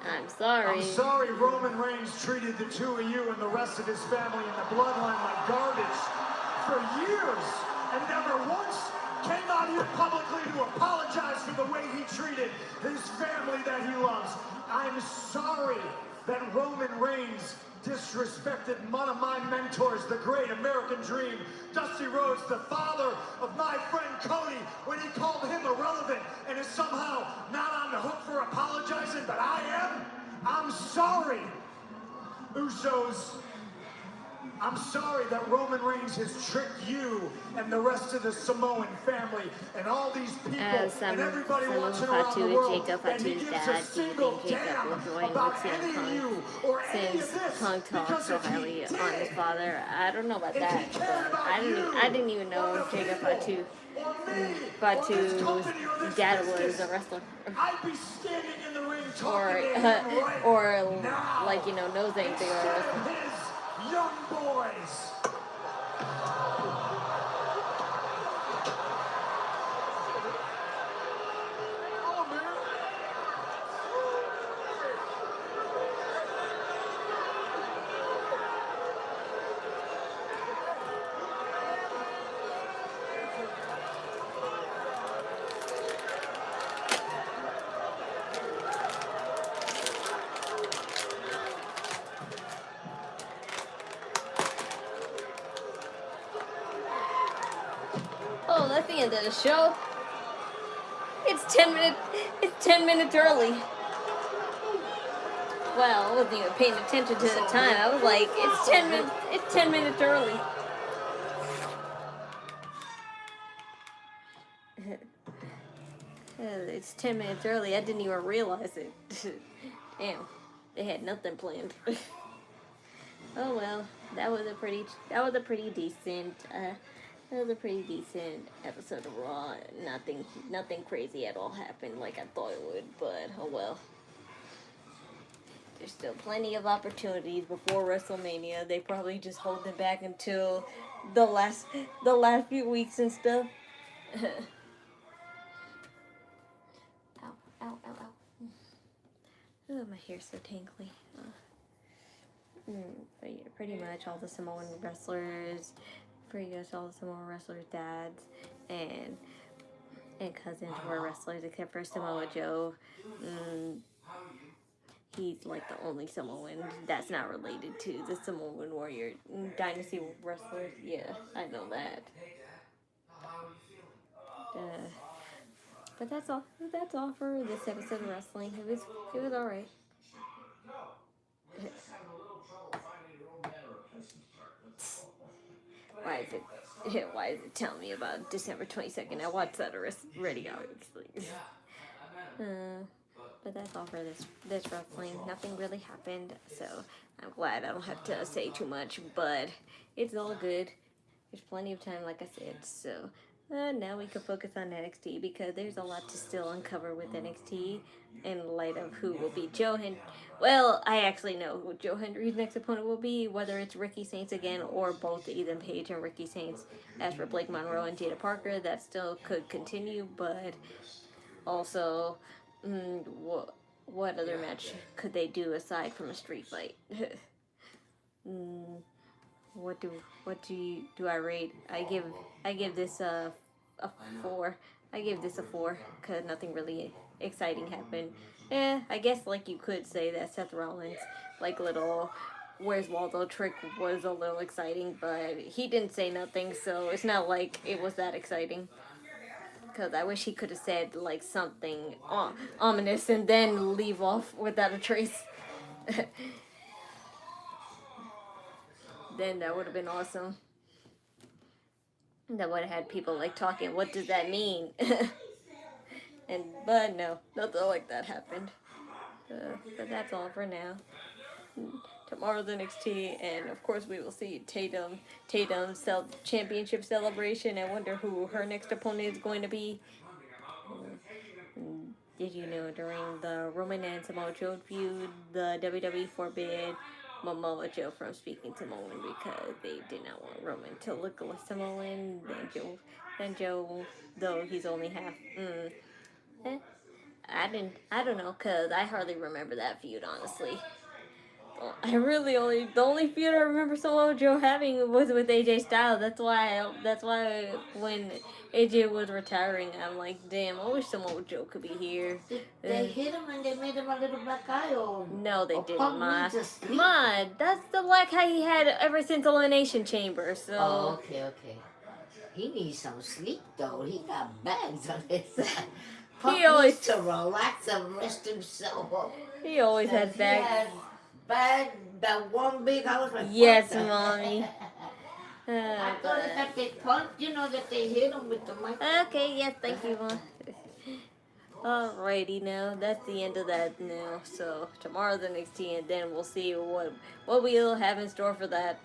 I'm sorry. I'm sorry Roman Reigns treated the two of you and the rest of his family and the bloodline like garbage for years and never once came out here publicly to apologize for the way he treated his family that he loves. I'm sorry that Roman Reigns disrespected one of my mentors, the great American Dream, Dusty Rhodes, the father of my friend Cody, when he called him irrelevant and is somehow not on the hook for apologizing, but I am? I'm sorry, Usos. I'm sorry that Roman Reigns has tricked you and the rest of the Samoan family and all these people and everybody watching around the world. And he gives a single damn about any of you or any of this because if he did, on his father. I don't know about that, but I didn't even know Jacob Fatu's dad was a wrestler. I'd be standing in the ring talking to him right or now. like, you know, knows anything about wrestling. His young boys. Oh, that's the end of the show. It's 10 minutes early. Well, I wasn't even paying attention to the time. I was like, it's 10 minutes early. It's 10 minutes early. I didn't even realize it. Damn, they had nothing planned. Oh well, that was a pretty decent episode of Raw. Nothing crazy at all happened like I thought it would, but oh well. There's still plenty of opportunities before WrestleMania. They probably just hold them back until the last few weeks and stuff. Ow. Oh, my hair's so tangly. But yeah, pretty much all the Samoan wrestlers, dads and cousins were wrestlers except for Samoa Joe. He's like the only Samoan that's not related to the Samoan Warrior Dynasty wrestlers. Yeah, I know that. But that's all. That's all for this episode of wrestling. It was alright. Why is it telling me about December 22nd? I watched that already, obviously. But that's all for this wrestling. Nothing really happened, so I'm glad I don't have to say too much, but it's all good. There's plenty of time, like I said, so now we can focus on NXT because there's a lot to still uncover with NXT in light of who will be Joe Hendry. Well, I actually know who Joe Hendry's next opponent will be, whether it's Ricky Saints again or both Ethan Page and Ricky Saints. As for Blake Monroe and Jada Parker, that still could continue, but also, what other match could they do aside from a street fight? What do I rate? I give this a 4. I give this a 4 because nothing really exciting happened. I guess like you could say that Seth Rollins like little Where's Waldo trick was a little exciting, but he didn't say nothing, so it's not like it was that exciting. Because I wish he could have said like something ominous and then leave off without a trace. Then that would have been awesome. That would have had people like talking, what does that mean? But no, nothing like that happened. But that's all for now. Tomorrow's NXT, and of course we will see Tatum's championship celebration. I wonder who her next opponent is going to be. Did you know during the Roman and Samoa Joe feud, the WWE forbid Momoa Joe from speaking to Samoan because they did not want Roman to look like Samoan. Then Joe, though he's only half. I don't know, cause I hardly remember that feud, honestly. The only feud I remember Samoa Joe having was with AJ Styles. That's why when AJ was retiring, I'm like, damn, I wish Samoa Joe could be here. They hit him and they made him a little black eye, or no, they didn't, Ma. needs a sleep. Ma, that's the black eye he had ever since Elimination Chamber. So. Oh, okay. He needs some sleep though. He got bags on his side. Punk needs to relax and rest himself up. He always has bags. That one big house. Like yes, Mommy. I thought that they punched, that they hit him with the mic. Okay, yes, thank you, Mom. Alrighty, now that's the end of that now. So tomorrow's NXT, and then we'll see what we'll have in store for that.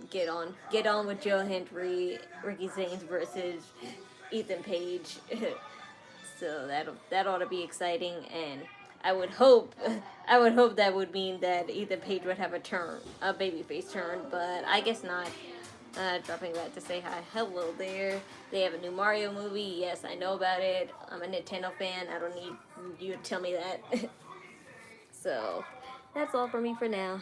Get on with Joe Hendry, Ricky Zanes versus Ethan Page. So that ought to be exciting, and I would hope that would mean that Ethan Page would have a babyface turn, but I guess not. Dropping that to say hi. Hello there. They have a new Mario movie. Yes, I know about it. I'm a Nintendo fan. I don't need you to tell me that. So, that's all for me for now.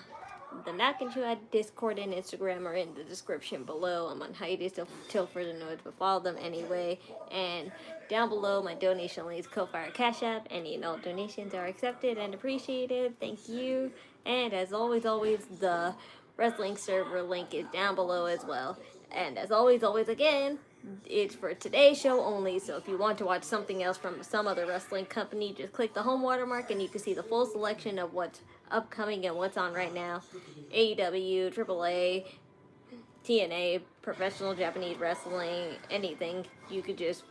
The Knockin Chu Out Discord and Instagram are in the description below. I'm on hiatus till further notice, but follow them anyway. And down below, my donation links, Ko-Fi or Cashapp. Any and all donations are accepted and appreciated. Thank you. And as always, the wrestling server link is down below as well. And as always again, it's for today's show only. So if you want to watch something else from some other wrestling company, just click the home watermark and you can see the full selection of what's upcoming and what's on right now. AEW, AAA, TNA, professional Japanese wrestling, anything. You could just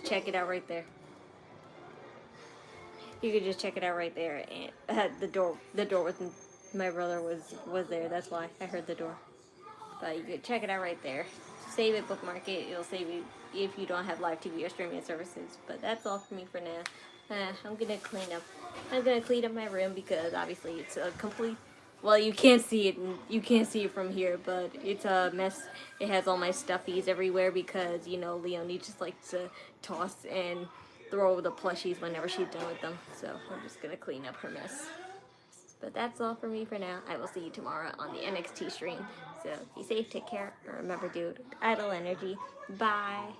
check it out right there. You could just check it out right there. And the door with my brother was there. That's why I heard the door. But you could check it out right there. Save it, bookmark it. It'll save you if you don't have live TV or streaming services. But that's all for me for now. I'm gonna clean up my room because obviously it's a complete. Well, you can't see it from here, but it's a mess. It has all my stuffies everywhere because Leonie just likes to toss and throw the plushies whenever she's done with them. So I'm just gonna clean up her mess. But that's all for me for now. I will see you tomorrow on the NXT stream. So be safe, take care, and remember, dude, idle energy. Bye.